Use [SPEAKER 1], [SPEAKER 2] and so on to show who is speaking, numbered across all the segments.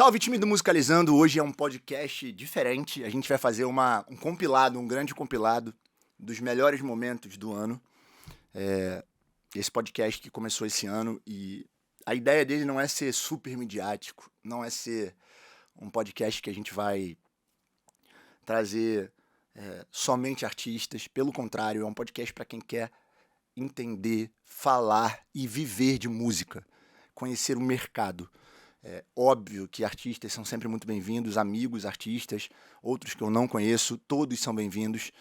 [SPEAKER 1] Salve, time do Musicalizando! Hoje é um podcast diferente. A gente vai fazer um compilado, um grande compilado dos melhores momentos do ano. Esse podcast que começou esse ano e a ideia dele não é ser super midiático, não é ser um podcast que a gente vai trazer somente artistas. Pelo contrário, é um podcast para quem quer entender, falar e viver de música, conhecer o mercado. É óbvio que artistas são sempre muito bem-vindos, amigos, artistas, outros que eu não conheço, todos são bem-vindos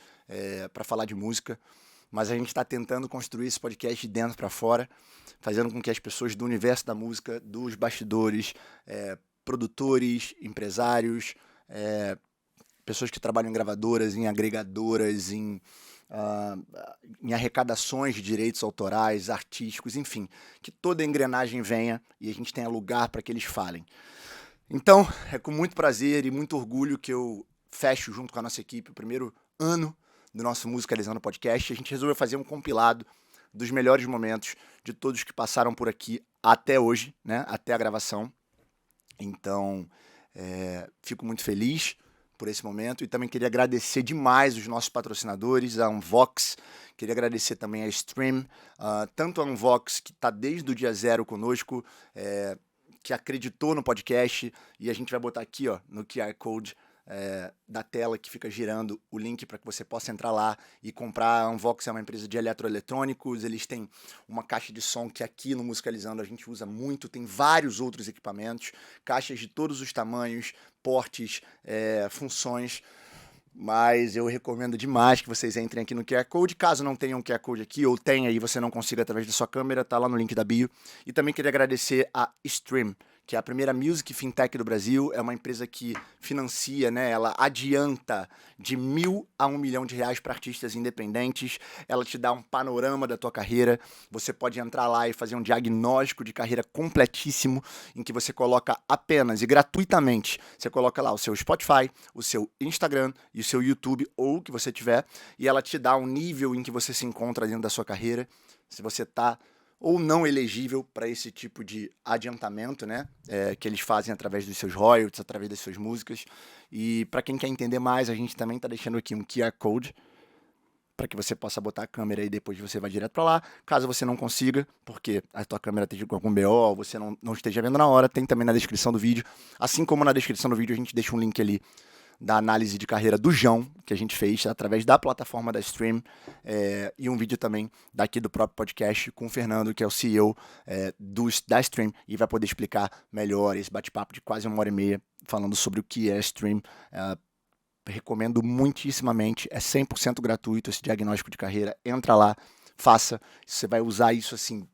[SPEAKER 1] para falar de música, mas a gente está tentando construir esse podcast de dentro para fora, fazendo com que as pessoas do universo da música, dos bastidores, produtores, empresários, pessoas que trabalham em gravadoras, em agregadoras, em arrecadações de direitos autorais, artísticos, enfim, que toda a engrenagem venha e a gente tenha lugar para que eles falem. Então, é com muito prazer e muito orgulho que eu fecho junto com a nossa equipe o primeiro ano do nosso Musicalizando Podcast. A gente resolveu fazer um compilado dos melhores momentos de todos que passaram por aqui até hoje, né, até a gravação. Então, fico muito feliz por esse momento e também queria agradecer demais os nossos patrocinadores, a Unvox, queria agradecer também a Stream, tanto a Unvox, que está desde o dia zero conosco, que acreditou no podcast, e a gente vai botar aqui no QR Code da tela que fica girando o link para que você possa entrar lá e comprar. A Unvox é uma empresa de eletroeletrônicos, eles têm uma caixa de som que aqui no Musicalizando a gente usa muito, tem vários outros equipamentos, caixas de todos os tamanhos, portes, funções, mas eu recomendo demais que vocês entrem aqui no QR Code. Caso não tenham um QR Code aqui, ou tenha e você não consiga através da sua câmera, tá lá no link da bio. E também queria agradecer a Stream, que é a primeira music fintech do Brasil, é uma empresa que financia, né, ela adianta de R$1.000 a R$1 milhão para artistas independentes, ela te dá um panorama da tua carreira, você pode entrar lá e fazer um diagnóstico de carreira completíssimo, em que você coloca apenas e gratuitamente, você coloca lá o seu Spotify, o seu Instagram e o seu YouTube, ou o que você tiver, e ela te dá um nível em que você se encontra dentro da sua carreira, se você tá ou não elegível para esse tipo de adiantamento, né, que eles fazem através dos seus royalties, através das suas músicas. E para quem quer entender mais, a gente também está deixando aqui um QR Code para que você possa botar a câmera e depois você vai direto para lá. Caso você não consiga, porque a tua câmera esteja com algum BO, ou você não esteja vendo na hora, tem também na descrição do vídeo. Assim como na descrição do vídeo a gente deixa um link ali da análise de carreira do João, que a gente fez através da plataforma da Stream, e um vídeo também daqui do próprio podcast com o Fernando, que é o CEO da Stream, e vai poder explicar melhor esse bate-papo de quase 1h30, falando sobre o que é Stream. Recomendo muitíssimamente, é 100% gratuito esse diagnóstico de carreira, entra lá, faça, você vai usar isso assim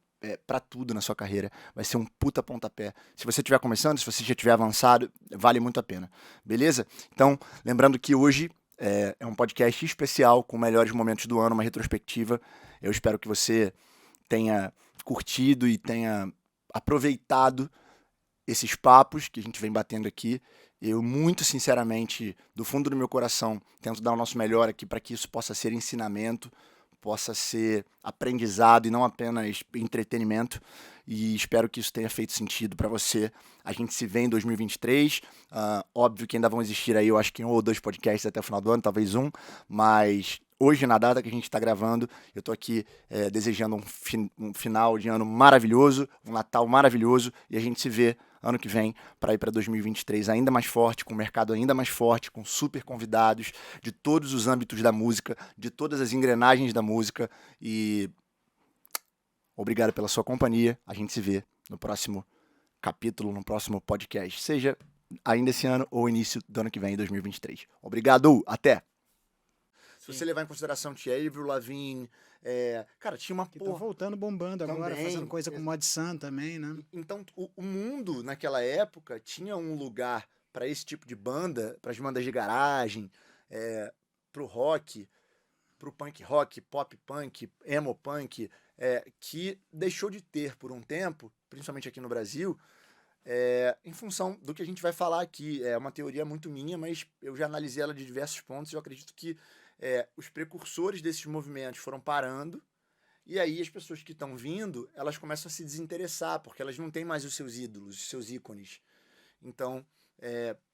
[SPEAKER 1] para tudo na sua carreira, vai ser um puta pontapé. Se você estiver começando, se você já estiver avançado, vale muito a pena, beleza? Então, lembrando que hoje é um podcast especial com melhores momentos do ano, uma retrospectiva. Eu espero que você tenha curtido e tenha aproveitado esses papos que a gente vem batendo aqui. Eu, muito sinceramente, do fundo do meu coração, tento dar o nosso melhor aqui para que isso possa ser ensinamento, possa ser aprendizado e não apenas entretenimento, e espero que isso tenha feito sentido para você. A gente se vê em 2023, óbvio que ainda vão existir aí, eu acho que 1 ou 2 podcasts até o final do ano, talvez um, mas hoje, na data que a gente está gravando, eu estou aqui desejando um final de ano maravilhoso, um Natal maravilhoso, e a gente se vê ano que vem para ir para 2023 ainda mais forte, com um mercado ainda mais forte, com super convidados de todos os âmbitos da música, de todas as engrenagens da música. E obrigado pela sua companhia. A gente se vê no próximo capítulo, no próximo podcast, seja ainda esse ano ou início do ano que vem, 2023. Obrigado, até! Se você levar em consideração Tia Avril Lavigne, cara, tinha uma
[SPEAKER 2] Que tá voltando bombando agora,
[SPEAKER 1] também,
[SPEAKER 2] fazendo coisa com Mod Sun também, né?
[SPEAKER 1] Então, o mundo naquela época tinha um lugar para esse tipo de banda, para as bandas de garagem, pro rock, pro punk rock, pop punk, emo punk, que deixou de ter por um tempo, principalmente aqui no Brasil, em função do que a gente vai falar aqui. É uma teoria muito minha, mas eu já analisei ela de diversos pontos e eu acredito que os precursores desses movimentos foram parando, e aí as pessoas que estão vindo, elas começam a se desinteressar, porque elas não têm mais os seus ídolos, os seus ícones. Então,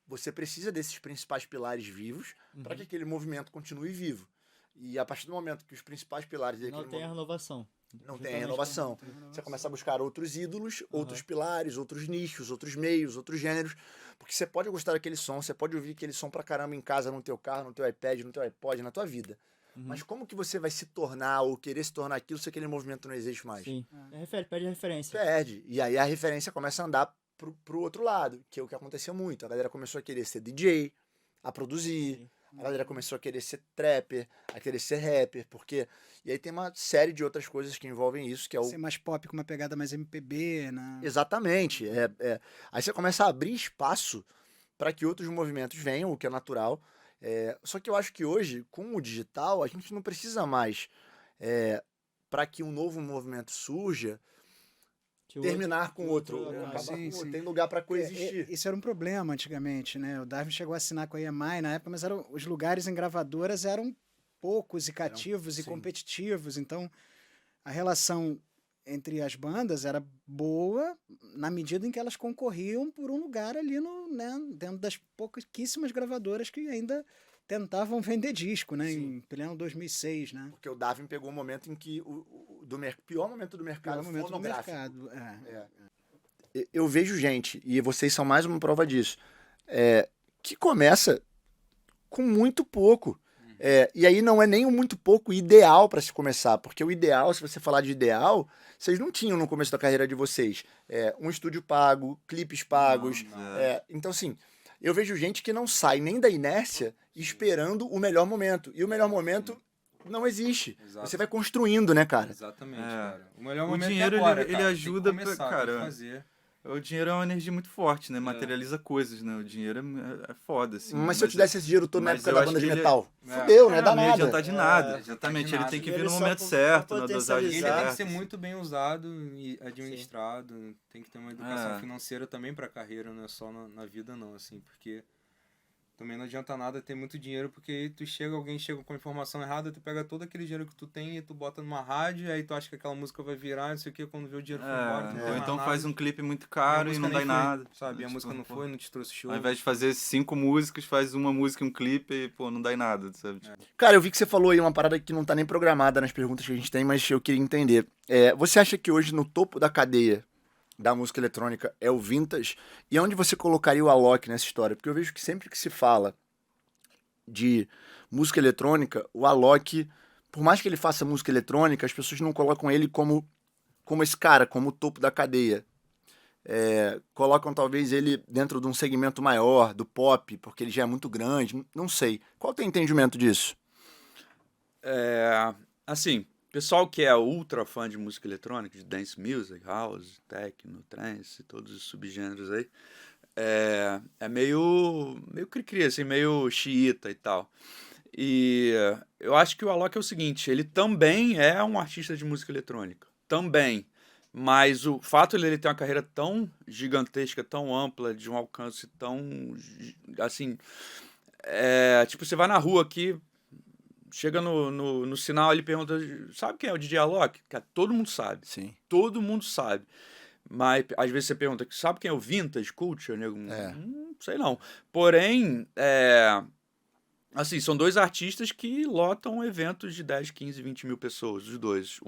[SPEAKER 1] você precisa desses principais pilares vivos para que aquele movimento continue vivo. E a partir do momento que os principais pilares...
[SPEAKER 3] Não tem a renovação.
[SPEAKER 1] Não tem a renovação. Você começa a buscar outros ídolos, outros
[SPEAKER 3] Uhum.
[SPEAKER 1] pilares, outros nichos, outros meios, outros gêneros. Porque você pode gostar daquele som, você pode ouvir aquele som pra caramba em casa, no teu carro, no teu iPad, no teu iPod, na tua vida. Mas como que você vai se tornar ou querer se tornar aquilo se aquele movimento não existe mais?
[SPEAKER 3] Sim. Perde a referência.
[SPEAKER 1] Perde. E aí a referência começa a andar pro outro lado, que é o que aconteceu muito. A galera começou a querer ser DJ, a produzir.
[SPEAKER 3] Sim.
[SPEAKER 1] A galera começou a querer ser trapper, a querer ser rapper, porque... E aí tem uma série de outras coisas que envolvem isso, que é o...
[SPEAKER 2] Ser mais pop com uma pegada mais MPB, né?
[SPEAKER 1] Exatamente. Aí você começa a abrir espaço para que outros movimentos venham, o que é natural. Só que eu acho que hoje, com o digital, a gente não precisa mais, para que um novo movimento surja, terminar com outro. Acabar com
[SPEAKER 2] sim,
[SPEAKER 1] outro.
[SPEAKER 2] sim.
[SPEAKER 1] Tem lugar para coexistir.
[SPEAKER 2] Isso era um problema antigamente, né? O Darwin chegou a assinar com a EMI na época, mas os lugares em gravadoras eram poucos e cativos e
[SPEAKER 1] sim.
[SPEAKER 2] competitivos, então a relação entre as bandas era boa na medida em que elas concorriam por um lugar ali dentro das pouquíssimas gravadoras que ainda tentavam vender disco, né?
[SPEAKER 1] Sim.
[SPEAKER 2] Em pleno 2006, né?
[SPEAKER 1] Porque o Darwin pegou um momento em que pior momento do mercado
[SPEAKER 2] Pior momento do
[SPEAKER 1] fonográfico.
[SPEAKER 2] mercado.
[SPEAKER 1] Eu vejo gente, e vocês são mais uma prova disso, que começa com muito pouco. E aí não é nem o muito pouco ideal para se começar, porque o ideal, se você falar de ideal, vocês não tinham no começo da carreira de vocês um estúdio pago, clipes pagos. Então, assim, eu vejo gente que não sai nem da inércia esperando o melhor momento. E o melhor momento não existe.
[SPEAKER 4] Exato.
[SPEAKER 1] Você vai construindo, né, cara?
[SPEAKER 4] Exatamente, cara. O melhor
[SPEAKER 5] O
[SPEAKER 4] momento
[SPEAKER 5] dinheiro,
[SPEAKER 4] é agora,
[SPEAKER 5] ele
[SPEAKER 4] cara.
[SPEAKER 5] ajuda
[SPEAKER 4] tem que
[SPEAKER 5] pra-
[SPEAKER 4] começar,
[SPEAKER 5] cara,
[SPEAKER 4] tem que fazer.
[SPEAKER 5] O dinheiro é uma energia muito forte, né? Materializa coisas, né? O dinheiro é foda, assim.
[SPEAKER 1] Mas se eu te desse esse dinheiro todo na
[SPEAKER 5] mas
[SPEAKER 1] época
[SPEAKER 5] eu
[SPEAKER 1] da
[SPEAKER 5] acho
[SPEAKER 1] banda de
[SPEAKER 5] que ele-
[SPEAKER 1] metal, fudeu, não ia dar
[SPEAKER 5] Não ia
[SPEAKER 1] nada.
[SPEAKER 5] adiantar de nada,
[SPEAKER 4] É,
[SPEAKER 5] exatamente.
[SPEAKER 4] de
[SPEAKER 5] Ele
[SPEAKER 4] nada.
[SPEAKER 5] tem que
[SPEAKER 3] Ele
[SPEAKER 5] vir no
[SPEAKER 3] só
[SPEAKER 5] momento
[SPEAKER 3] pra
[SPEAKER 5] certo, na dosagem
[SPEAKER 4] E ele
[SPEAKER 3] potencializar.
[SPEAKER 4] tem que
[SPEAKER 5] certa.
[SPEAKER 4] ser muito bem usado e administrado, tem que ter uma educação financeira também pra carreira, não é só na vida não, assim, porque também não adianta nada ter muito dinheiro, porque aí alguém chega com a informação errada, tu pega todo aquele dinheiro que tu tem e tu bota numa rádio, aí tu acha que aquela música vai virar, não sei o que, quando vê o dinheiro foi embora, tu não tem
[SPEAKER 5] Ou
[SPEAKER 4] mais
[SPEAKER 5] então
[SPEAKER 4] nada.
[SPEAKER 5] faz um clipe muito
[SPEAKER 4] E a
[SPEAKER 5] caro e
[SPEAKER 4] música
[SPEAKER 5] não
[SPEAKER 4] nem
[SPEAKER 5] dá em
[SPEAKER 4] foi,
[SPEAKER 5] nada.
[SPEAKER 4] sabe? A
[SPEAKER 5] Tipo,
[SPEAKER 4] música não
[SPEAKER 5] pô,
[SPEAKER 4] foi, não te trouxe show.
[SPEAKER 5] Ao invés de fazer 5 músicas, faz uma música e um clipe e, pô, não dá em nada, sabe? Tipo,
[SPEAKER 1] Cara, eu vi que você falou aí uma parada que não tá nem programada nas perguntas que a gente tem, mas eu queria entender. Você acha que hoje no topo da cadeia da música eletrônica é o Vintage? E onde você colocaria o Alok nessa história? Porque eu vejo que sempre que se fala de música eletrônica, o Alok, por mais que ele faça música eletrônica, as pessoas não colocam ele como esse cara, como o topo da cadeia. Colocam talvez ele dentro de um segmento maior, do pop, porque ele já é muito grande, não sei. Qual o teu entendimento disso?
[SPEAKER 5] Assim, pessoal que é ultra fã de música eletrônica, de dance music, house, techno, trance, todos os subgêneros aí, é meio cri-cri, assim, meio xiita e tal. E eu acho que o Alok é o seguinte, ele também é um artista de música eletrônica, também. Mas o fato de ele ter uma carreira tão gigantesca, tão ampla, de um alcance tão, assim, tipo, você vai na rua aqui, chega no sinal, ele pergunta, sabe quem é o DJ Alok? Cara, todo mundo sabe.
[SPEAKER 1] Sim.
[SPEAKER 5] Todo mundo sabe. Mas às vezes você pergunta, sabe quem é o Vintage Culture? Nego? Sei não. Porém, assim, são dois artistas que lotam eventos de 10, 15, 20 mil pessoas, os dois.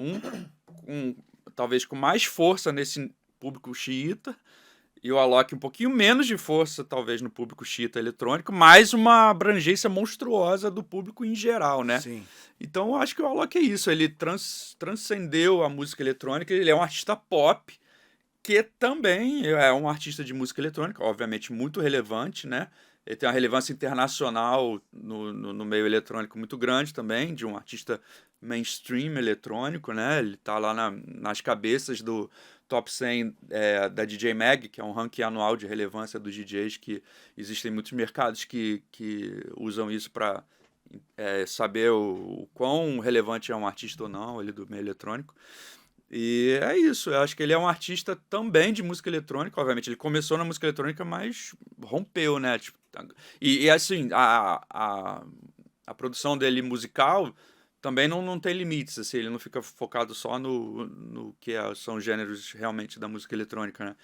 [SPEAKER 5] Talvez com mais força nesse público xiita, e o Alok um pouquinho menos de força, talvez, no público xiita eletrônico, mas uma abrangência monstruosa do público em geral, né?
[SPEAKER 1] Sim.
[SPEAKER 5] Então, eu acho que o Alok é isso. Ele transcendeu a música eletrônica. Ele é um artista pop, que também é um artista de música eletrônica, obviamente muito relevante, né? Ele tem uma relevância internacional no meio eletrônico muito grande também, de um artista mainstream eletrônico, né? Ele tá lá nas cabeças do Top 100 da DJ Mag, que é um ranking anual de relevância dos DJs, que existem muitos mercados que usam isso para saber o quão relevante é um artista ou não, ele do meio eletrônico. E é isso, eu acho que ele é um artista também de música eletrônica, obviamente, ele começou na música eletrônica, mas rompeu, né? Tipo, e assim, a produção dele musical também não tem limites, assim, ele não fica focado só no que são gêneros realmente da música eletrônica, né?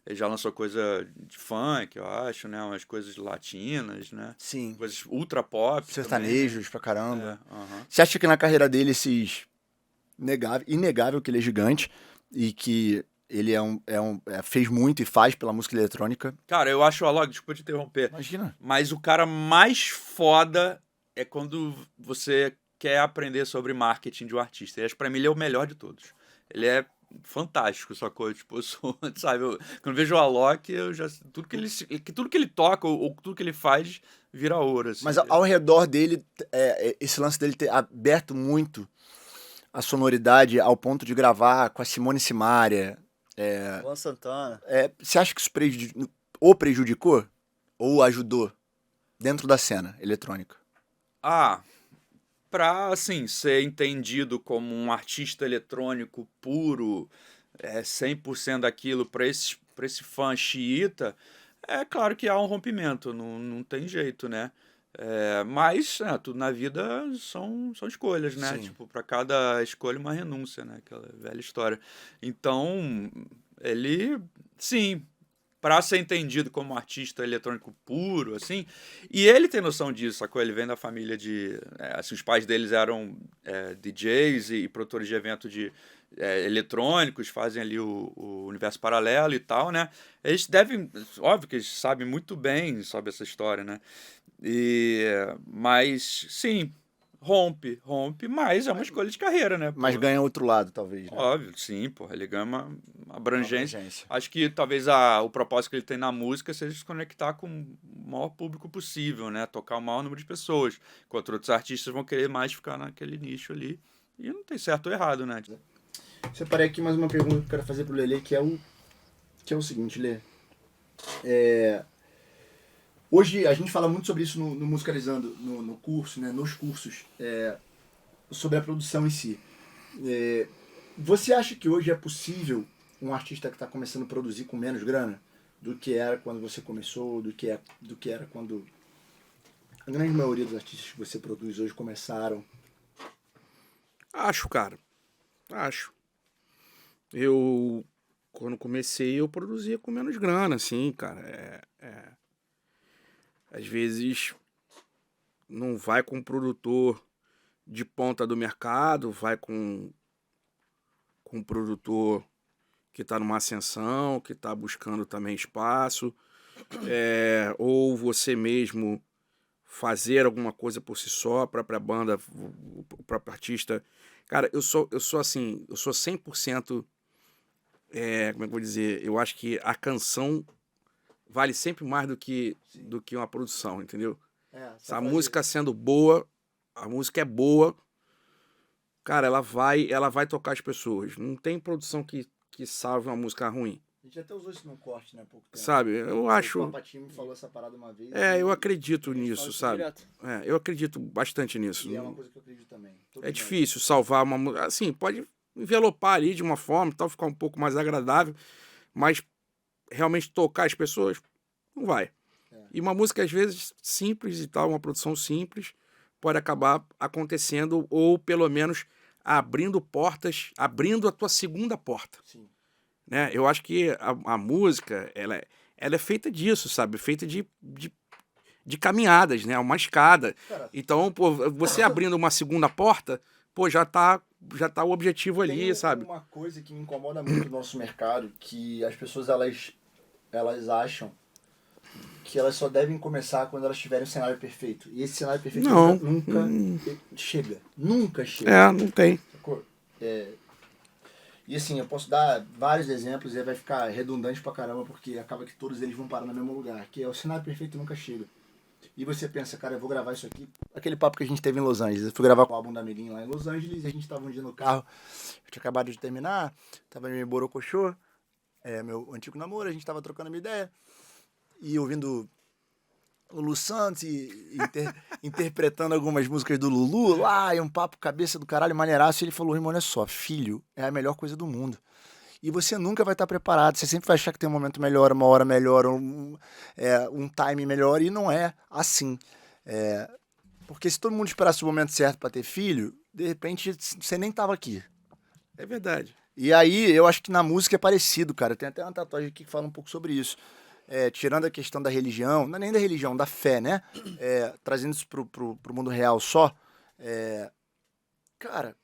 [SPEAKER 5] Ele já lançou coisa de funk, eu acho, né? Umas coisas latinas, né?
[SPEAKER 1] Sim.
[SPEAKER 5] Coisas ultra pop.
[SPEAKER 1] Sertanejos pra caramba.
[SPEAKER 5] Também, né?
[SPEAKER 1] Você acha que na carreira dele esses... Inegável que ele é gigante e que ele fez muito e faz pela música eletrônica.
[SPEAKER 5] Cara, eu acho o Alok, desculpa te interromper,
[SPEAKER 1] Imagina.
[SPEAKER 5] mas o cara mais foda é quando você quer aprender sobre marketing de um artista. E acho que pra mim ele é o melhor de todos. Ele é fantástico, sacou? Tipo, eu sou, sabe, quando eu vejo o Alok, eu já tudo que ele toca ou tudo que ele faz vira ouro, assim.
[SPEAKER 1] Mas ao redor dele, esse lance dele ter aberto muito a sonoridade ao ponto de gravar com a Simone Simaria.
[SPEAKER 3] Luan Santana.
[SPEAKER 1] Você acha que isso ou prejudicou ou ajudou dentro da cena eletrônica?
[SPEAKER 5] Pra, assim, ser entendido como um artista eletrônico puro, 100% daquilo pra esse fã xiita, é claro que há um rompimento, não tem jeito, né? Mas tudo na vida são escolhas, né?
[SPEAKER 1] Sim.
[SPEAKER 5] Tipo, pra cada escolha uma renúncia, né? Aquela velha história. Então, ele, sim, pra ser entendido como um artista eletrônico puro, assim, e ele tem noção disso, sacou? Ele vem da família de... assim, os pais deles eram DJs e produtores de evento eletrônicos, fazem ali o universo paralelo e tal, né? Eles devem... Óbvio que eles sabem muito bem sobre essa história, né? Mas, sim, rompe, mas é uma escolha de carreira, né?
[SPEAKER 1] Mas
[SPEAKER 5] pô?
[SPEAKER 1] ganha outro lado, talvez, né?
[SPEAKER 5] Óbvio, sim, porra, ele ganha uma abrangência.
[SPEAKER 1] Abrangência.
[SPEAKER 5] Acho que talvez o propósito que ele tem na música seja se conectar com o maior público possível, né? Tocar o maior número de pessoas. Enquanto outros artistas vão querer mais ficar naquele nicho ali. E não tem certo ou errado, né?
[SPEAKER 1] Separei aqui mais uma pergunta que eu quero fazer pro Lelê, que é o seguinte, Lê. Hoje a gente fala muito sobre isso no Musicalizando, no curso, né? Nos cursos, sobre a produção em si. Você acha que hoje é possível um artista que está começando a produzir com menos grana do que era quando você começou, do que era quando a grande maioria dos artistas que você produz hoje começaram?
[SPEAKER 6] Acho, cara. Acho. Eu, quando comecei, eu produzia com menos grana, assim, cara. Às vezes, não vai com um produtor de ponta do mercado, vai com um produtor que está numa ascensão, que está buscando também espaço, ou você mesmo fazer alguma coisa por si só, a própria banda, o próprio artista. Cara, eu sou assim, eu sou 100%, como é que eu vou dizer, eu acho que a canção vale sempre mais do que uma produção, entendeu? Se a música sendo boa, a música é boa, cara, ela vai tocar as pessoas. Não tem produção que salve uma música ruim.
[SPEAKER 1] A gente até usou isso num corte, né, há pouco tempo.
[SPEAKER 6] Sabe, eu acho...
[SPEAKER 1] O Papatinho me falou essa parada uma vez.
[SPEAKER 6] eu acredito nisso, sabe?
[SPEAKER 3] Direto.
[SPEAKER 6] Eu acredito bastante nisso.
[SPEAKER 1] E é uma coisa que eu acredito também.
[SPEAKER 6] É difícil salvar uma música. Assim, pode envelopar ali de uma forma, tal, ficar um pouco mais agradável, mas realmente tocar as pessoas, não vai. E uma música, às vezes, simples e tal, uma produção simples, pode acabar acontecendo, ou pelo menos abrindo portas, abrindo a tua segunda porta.
[SPEAKER 1] Sim.
[SPEAKER 6] Né? Eu acho que a música, ela é feita disso, sabe? Feita de caminhadas, né? Uma escada.
[SPEAKER 1] Cara,
[SPEAKER 6] Então, pô, você abrindo uma segunda porta, pô, já tá o objetivo ali,
[SPEAKER 1] tem
[SPEAKER 6] sabe?
[SPEAKER 1] uma coisa que me incomoda muito no nosso mercado, que as pessoas, elas acham que elas só devem começar quando elas tiverem um cenário perfeito. E esse cenário perfeito
[SPEAKER 6] Não.
[SPEAKER 1] nunca chega. Nunca chega.
[SPEAKER 6] Não tem.
[SPEAKER 1] Sacou? E assim, eu posso dar vários exemplos e aí vai ficar redundante pra caramba, porque acaba que todos eles vão parar no mesmo lugar, que é o cenário perfeito nunca chega. E você pensa, cara, eu vou gravar isso aqui. Aquele papo que a gente teve em Los Angeles. Eu fui gravar com o álbum da Amiguinho lá em Los Angeles, e a gente tava um dia no carro, eu tinha acabado de terminar, tava em Borocochô, meu antigo namoro, a gente tava trocando uma ideia, e ouvindo o Lulu Santos e interpretando algumas músicas do Lulu lá, e um papo cabeça do caralho, maneiraço, e ele falou, irmão, olha só, filho é a melhor coisa do mundo. E você nunca vai estar preparado, você sempre vai achar que tem um momento melhor, uma hora melhor, um time melhor, e não é assim. Porque se todo mundo esperasse o momento certo para ter filho, de repente você nem tava aqui.
[SPEAKER 6] É verdade.
[SPEAKER 1] E aí, eu acho que na música é parecido, cara. Tem até uma tatuagem aqui que fala um pouco sobre isso. Tirando a questão da religião, não é nem da religião, da fé, né? Trazendo isso pro mundo real só. Cara,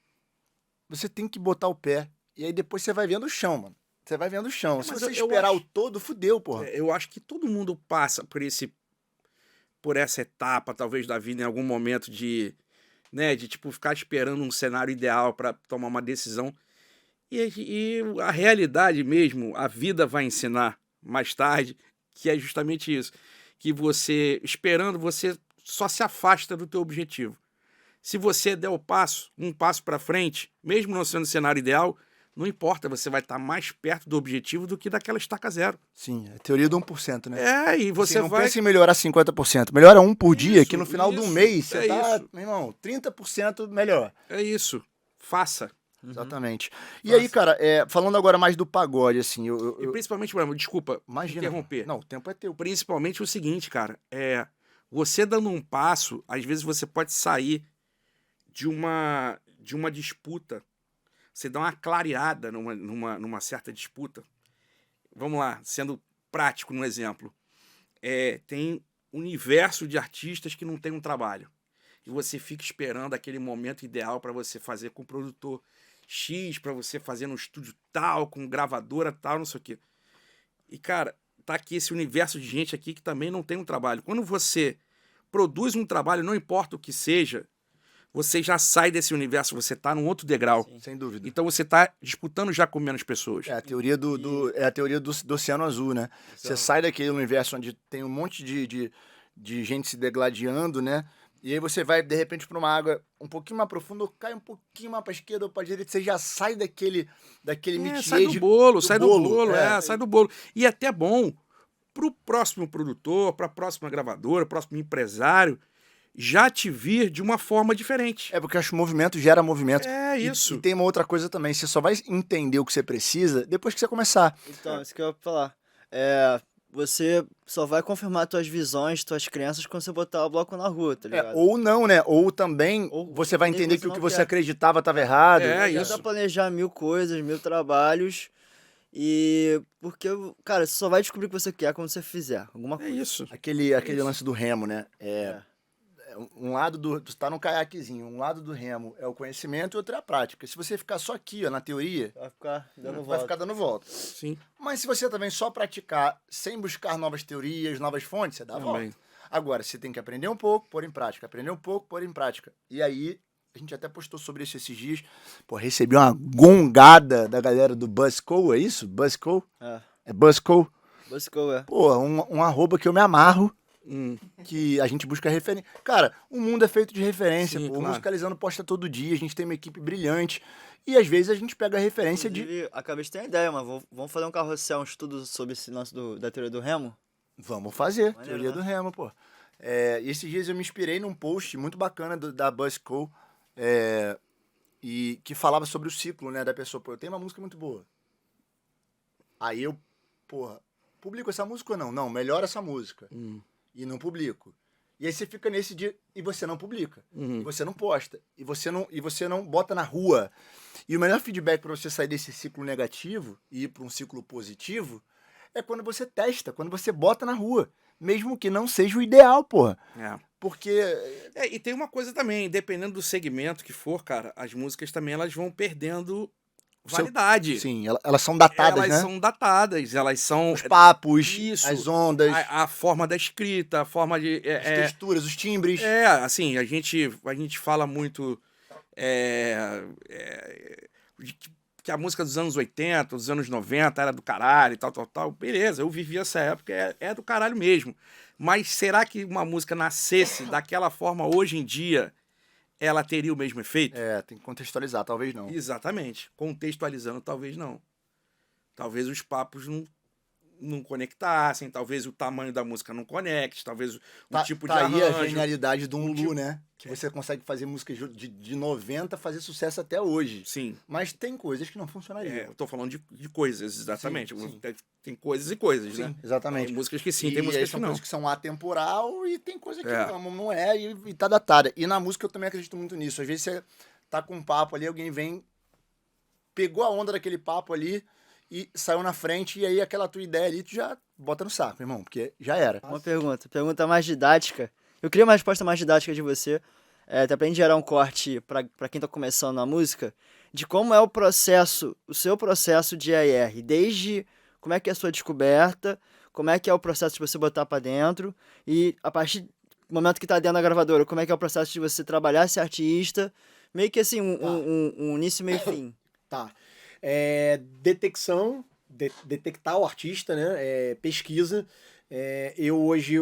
[SPEAKER 1] você tem que botar o pé. E aí depois você vai vendo o chão, mano. Você vai vendo o chão. Se
[SPEAKER 6] mas
[SPEAKER 1] você
[SPEAKER 6] eu
[SPEAKER 1] esperar
[SPEAKER 6] acho-
[SPEAKER 1] o todo, fudeu, porra.
[SPEAKER 6] Eu acho que todo mundo passa por essa etapa, talvez, da vida, em algum momento de tipo, ficar esperando um cenário ideal para tomar uma decisão. E a realidade mesmo, a vida vai ensinar mais tarde, que é justamente isso. Que você, esperando, você só se afasta do teu objetivo. Se você der um passo para frente, mesmo não sendo o cenário ideal, não importa, você vai estar mais perto do objetivo do que daquela estaca zero.
[SPEAKER 1] Sim, é a teoria do 1%, né?
[SPEAKER 6] E você
[SPEAKER 1] não
[SPEAKER 6] vai...
[SPEAKER 1] pensa em melhorar 50%. Melhora um por dia, que no final do
[SPEAKER 6] isso,
[SPEAKER 1] mês você
[SPEAKER 6] é
[SPEAKER 1] tá,
[SPEAKER 6] isso.
[SPEAKER 1] meu irmão, 30% melhor.
[SPEAKER 6] É isso. Faça.
[SPEAKER 1] Exatamente. E aí, cara, falando agora mais do pagode, assim,
[SPEAKER 6] E principalmente, mano, desculpa
[SPEAKER 1] imagina.
[SPEAKER 6] interromper.
[SPEAKER 1] Não, o tempo é teu.
[SPEAKER 6] Principalmente o seguinte, cara, você dando um passo, às vezes você pode sair de uma disputa, você dá uma clareada numa certa disputa. Vamos lá, sendo prático no exemplo. Tem universo de artistas que não tem um trabalho. E você fica esperando aquele momento ideal para você fazer com o produtor X, para você fazer no estúdio tal, com gravadora tal, não sei o quê. E, cara, tá aqui esse universo de gente aqui que também não tem um trabalho. Quando você produz um trabalho, não importa o que seja, você já sai desse universo, você tá num outro degrau.
[SPEAKER 1] Sim. Sem dúvida.
[SPEAKER 6] Então você tá disputando já com menos pessoas.
[SPEAKER 1] É a teoria do Oceano Azul, né? Você sai daquele universo onde tem um monte de gente se degladiando, né? E aí você vai, de repente, para uma água um pouquinho mais profunda, ou cai um pouquinho mais para esquerda ou para direita, você já sai daquele métier
[SPEAKER 6] sai do bolo, sai do bolo,
[SPEAKER 1] sai
[SPEAKER 6] do bolo. E é até bom pro próximo produtor, pra próxima gravadora, próximo empresário, já te vir de uma forma diferente.
[SPEAKER 1] Porque eu acho que o movimento gera movimento.
[SPEAKER 6] Isso.
[SPEAKER 1] E tem uma outra coisa também, você só vai entender o que você precisa depois que você começar.
[SPEAKER 3] Então, isso que eu ia falar. Você só vai confirmar tuas visões, tuas crenças quando você botar o bloco na rua, tá ligado?
[SPEAKER 1] Ou não, né? Ou também você vai entender que o que você acreditava estava errado.
[SPEAKER 3] Isso. Dá pra planejar 1000 coisas, 1000 trabalhos. E porque, cara, você só vai descobrir o que você quer quando você fizer alguma coisa.
[SPEAKER 6] Isso.
[SPEAKER 1] Aquele lance do remo, né? Um lado você tá num caiaquezinho, um lado do remo é o conhecimento e outro é a prática. Se você ficar só aqui, ó, na teoria,
[SPEAKER 3] Vai ficar dando
[SPEAKER 1] vai
[SPEAKER 3] volta.
[SPEAKER 1] ficar dando volta.
[SPEAKER 6] Sim.
[SPEAKER 1] Mas se você também só praticar sem buscar novas teorias, novas fontes, você dá a volta. Agora, você tem que aprender um pouco, pôr em prática. Aprender um pouco, pôr em prática. E aí, a gente até postou sobre isso esses dias. Pô, recebi uma gongada da galera do Buzzco, é isso? Buzzco? É Buzzco?
[SPEAKER 3] Buzzco,
[SPEAKER 1] Pô, um arroba que eu me amarro. Que a gente busca referência. Cara, o mundo é feito de referência.
[SPEAKER 6] Sim,
[SPEAKER 1] pô.
[SPEAKER 6] claro.
[SPEAKER 1] O Musicalizando posta todo dia, a gente tem uma equipe brilhante. E às vezes a gente pega a referência
[SPEAKER 3] Inclusive, acabei de ter uma ideia, mas vamos fazer um carrossel, um estudo sobre esse lance da teoria do remo?
[SPEAKER 1] Vamos fazer,
[SPEAKER 3] Maneiro,
[SPEAKER 1] teoria
[SPEAKER 3] né?
[SPEAKER 1] do remo, pô. E esses dias eu me inspirei num post muito bacana da Buzzco, e que falava sobre o ciclo, né, da pessoa. Pô, eu tenho uma música muito boa. Aí eu, porra, publico essa música ou não? Não, melhora essa música. E não publico. E aí você fica nesse dia e você não publica. E você não posta. E você não bota na rua. E o melhor feedback para você sair desse ciclo negativo e ir para um ciclo positivo é quando você testa, quando você bota na rua. Mesmo que não seja o ideal, porra. Porque...
[SPEAKER 6] E tem uma coisa também, dependendo do segmento que for, cara, as músicas também elas vão perdendo validade.
[SPEAKER 1] Sim, elas são datadas,
[SPEAKER 6] elas
[SPEAKER 1] né?
[SPEAKER 6] são datadas, elas são...
[SPEAKER 1] Os papos,
[SPEAKER 6] Isso.
[SPEAKER 1] as ondas,
[SPEAKER 6] A forma da escrita, a forma de...
[SPEAKER 1] as texturas, os timbres.
[SPEAKER 6] Assim, a gente fala muito que a música dos anos 80, dos anos 90 era do caralho e tal. Beleza, eu vivi essa época, é do caralho mesmo. Mas será que uma música nascesse daquela forma hoje em dia, ela teria o mesmo efeito?
[SPEAKER 1] Tem que contextualizar, talvez não.
[SPEAKER 6] Exatamente. Contextualizando, talvez não. Talvez os papos não conectassem, talvez o tamanho da música não conecte, talvez o tipo de arranjo.
[SPEAKER 1] Aí a genialidade do Lulu, né? Que você consegue fazer músicas de 90 fazer sucesso até hoje.
[SPEAKER 6] Sim.
[SPEAKER 1] Mas tem coisas que não funcionariam.
[SPEAKER 6] Eu tô falando de coisas, exatamente.
[SPEAKER 1] Sim.
[SPEAKER 6] Tem coisas e coisas,
[SPEAKER 1] Sim,
[SPEAKER 6] né?
[SPEAKER 1] exatamente.
[SPEAKER 6] Tem músicas que sim,
[SPEAKER 1] E
[SPEAKER 6] tem músicas
[SPEAKER 1] aí
[SPEAKER 6] que
[SPEAKER 1] são
[SPEAKER 6] não.
[SPEAKER 1] coisas que são atemporal e tem coisa que não é e tá datada. E na música eu também acredito muito nisso. Às vezes você tá com um papo ali, alguém vem pegou a onda daquele papo ali e saiu na frente, e aí aquela tua ideia ali, tu já bota no saco, irmão, porque já era.
[SPEAKER 3] Uma pergunta mais didática. Eu queria uma resposta mais didática de você, até pra gente gerar um corte pra quem tá começando na música, de como é o seu processo de AR, desde como é que é a sua descoberta, como é que é o processo de você botar pra dentro, e a partir do momento que tá dentro da gravadora, como é que é o processo de você trabalhar esse artista, meio que assim, um início, meio e fim.
[SPEAKER 7] Tá. Detectar o artista, né? Pesquisa. Eu hoje,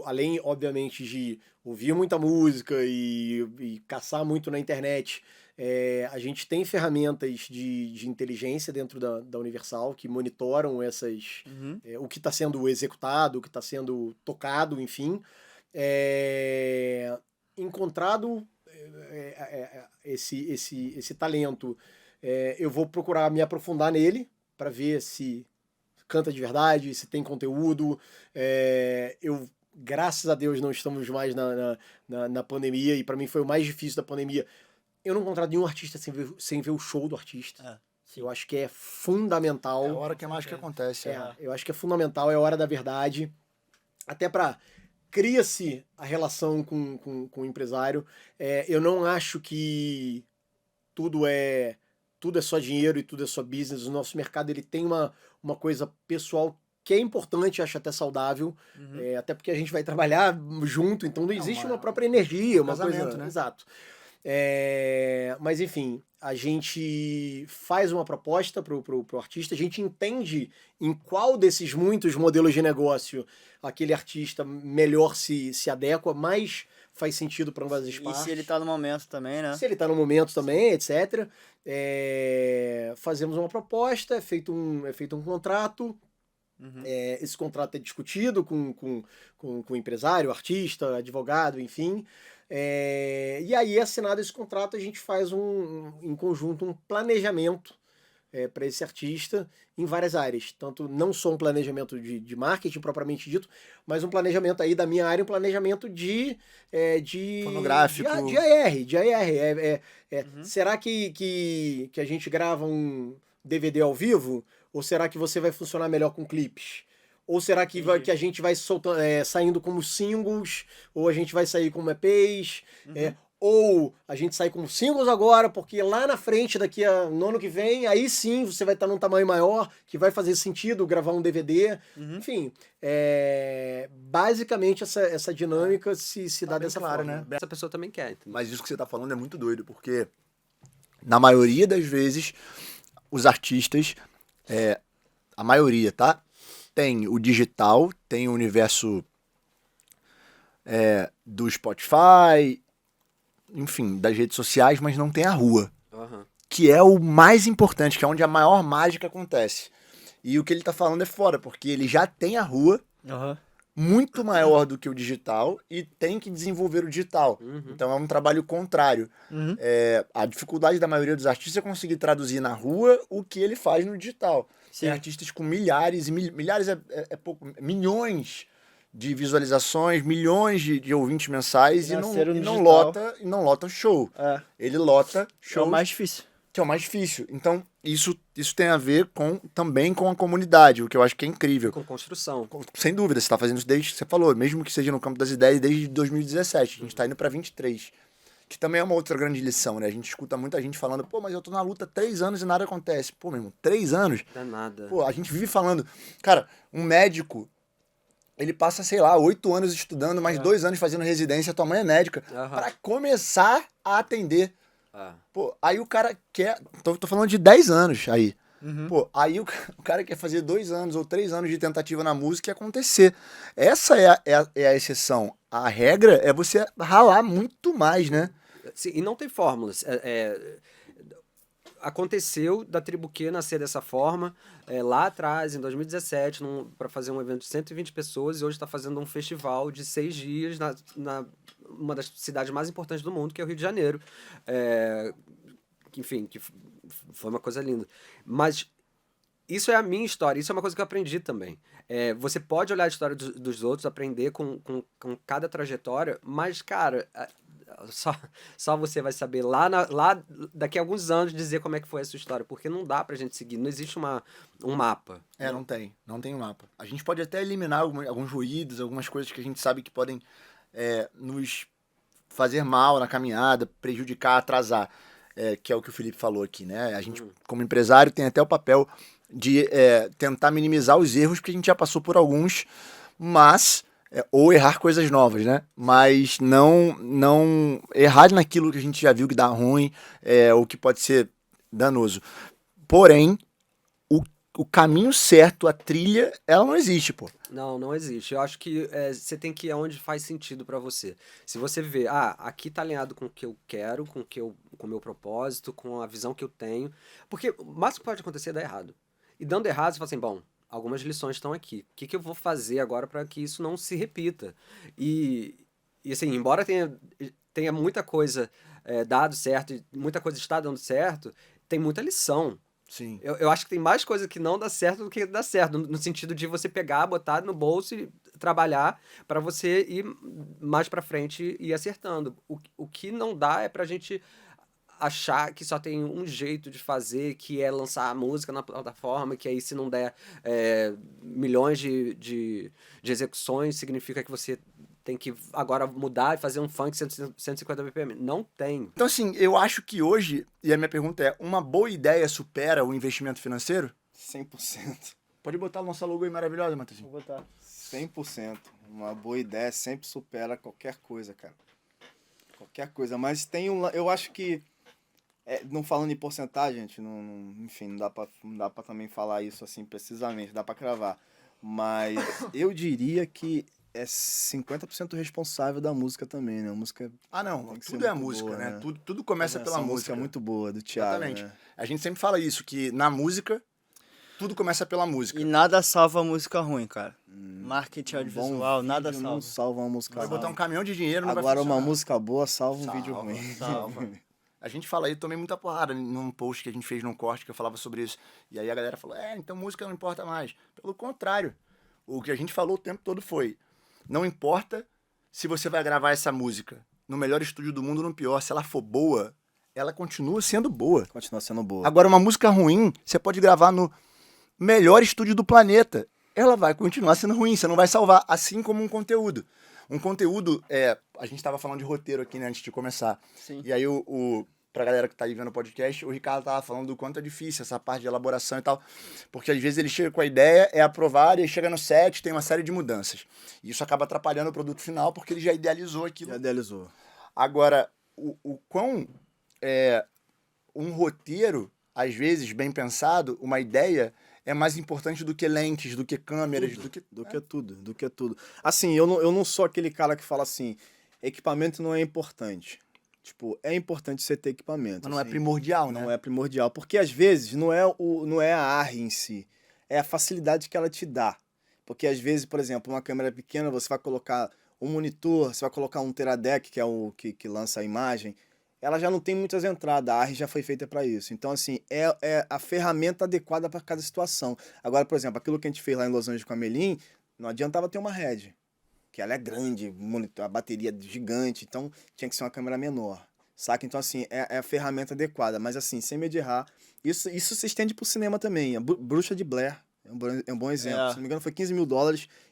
[SPEAKER 7] além, obviamente, de ouvir muita música e caçar muito na internet, a gente tem ferramentas de inteligência dentro da Universal que monitoram o que está sendo executado, o que está sendo tocado, enfim. Encontrado esse talento, eu vou procurar me aprofundar nele para ver se canta de verdade, se tem conteúdo. Graças a Deus, não estamos mais na pandemia, e para mim foi o mais difícil da pandemia. Eu não encontrar nenhum artista sem ver o show do artista. Eu acho que é fundamental.
[SPEAKER 1] É a hora que a mágica acontece.
[SPEAKER 7] Eu acho que é fundamental, é a hora da verdade. Até para cria-se a relação com o empresário. Eu não acho que tudo é só dinheiro e tudo é só business. O nosso mercado ele tem uma coisa pessoal que é importante, acho até saudável, até porque a gente vai trabalhar junto, então não existe uma própria energia, uma coisa,
[SPEAKER 1] né?
[SPEAKER 7] Exato. Mas enfim, a gente faz uma proposta pro artista, a gente entende em qual desses muitos modelos de negócio aquele artista melhor se adequa, mais faz sentido para ambas as partes.
[SPEAKER 3] E se ele tá no momento também, né?
[SPEAKER 7] Se ele tá no momento também, etc. Fazemos uma proposta, é feito um contrato. Esse contrato é discutido com o empresário, artista, advogado, enfim. E aí, assinado esse contrato, a gente faz em conjunto um planejamento para esse artista em várias áreas. Tanto não só um planejamento de marketing propriamente dito, mas um planejamento aí da minha área, um planejamento de
[SPEAKER 1] fonográfico.
[SPEAKER 7] De AR. Será que a gente grava um DVD ao vivo? Ou será que você vai funcionar melhor com clipes? Ou será que a gente vai saindo como singles? Ou a gente vai sair como EPs? Ou a gente sai como singles agora, porque lá na frente, no ano que vem, aí sim você vai estar num tamanho maior, que vai fazer sentido gravar um DVD. Enfim, basicamente essa dinâmica se dá dessa forma.
[SPEAKER 1] né?
[SPEAKER 8] Essa pessoa também quer. Entendeu?
[SPEAKER 1] Mas isso que você tá falando é muito doido, porque na maioria das vezes, os artistas, a maioria, tá? Tem o digital, tem o universo do Spotify, enfim, das redes sociais, mas não tem a rua. Que é o mais importante, que é onde a maior mágica acontece. E o que ele tá falando é fora, porque ele já tem a rua muito maior do que o digital e tem que desenvolver o digital. Então é um trabalho contrário. A dificuldade da maioria dos artistas é conseguir traduzir na rua o que ele faz no digital. Tem artistas com milhares, milhares é pouco, milhões de visualizações, milhões de ouvintes mensais e não lota o show. Ele lota shows.
[SPEAKER 3] É o mais difícil.
[SPEAKER 1] Que é o mais difícil. Então, isso tem a ver também com a comunidade, o que eu acho que é incrível.
[SPEAKER 8] Com construção.
[SPEAKER 1] Sem dúvida, você está fazendo isso desde que você falou, mesmo que seja no campo das ideias, desde 2017. A gente está indo para 23. Que também é uma outra grande lição, né? A gente escuta muita gente falando, pô, mas eu tô na luta há 3 anos e nada acontece. Pô, meu irmão, 3 anos?
[SPEAKER 8] Não é nada.
[SPEAKER 1] Pô, a gente vive falando... Cara, um médico, ele passa, sei lá, 8 anos estudando, mais 2 anos fazendo residência, tua mãe é médica, para começar a atender. Pô, aí o cara quer... Tô falando de 10 anos aí. Pô, aí o cara quer fazer 2 anos ou 3 anos de tentativa na música e acontecer. Essa é a exceção. A regra é você ralar muito mais, né?
[SPEAKER 8] Sim, e não tem fórmulas. Aconteceu da Tribo Q nascer dessa forma, lá atrás, em 2017, para fazer um evento de 120 pessoas, e hoje está fazendo um festival de 6 dias na uma das cidades mais importantes do mundo, que é o Rio de Janeiro. Enfim, que foi uma coisa linda. Mas isso é a minha história, isso é uma coisa que eu aprendi também. Você pode olhar a história dos outros, aprender com cada trajetória, mas, cara, Só você vai saber lá daqui a alguns anos dizer como é que foi essa história, porque não dá pra gente seguir, não existe um mapa.
[SPEAKER 1] Não tem um mapa. A gente pode até eliminar alguns ruídos, algumas coisas que a gente sabe que podem nos fazer mal na caminhada, prejudicar, atrasar, que é o que o Felipe falou aqui, né? A gente, como empresário, tem até o papel de tentar minimizar os erros, porque a gente já passou por alguns, mas... ou errar coisas novas, né? Mas não errar naquilo que a gente já viu que dá ruim, ou que pode ser danoso. Porém, o caminho certo, a trilha, ela não existe, pô.
[SPEAKER 8] Não existe. Eu acho que você tem que ir aonde faz sentido pra você. Se você vê, aqui tá alinhado com o que eu quero, com o meu propósito, com a visão que eu tenho. Porque o máximo que pode acontecer é dar errado. E dando errado, você fala assim, bom, algumas lições estão aqui. O que eu vou fazer agora para que isso não se repita? E assim, embora tenha muita coisa dado certo, e muita coisa está dando certo, tem muita lição.
[SPEAKER 1] Sim.
[SPEAKER 8] Eu acho que tem mais coisa que não dá certo do que dá certo, no sentido de você pegar, botar no bolso e trabalhar para você ir mais para frente e ir acertando. O que não dá é pra gente achar que só tem um jeito de fazer, que é lançar a música na plataforma, que aí se não der milhões de execuções, significa que você tem que agora mudar e fazer um funk 150 BPM. Não tem.
[SPEAKER 1] Então, assim, eu acho que hoje, e a minha pergunta é, uma boa ideia supera o investimento financeiro?
[SPEAKER 9] 100%.
[SPEAKER 1] Pode botar a nossa logo aí maravilhosa, Matheusinho.
[SPEAKER 3] Vou botar.
[SPEAKER 9] 100%. Uma boa ideia sempre supera qualquer coisa, cara. Qualquer coisa. Mas tem eu acho que, não falando em porcentagem, gente, enfim, não dá pra também falar isso assim precisamente, dá pra cravar. Mas eu diria que é 50% responsável da música também, né? A música
[SPEAKER 1] Não,
[SPEAKER 9] tem que
[SPEAKER 1] tudo
[SPEAKER 9] ser
[SPEAKER 1] é a
[SPEAKER 9] muito
[SPEAKER 1] música,
[SPEAKER 9] boa,
[SPEAKER 1] né? Tudo começa pela
[SPEAKER 9] essa
[SPEAKER 1] música.
[SPEAKER 9] é muito boa, do Thiago,
[SPEAKER 1] Exatamente.
[SPEAKER 9] né?
[SPEAKER 1] A gente sempre fala isso, que na música, tudo começa pela música.
[SPEAKER 3] E nada salva a música ruim, cara. Marketing audiovisual, nada
[SPEAKER 9] Não
[SPEAKER 3] salva.
[SPEAKER 9] salva uma música
[SPEAKER 1] Vai
[SPEAKER 9] ruim.
[SPEAKER 1] botar um caminhão de dinheiro, não vai
[SPEAKER 9] Agora
[SPEAKER 1] funcionar.
[SPEAKER 9] uma música boa salva um vídeo ruim.
[SPEAKER 3] Salva.
[SPEAKER 1] A gente fala aí, tomei muita porrada num post que a gente fez num corte que eu falava sobre isso. E aí a galera falou, então música não importa mais. Pelo contrário, o que a gente falou o tempo todo foi, não importa se você vai gravar essa música no melhor estúdio do mundo ou no pior, se ela for boa, ela continua sendo boa.
[SPEAKER 9] Continua sendo boa.
[SPEAKER 1] Agora, uma música ruim, você pode gravar no melhor estúdio do planeta. Ela vai continuar sendo ruim, você não vai salvar, assim como um conteúdo. Um conteúdo, a gente estava falando de roteiro aqui, né, antes de começar.
[SPEAKER 3] Sim.
[SPEAKER 1] E aí, pra galera que tá aí vendo o podcast, o Ricardo tava falando do quanto é difícil essa parte de elaboração e tal. Porque às vezes ele chega com a ideia, é aprovado, e aí chega no set, tem uma série de mudanças. E isso acaba atrapalhando o produto final, porque ele já idealizou aquilo.
[SPEAKER 9] Já idealizou.
[SPEAKER 1] Agora, o quão um roteiro, às vezes, bem pensado, uma ideia, é mais importante do que lentes, do que câmeras, do que
[SPEAKER 9] tudo. Assim, eu não sou aquele cara que fala assim, equipamento não é importante. Tipo, é importante você ter equipamento.
[SPEAKER 1] Mas não é
[SPEAKER 9] assim.
[SPEAKER 1] primordial, né?
[SPEAKER 9] Não é primordial, porque às vezes não é a ARRI em si, é a facilidade que ela te dá. Porque às vezes, por exemplo, uma câmera pequena, você vai colocar um monitor, você vai colocar um Teradek, que é o que lança a imagem, ela já não tem muitas entradas, a ARRI já foi feita para isso. Então, assim, é a ferramenta adequada para cada situação. Agora, por exemplo, aquilo que a gente fez lá em Los Angeles com a Melim, não adiantava ter uma Red, que ela é grande, monitor, a bateria gigante, então tinha que ser uma câmera menor, saca? Então, assim, é a ferramenta adequada, mas assim, sem medo de errar. Isso se estende pro cinema também. A Bruxa de Blair é um bom exemplo. Se não me engano, foi $15 mil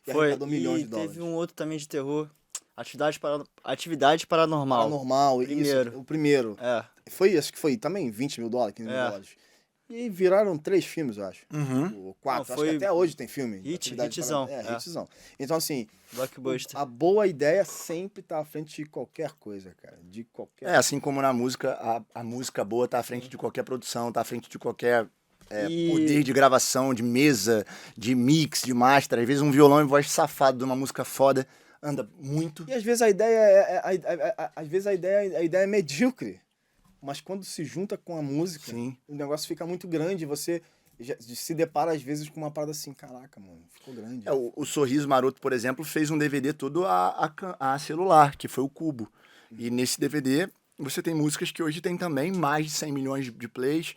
[SPEAKER 9] e arrecadou milhões de dólares.
[SPEAKER 3] Teve um outro também de terror, Atividade Paranormal.
[SPEAKER 9] Paranormal,
[SPEAKER 3] Primeiro.
[SPEAKER 9] isso, o primeiro. Acho que foi também $20 mil, $15 mil. E viraram 3 filmes, eu acho.
[SPEAKER 1] Uhum.
[SPEAKER 9] Ou 4,
[SPEAKER 3] Não,
[SPEAKER 9] acho que até hoje tem filme.
[SPEAKER 3] Hitzão.
[SPEAKER 9] Hitzão. Então, assim,
[SPEAKER 3] Blockbuster.
[SPEAKER 9] a boa ideia sempre tá à frente de qualquer coisa, cara. De qualquer
[SPEAKER 1] assim como na música, a música boa tá à frente de qualquer produção, tá à frente de qualquer poder de gravação, de mesa, de mix, de master. Às vezes um violão e voz safado de uma música foda anda muito.
[SPEAKER 9] E às vezes a ideia a ideia é medíocre. Mas quando se junta com a música,
[SPEAKER 1] Sim.
[SPEAKER 9] o negócio fica muito grande. E você se depara às vezes com uma parada assim, caraca, mano, ficou grande.
[SPEAKER 1] O Sorriso Maroto, por exemplo, fez um DVD todo a celular, que foi o Cubo. E nesse DVD você tem músicas que hoje tem também mais de 100 milhões de plays,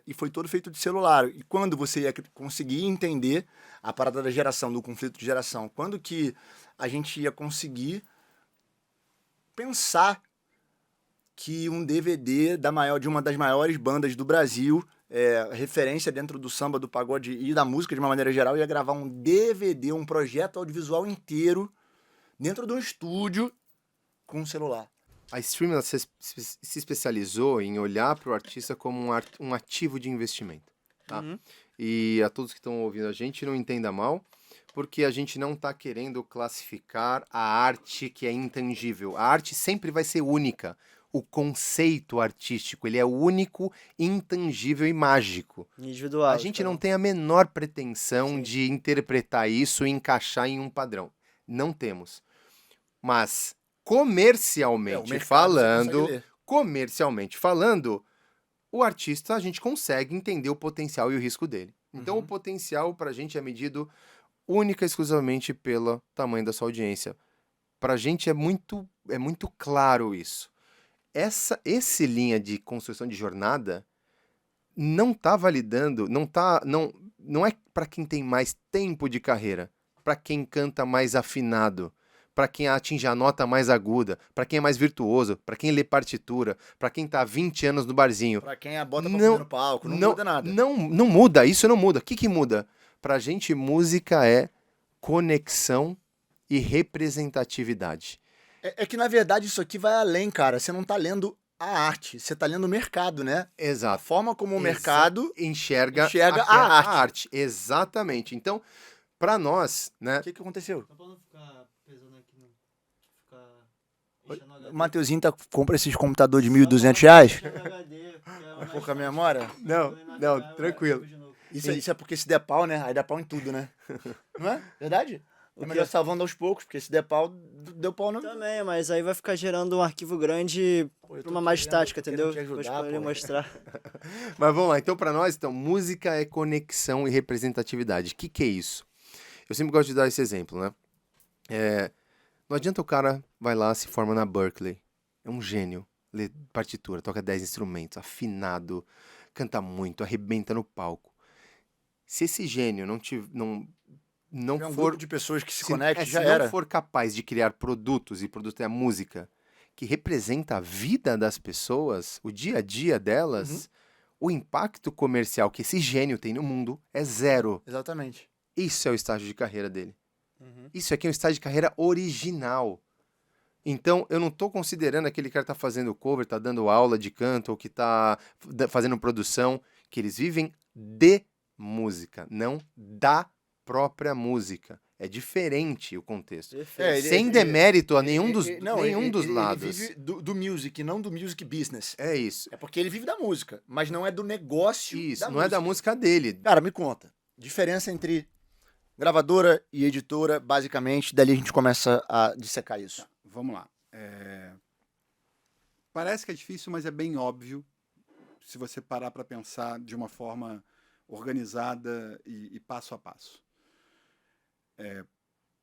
[SPEAKER 1] e foi todo feito de celular. E quando você ia conseguir entender a parada da geração, do conflito de geração, quando que a gente ia conseguir pensar que um DVD de uma das maiores bandas do Brasil, referência dentro do samba, do pagode e da música de uma maneira geral, ia gravar um DVD, um projeto audiovisual inteiro, dentro de um estúdio, com um celular.
[SPEAKER 10] A Stream ela se especializou em olhar para o artista como um ativo de investimento. Tá? E a todos que estão ouvindo a gente, não entenda mal, porque a gente não está querendo classificar a arte que é intangível. A arte sempre vai ser única. O conceito artístico, ele é único, intangível e mágico.
[SPEAKER 3] Individual.
[SPEAKER 10] A gente não tem a menor pretensão de interpretar isso e encaixar em um padrão. Não temos. Mas, comercialmente falando, o artista, a gente consegue entender o potencial e o risco dele. Então, o potencial pra gente é medido única e exclusivamente pelo tamanho da sua audiência. Pra gente é muito claro isso. Esse linha de construção de jornada não tá validando, não é para quem tem mais tempo de carreira, para quem canta mais afinado, para quem atinge a nota mais aguda, para quem é mais virtuoso, para quem lê partitura, para quem tá há 20 anos no barzinho.
[SPEAKER 1] Pra quem bota pra comer no palco, não muda nada.
[SPEAKER 10] Não muda, isso não muda. O que muda? Pra gente, música é conexão e representatividade.
[SPEAKER 1] É que, na verdade, isso aqui vai além, cara. Você não tá lendo a arte, você tá lendo o mercado, né? A
[SPEAKER 10] Exato.
[SPEAKER 1] forma como o mercado
[SPEAKER 10] enxerga
[SPEAKER 1] a
[SPEAKER 10] arte. Exatamente. Então, pra nós, né?
[SPEAKER 1] O que aconteceu?
[SPEAKER 3] Só pra não ficar pesando aqui, não. Ficar
[SPEAKER 1] O Mateuzinho compra esses computadores de R$1.200? Pouca memória?
[SPEAKER 10] Não, tranquilo.
[SPEAKER 1] Isso é porque se der pau, né? Aí dá pau em tudo, né? Não é? Verdade? É melhor salvando aos poucos, porque se der pau, deu pau não.
[SPEAKER 3] Também, mas aí vai ficar gerando um arquivo grande pra uma mais tática, entendeu? Vou escolher mostrar.
[SPEAKER 10] Mas vamos lá, então pra nós, música é conexão e representatividade. O que é isso? Eu sempre gosto de dar esse exemplo, né? Não adianta o cara vai lá, se forma na Berkeley, é um gênio, lê partitura, toca 10 instrumentos, afinado, canta muito, arrebenta no palco. Se esse gênio não
[SPEAKER 1] É um
[SPEAKER 10] for
[SPEAKER 1] grupo de pessoas que se conectam, já
[SPEAKER 10] se
[SPEAKER 1] era.
[SPEAKER 10] não for capaz de criar produtos, e produto é a música, que representa a vida das pessoas, o dia a dia delas, o impacto comercial que esse gênio tem no mundo é zero.
[SPEAKER 1] Exatamente.
[SPEAKER 10] Isso é o estágio de carreira dele. Isso aqui é um estágio de carreira original. Então, eu não estou considerando aquele cara que está fazendo cover, está dando aula de canto, ou que está fazendo produção, que eles vivem de música, não da própria música. É diferente o contexto. Sem demérito a nenhum dos lados.
[SPEAKER 1] Ele vive do music, não do music business.
[SPEAKER 10] É isso.
[SPEAKER 1] É porque ele vive da música, mas não é do negócio
[SPEAKER 10] Isso,
[SPEAKER 1] da
[SPEAKER 10] não é da música dele.
[SPEAKER 1] Cara, me conta. Diferença entre gravadora e editora, basicamente, dali a gente começa a dissecar isso.
[SPEAKER 11] Vamos lá. Parece que é difícil, mas é bem óbvio se você parar para pensar de uma forma organizada e passo a passo.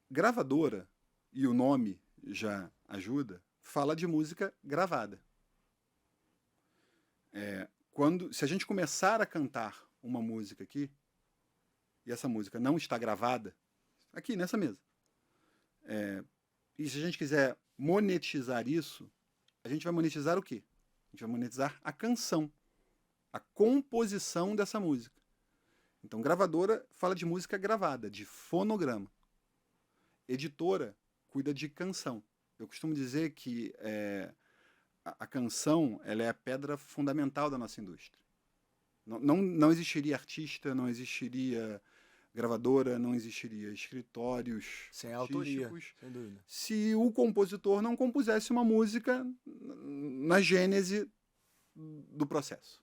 [SPEAKER 11] Gravadora, e o nome já ajuda, fala de música gravada. Se a gente começar a cantar uma música aqui, e essa música não está gravada, aqui nessa mesa, e se a gente quiser monetizar isso, a gente vai monetizar o quê? A gente vai monetizar a canção, a composição dessa música. Então, gravadora fala de música gravada, de fonograma. Editora cuida de canção. Eu costumo dizer que a canção ela é a pedra fundamental da nossa indústria. Não existiria artista, não existiria gravadora, não existiria escritórios
[SPEAKER 1] sem autoria, sem dúvida.
[SPEAKER 11] Se o compositor não compusesse uma música na gênese do processo.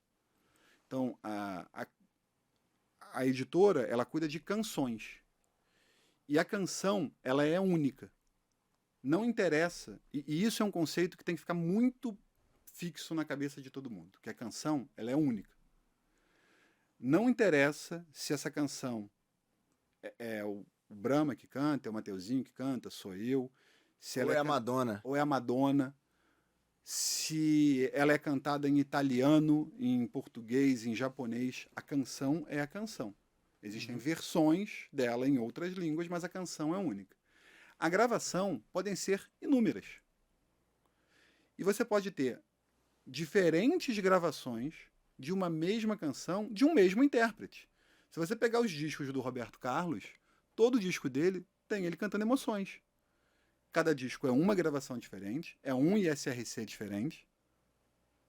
[SPEAKER 11] Então, a editora, ela cuida de canções. E a canção, ela é única. Não interessa, e isso é um conceito que tem que ficar muito fixo na cabeça de todo mundo, que a canção, ela é única. Não interessa se essa canção é o Brahma que canta, é o Mateuzinho que canta, sou eu. Se ela
[SPEAKER 1] a Madonna.
[SPEAKER 11] Ou é a Madonna. Se ela é cantada em italiano, em português, em japonês, a canção é a canção. Existem versões dela em outras línguas, mas a canção é única. A gravação podem ser inúmeras. E você pode ter diferentes gravações de uma mesma canção de um mesmo intérprete. Se você pegar os discos do Roberto Carlos, todo disco dele tem ele cantando Emoções. Cada disco é uma gravação diferente, é um ISRC diferente.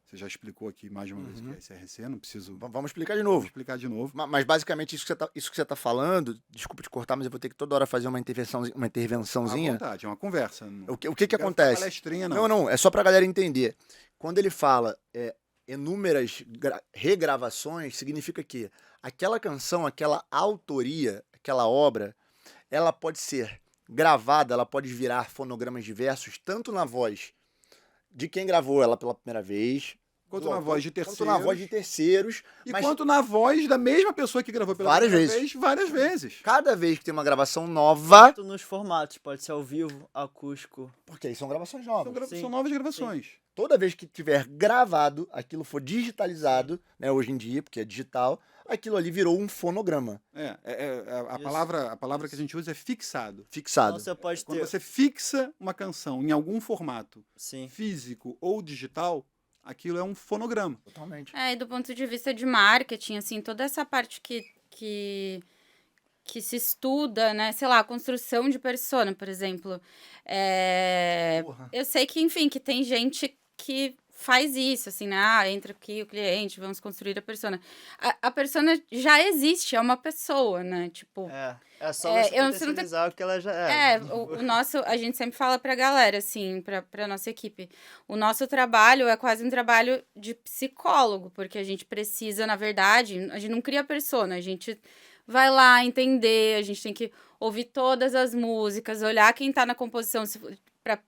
[SPEAKER 11] Você já explicou aqui mais uma vez o que é ISRC, não preciso...
[SPEAKER 1] Vamos explicar de novo.
[SPEAKER 11] Vou explicar de novo.
[SPEAKER 1] Mas basicamente isso que você tá falando, desculpa te cortar, mas eu vou ter que toda hora fazer uma intervençãozinha.
[SPEAKER 11] À vontade, é uma conversa.
[SPEAKER 1] O que acontece?
[SPEAKER 11] Palestrinha, não.
[SPEAKER 1] Não, é só pra galera entender. Quando ele fala inúmeras regravações, significa que aquela canção, aquela autoria, aquela obra, ela pode ser gravada, ela pode virar fonogramas diversos, tanto na voz de quem gravou ela pela primeira vez,
[SPEAKER 11] Quanto na voz de terceiros.
[SPEAKER 1] quanto na voz de terceiros.
[SPEAKER 11] E
[SPEAKER 1] mas
[SPEAKER 11] quanto na voz da mesma pessoa que gravou pela
[SPEAKER 1] várias
[SPEAKER 11] primeira
[SPEAKER 1] vezes.
[SPEAKER 11] vez, várias vezes.
[SPEAKER 1] Cada vez que tem uma gravação nova,
[SPEAKER 3] Tanto nos formatos, pode ser ao vivo, acústico.
[SPEAKER 1] porque aí são gravações novas.
[SPEAKER 11] São novas gravações.
[SPEAKER 1] Toda vez que tiver gravado, aquilo for digitalizado, né, hoje em dia, porque é digital, aquilo ali virou um fonograma
[SPEAKER 11] A palavra que a gente usa é fixado.
[SPEAKER 1] fixado.
[SPEAKER 3] Então você pode
[SPEAKER 11] Quando
[SPEAKER 3] ter...
[SPEAKER 11] você fixa uma canção em algum formato
[SPEAKER 3] Sim.
[SPEAKER 11] físico ou digital, aquilo é um fonograma.
[SPEAKER 1] Totalmente.
[SPEAKER 12] E do ponto de vista de marketing, assim, toda essa parte que se estuda, né? Sei lá, a construção de persona, por exemplo. Eu sei que, enfim, que tem gente que faz isso, assim, né? Entra aqui o cliente, vamos construir a persona. A persona já existe, é uma pessoa, né? Tipo...
[SPEAKER 3] É só você
[SPEAKER 12] você não tem-
[SPEAKER 3] potencializar o que ela já é.
[SPEAKER 12] o nosso, a gente sempre fala pra galera, assim, pra nossa equipe, o nosso trabalho é quase um trabalho de psicólogo, porque a gente precisa, na verdade, a gente não cria persona, a gente vai lá entender, a gente tem que ouvir todas as músicas, olhar quem tá na composição,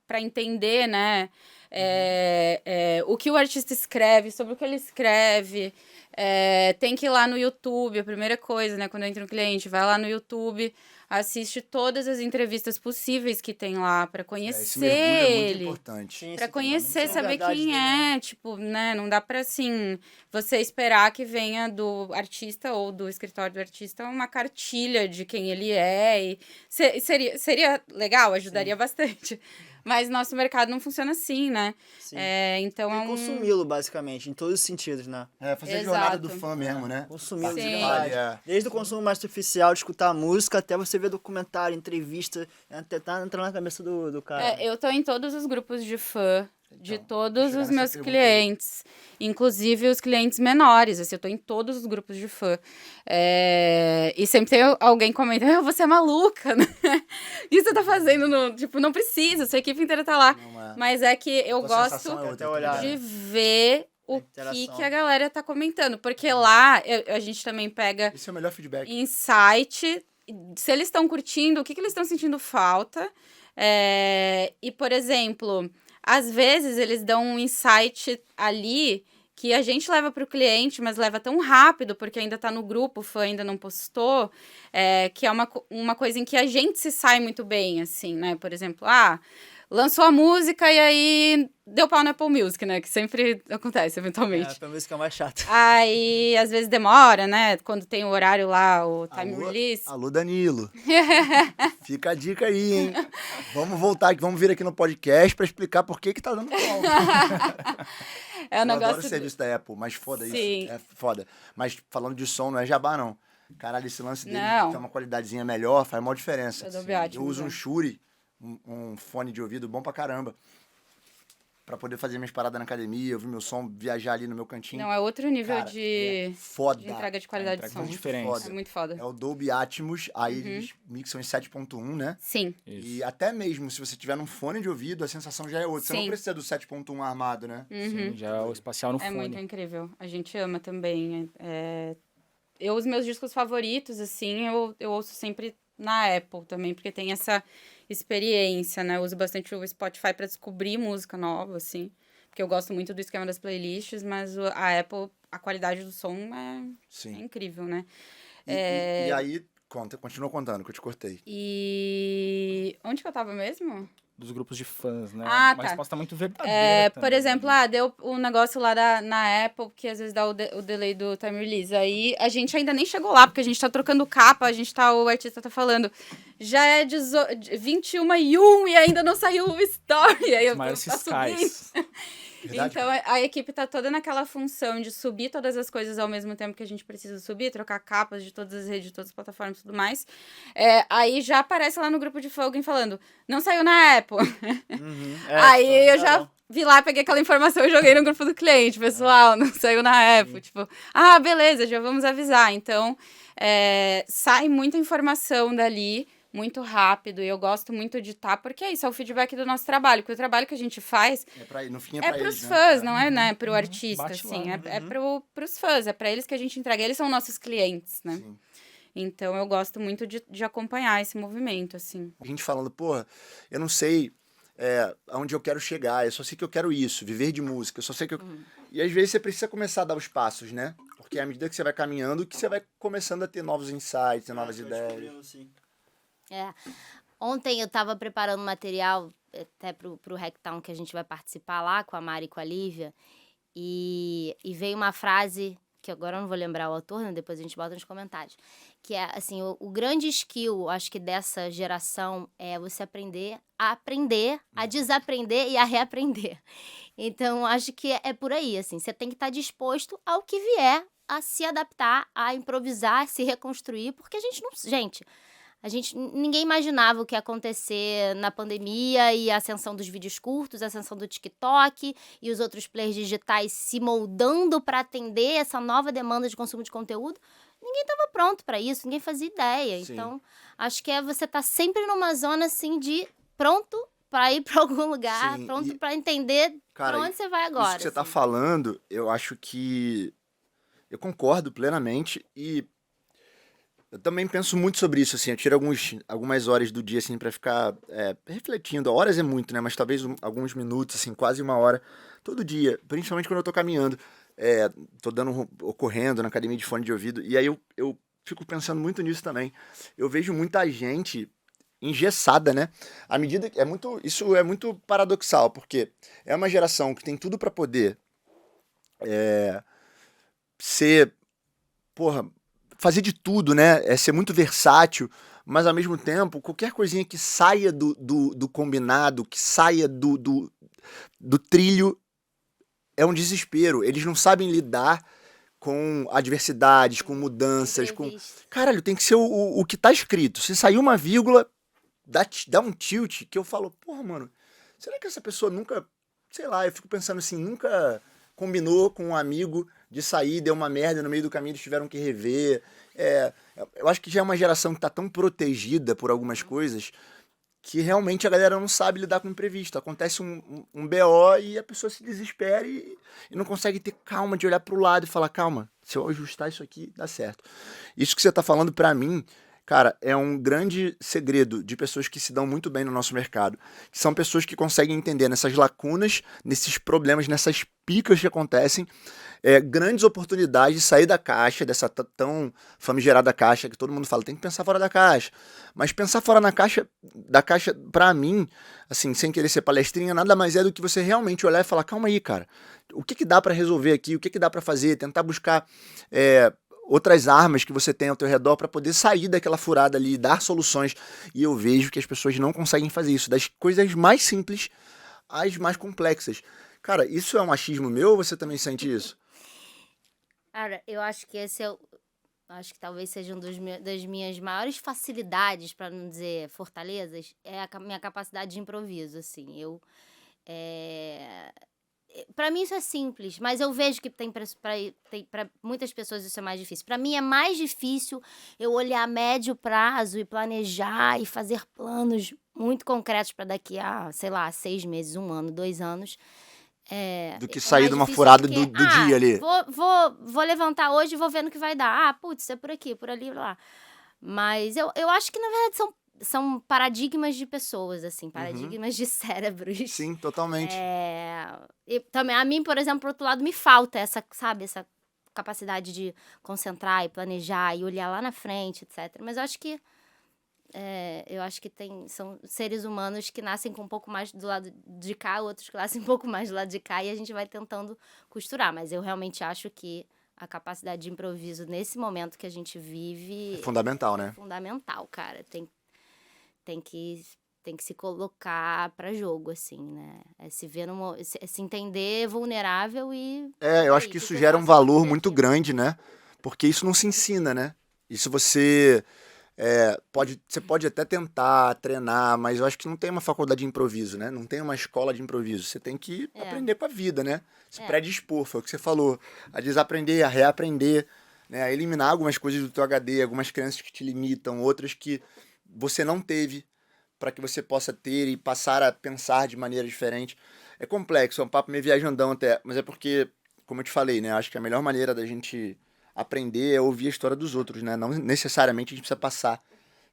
[SPEAKER 12] pra entender, né, o que o artista escreve, sobre o que ele escreve. Tem que ir lá no YouTube, a primeira coisa, né? Quando entra um cliente, vai lá no YouTube, assiste todas as entrevistas possíveis que tem lá pra
[SPEAKER 1] Esse
[SPEAKER 12] conhecer
[SPEAKER 1] mergulho é muito
[SPEAKER 12] ele.
[SPEAKER 1] importante.
[SPEAKER 12] Pra conhecer,
[SPEAKER 3] Sim,
[SPEAKER 12] saber
[SPEAKER 3] verdade
[SPEAKER 12] quem
[SPEAKER 3] dele,
[SPEAKER 12] é, tipo, né? Não dá pra, assim, você esperar que venha do artista ou do escritório do artista uma cartilha de quem ele é. E seria legal, ajudaria bastante. Mas nosso mercado não funciona assim, né?
[SPEAKER 3] Sim.
[SPEAKER 12] Então
[SPEAKER 3] E consumi-lo, basicamente, em todos os sentidos, né?
[SPEAKER 1] Fazer a
[SPEAKER 12] Exato.
[SPEAKER 1] jornada do fã mesmo, né?
[SPEAKER 3] Consumi-lo de
[SPEAKER 12] Sim.
[SPEAKER 3] verdade. Desde o consumo mais superficial, de escutar música, até você ver documentário, entrevista, até tá entrando na cabeça do cara.
[SPEAKER 12] Eu tô em todos os grupos de fã, de todos
[SPEAKER 1] chegar
[SPEAKER 12] os
[SPEAKER 1] nessa
[SPEAKER 12] meus
[SPEAKER 1] pergunta
[SPEAKER 12] clientes, inclusive os clientes menores, assim, eu tô em todos os grupos de fã. E sempre tem alguém comentando, você é maluca, né? O que você tá fazendo? Tipo, não precisa, sua equipe inteira tá lá. Mas é que eu gosto de ver o que a galera tá comentando, porque lá a gente também pega
[SPEAKER 1] Esse é o melhor feedback.
[SPEAKER 12] insight, se eles estão curtindo, o que eles estão sentindo falta. E, por exemplo, às vezes eles dão um insight ali que a gente leva para o cliente, mas leva tão rápido, porque ainda está no grupo, o fã ainda não postou, que é uma coisa em que a gente se sai muito bem, assim, né? Por exemplo, lançou a música e aí deu pau no Apple Music, né? Que sempre acontece, eventualmente.
[SPEAKER 3] A música é mais chata.
[SPEAKER 12] Aí, às vezes demora, né? Quando tem o horário lá, o time release.
[SPEAKER 1] Alô, Danilo. Fica a dica aí, hein? Vamos voltar aqui, vamos vir aqui no podcast pra explicar por que tá dando pau.
[SPEAKER 12] É um
[SPEAKER 1] Eu
[SPEAKER 12] negócio...
[SPEAKER 1] adoro o serviço da Apple, mas foda
[SPEAKER 12] Sim.
[SPEAKER 1] isso. É foda. Mas falando de som, não é jabá, não. Caralho, esse lance dele
[SPEAKER 12] Não.
[SPEAKER 1] de ter uma qualidadezinha melhor faz maior diferença.
[SPEAKER 12] É Dolby Atmos,
[SPEAKER 1] Eu uso
[SPEAKER 12] né?
[SPEAKER 1] um Shure, um fone de ouvido bom pra caramba. Pra poder fazer minhas paradas na academia, ouvir meu som, viajar ali no meu cantinho.
[SPEAKER 12] Não, é outro nível
[SPEAKER 1] Cara,
[SPEAKER 12] de
[SPEAKER 1] foda.
[SPEAKER 12] entrega de qualidade de som.
[SPEAKER 1] Muito diferente.
[SPEAKER 12] É muito foda.
[SPEAKER 1] É o Dolby Atmos, aí eles mixam em 7.1, né?
[SPEAKER 12] Sim.
[SPEAKER 1] E até mesmo se você tiver num fone de ouvido, a sensação já é outra. Você não
[SPEAKER 12] Sim.
[SPEAKER 1] precisa do 7.1 armado, né?
[SPEAKER 12] Uhum.
[SPEAKER 13] Já é o espacial no
[SPEAKER 12] É
[SPEAKER 13] fone.
[SPEAKER 12] muito incrível. A gente ama também. Os meus discos favoritos, assim, eu ouço sempre na Apple também, porque tem essa experiência, né? Eu uso bastante o Spotify para descobrir música nova, assim. Porque eu gosto muito do esquema das playlists, mas a Apple, a qualidade do som é incrível, né?
[SPEAKER 1] E aí, continua contando, que eu te cortei.
[SPEAKER 12] E onde que eu tava mesmo?
[SPEAKER 13] Dos grupos de fãs, né?
[SPEAKER 12] Ah,
[SPEAKER 13] Uma
[SPEAKER 12] tá.
[SPEAKER 13] resposta muito verdadeira
[SPEAKER 12] Por
[SPEAKER 13] também,
[SPEAKER 12] exemplo,
[SPEAKER 13] né?
[SPEAKER 12] deu um negócio lá na Apple, que às vezes dá o delay do time release. Aí a gente ainda nem chegou lá, porque a gente tá trocando capa, o artista tá falando, já é 21h01 e ainda não saiu o story. Aí
[SPEAKER 13] Os maiores
[SPEAKER 12] faço
[SPEAKER 13] fiscais.
[SPEAKER 12] isso.
[SPEAKER 1] Verdade,
[SPEAKER 12] Então a equipe tá toda naquela função de subir todas as coisas ao mesmo tempo que a gente precisa subir, trocar capas de todas as redes, de todas as plataformas e tudo mais. Aí já aparece lá no grupo de Fogging falando, não saiu na Apple. Aí eu já vi lá, peguei aquela informação e joguei no grupo do cliente, pessoal, não saiu na Apple. Tipo, beleza, já vamos avisar. Então, sai muita informação dali, muito rápido, e eu gosto muito de estar, porque é isso, é o feedback do nosso trabalho, porque o trabalho que a gente faz
[SPEAKER 1] no fim
[SPEAKER 12] é pros fãs, não é, né, pro artista, assim, é pros fãs, é pra eles que a gente entrega, eles são nossos clientes, né?
[SPEAKER 1] Sim.
[SPEAKER 12] Então eu gosto muito de acompanhar esse movimento, assim.
[SPEAKER 1] A gente falando, porra, eu não sei aonde eu quero chegar, eu só sei que eu quero isso, viver de música, eu só sei que eu... E às vezes você precisa começar a dar os passos, né? Porque à medida que você vai caminhando, que você vai começando a ter novos insights, ter novas ideias.
[SPEAKER 14] Ontem eu tava preparando material até pro Hacktown que a gente vai participar lá com a Mari e com a Lívia, e veio uma frase que agora eu não vou lembrar o autor, né? Depois a gente bota nos comentários, que é assim, o grande skill, acho que dessa geração é você aprender, a desaprender e a reaprender. Então, acho que é por aí, assim, você tem que estar disposto ao que vier, a se adaptar, a improvisar, a se reconstruir, porque ninguém imaginava o que ia acontecer na pandemia e a ascensão dos vídeos curtos, a ascensão do TikTok e os outros players digitais se moldando para atender essa nova demanda de consumo de conteúdo. Ninguém estava pronto para isso, ninguém fazia ideia.
[SPEAKER 1] Sim.
[SPEAKER 14] Então, acho que você tá sempre numa zona assim de pronto para ir para algum lugar,
[SPEAKER 1] Sim,
[SPEAKER 14] pronto para entender
[SPEAKER 1] cara,
[SPEAKER 14] para onde você vai agora.
[SPEAKER 1] Isso que você tá falando, eu acho que eu concordo plenamente e eu também penso muito sobre isso, assim, eu tiro algumas horas do dia, assim, pra ficar refletindo. Horas é muito, né, mas talvez alguns minutos, assim, quase uma hora, todo dia, principalmente quando eu tô caminhando, correndo na academia de fone de ouvido, e aí eu fico pensando muito nisso também. Eu vejo muita gente engessada, né, à medida que isso é muito paradoxal, porque é uma geração que tem tudo pra poder ser, fazer de tudo, né? Ser muito versátil, mas ao mesmo tempo, qualquer coisinha que saia do combinado, que saia do trilho, é um desespero. Eles não sabem lidar com adversidades, com mudanças, Caralho, tem que ser o que tá escrito. Se sair uma vírgula, dá um tilt que eu falo, porra, mano, será que essa pessoa nunca, sei lá, eu fico pensando assim, nunca combinou com um amigo de sair, deu uma merda, no meio do caminho eles tiveram que rever. Eu acho que já é uma geração que tá tão protegida por algumas coisas que realmente a galera não sabe lidar com o imprevisto. Acontece um BO e a pessoa se desespera e não consegue ter calma de olhar pro lado e falar, calma, se eu ajustar isso aqui, dá certo. Isso que você tá falando pra mim, cara, é um grande segredo de pessoas que se dão muito bem no nosso mercado. Que são pessoas que conseguem entender nessas lacunas, nesses problemas, nessas picas que acontecem, grandes oportunidades de sair da caixa, dessa tão famigerada caixa que todo mundo fala, tem que pensar fora da caixa. Mas pensar fora da caixa, pra mim, assim, sem querer ser palestrinha, nada mais é do que você realmente olhar e falar, calma aí, cara, o que dá pra resolver aqui, o que dá pra fazer, tentar buscar outras armas que você tem ao teu redor para poder sair daquela furada ali, dar soluções. E eu vejo que as pessoas não conseguem fazer isso, das coisas mais simples às mais complexas. Cara, isso é um achismo meu ou você também sente isso?
[SPEAKER 14] Cara, eu acho que acho que talvez seja das minhas maiores facilidades, para não dizer fortalezas, é a minha capacidade de improviso, assim. Para mim isso é simples, mas eu vejo que para muitas pessoas isso é mais difícil. Para mim é mais difícil eu olhar a médio prazo e planejar e fazer planos muito concretos para daqui a, sei lá, 6 meses, 1 ano, 2 anos.
[SPEAKER 1] Do que sair de uma furada do dia ali.
[SPEAKER 14] Vou levantar hoje e vou ver no que vai dar. Putz, é por aqui, por ali, lá. Mas eu acho que, na verdade, são paradigmas de pessoas, assim, paradigmas de cérebros.
[SPEAKER 1] Sim, totalmente.
[SPEAKER 14] E também, a mim, por exemplo, por outro lado, me falta essa capacidade de concentrar e planejar e olhar lá na frente, etc. Mas eu acho que são seres humanos que nascem com um pouco mais do lado de cá, outros que nascem um pouco mais do lado de cá, e a gente vai tentando costurar. Mas eu realmente acho que a capacidade de improviso nesse momento que a gente vive...
[SPEAKER 1] É fundamental, né?
[SPEAKER 14] É fundamental, cara. Tem que tem que se colocar pra jogo, assim, né? É se ver é se entender vulnerável e...
[SPEAKER 1] Eu acho
[SPEAKER 14] aí,
[SPEAKER 1] que
[SPEAKER 14] o
[SPEAKER 1] isso
[SPEAKER 14] eu
[SPEAKER 1] gera um
[SPEAKER 14] faço pra
[SPEAKER 1] valor
[SPEAKER 14] fazer
[SPEAKER 1] muito
[SPEAKER 14] aquilo?
[SPEAKER 1] grande, né? Porque isso não se ensina, né? Isso você você pode até tentar treinar, mas eu acho que não tem uma faculdade de improviso, né? Não tem uma escola de improviso. Você tem que
[SPEAKER 14] É.
[SPEAKER 1] aprender com a vida, né? Se
[SPEAKER 14] É.
[SPEAKER 1] predispor, foi o que você falou. A desaprender, a reaprender, né? A eliminar algumas coisas do teu HD, algumas crenças que te limitam, outras que você não teve, para que você possa ter e passar a pensar de maneira diferente. É complexo, é um papo meio viajandão até, mas é porque, como eu te falei, né? Acho que a melhor maneira da gente aprender é ouvir a história dos outros, né? Não necessariamente a gente precisa passar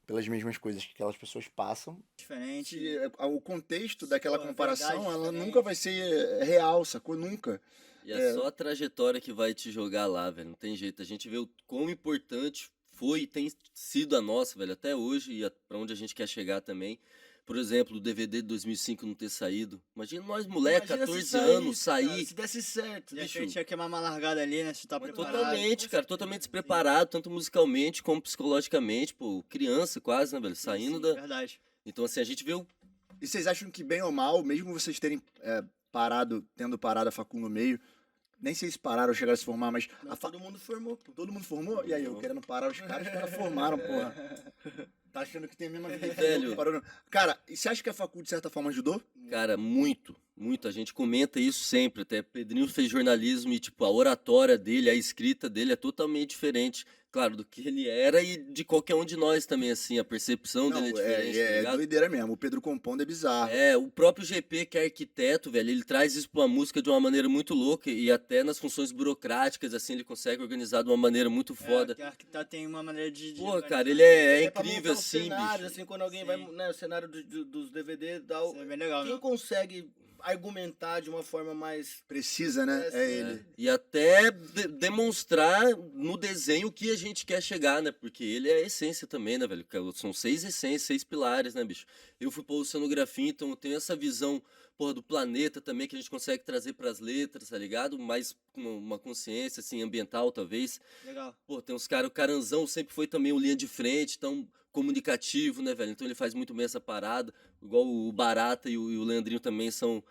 [SPEAKER 1] pelas mesmas coisas que aquelas pessoas passam.
[SPEAKER 3] Diferente.
[SPEAKER 1] O contexto daquela
[SPEAKER 3] Pô,
[SPEAKER 1] comparação,
[SPEAKER 3] verdade
[SPEAKER 1] ela
[SPEAKER 3] diferente.
[SPEAKER 1] nunca vai ser real, sacou? Nunca.
[SPEAKER 15] E é só a trajetória que vai te jogar lá, velho. Não tem jeito. A gente vê o quão importante foi e tem sido a nossa, velho, até hoje e pra onde a gente quer chegar também. Por exemplo, o DVD de 2005 não ter saído. Imagina nós, moleque,
[SPEAKER 3] Imagina se
[SPEAKER 15] 14
[SPEAKER 3] saísse,
[SPEAKER 15] anos,
[SPEAKER 3] cara,
[SPEAKER 15] sair.
[SPEAKER 3] se desse certo,
[SPEAKER 15] De
[SPEAKER 3] bicho. A
[SPEAKER 15] repente
[SPEAKER 3] gente ia queimar uma largada ali, né? Se tá
[SPEAKER 15] Mas
[SPEAKER 3] preparado.
[SPEAKER 15] totalmente, cara, totalmente despreparado, tanto musicalmente como psicologicamente, pô, criança quase, né, velho, saindo da...
[SPEAKER 3] Verdade.
[SPEAKER 15] Então, assim, a gente vê o...
[SPEAKER 1] E vocês acham que, bem ou mal, mesmo vocês terem tendo parado a facul no meio, nem sei se pararam ou chegaram a se formar, mas...
[SPEAKER 3] Todo mundo formou, pô.
[SPEAKER 1] Todo mundo formou? E aí, eu querendo parar os caras formaram, porra. Tá achando que tem a mesma vida que
[SPEAKER 15] Velho.
[SPEAKER 1] eu, parou não. Cara, e você acha que a facul, de certa forma, ajudou?
[SPEAKER 15] Cara, muito, muito. A gente comenta isso sempre. Até Pedrinho fez jornalismo e, tipo, a oratória dele, a escrita dele é totalmente diferente, claro, do que ele era e de qualquer um de nós também, assim. A percepção dele é diferente, tá ligado?
[SPEAKER 1] Doideira mesmo. O Pedro compondo é bizarro.
[SPEAKER 15] O próprio GP, que é arquiteto, velho, ele traz isso pra uma música de uma maneira muito louca e até nas funções burocráticas, assim, ele consegue organizar de uma maneira muito foda.
[SPEAKER 3] Que arquiteto tem uma maneira de
[SPEAKER 15] Pô, cara, ele é
[SPEAKER 9] pra
[SPEAKER 15] incrível,
[SPEAKER 9] montar o
[SPEAKER 15] assim,
[SPEAKER 9] cenário,
[SPEAKER 15] bicho.
[SPEAKER 9] assim, quando alguém vai, né, o cenário dos DVD, dá
[SPEAKER 3] Isso é bem legal,
[SPEAKER 9] quem
[SPEAKER 3] né?
[SPEAKER 9] consegue argumentar de uma forma mais
[SPEAKER 1] precisa, né? É ele.
[SPEAKER 15] E até demonstrar no desenho o que a gente quer chegar, né? Porque ele é a essência também, né, velho? São 6 essências, 6 pilares, né, bicho? Eu fui pra oceanografia, então eu tenho essa visão, porra, do planeta também, que a gente consegue trazer pras letras, tá ligado? Mais uma consciência, assim, ambiental, talvez.
[SPEAKER 3] Legal.
[SPEAKER 15] Pô, tem uns caras, o Caranzão sempre foi também um linha de frente, tão comunicativo, né, velho? Então ele faz muito bem essa parada. Igual o Barata e o Leandrinho também são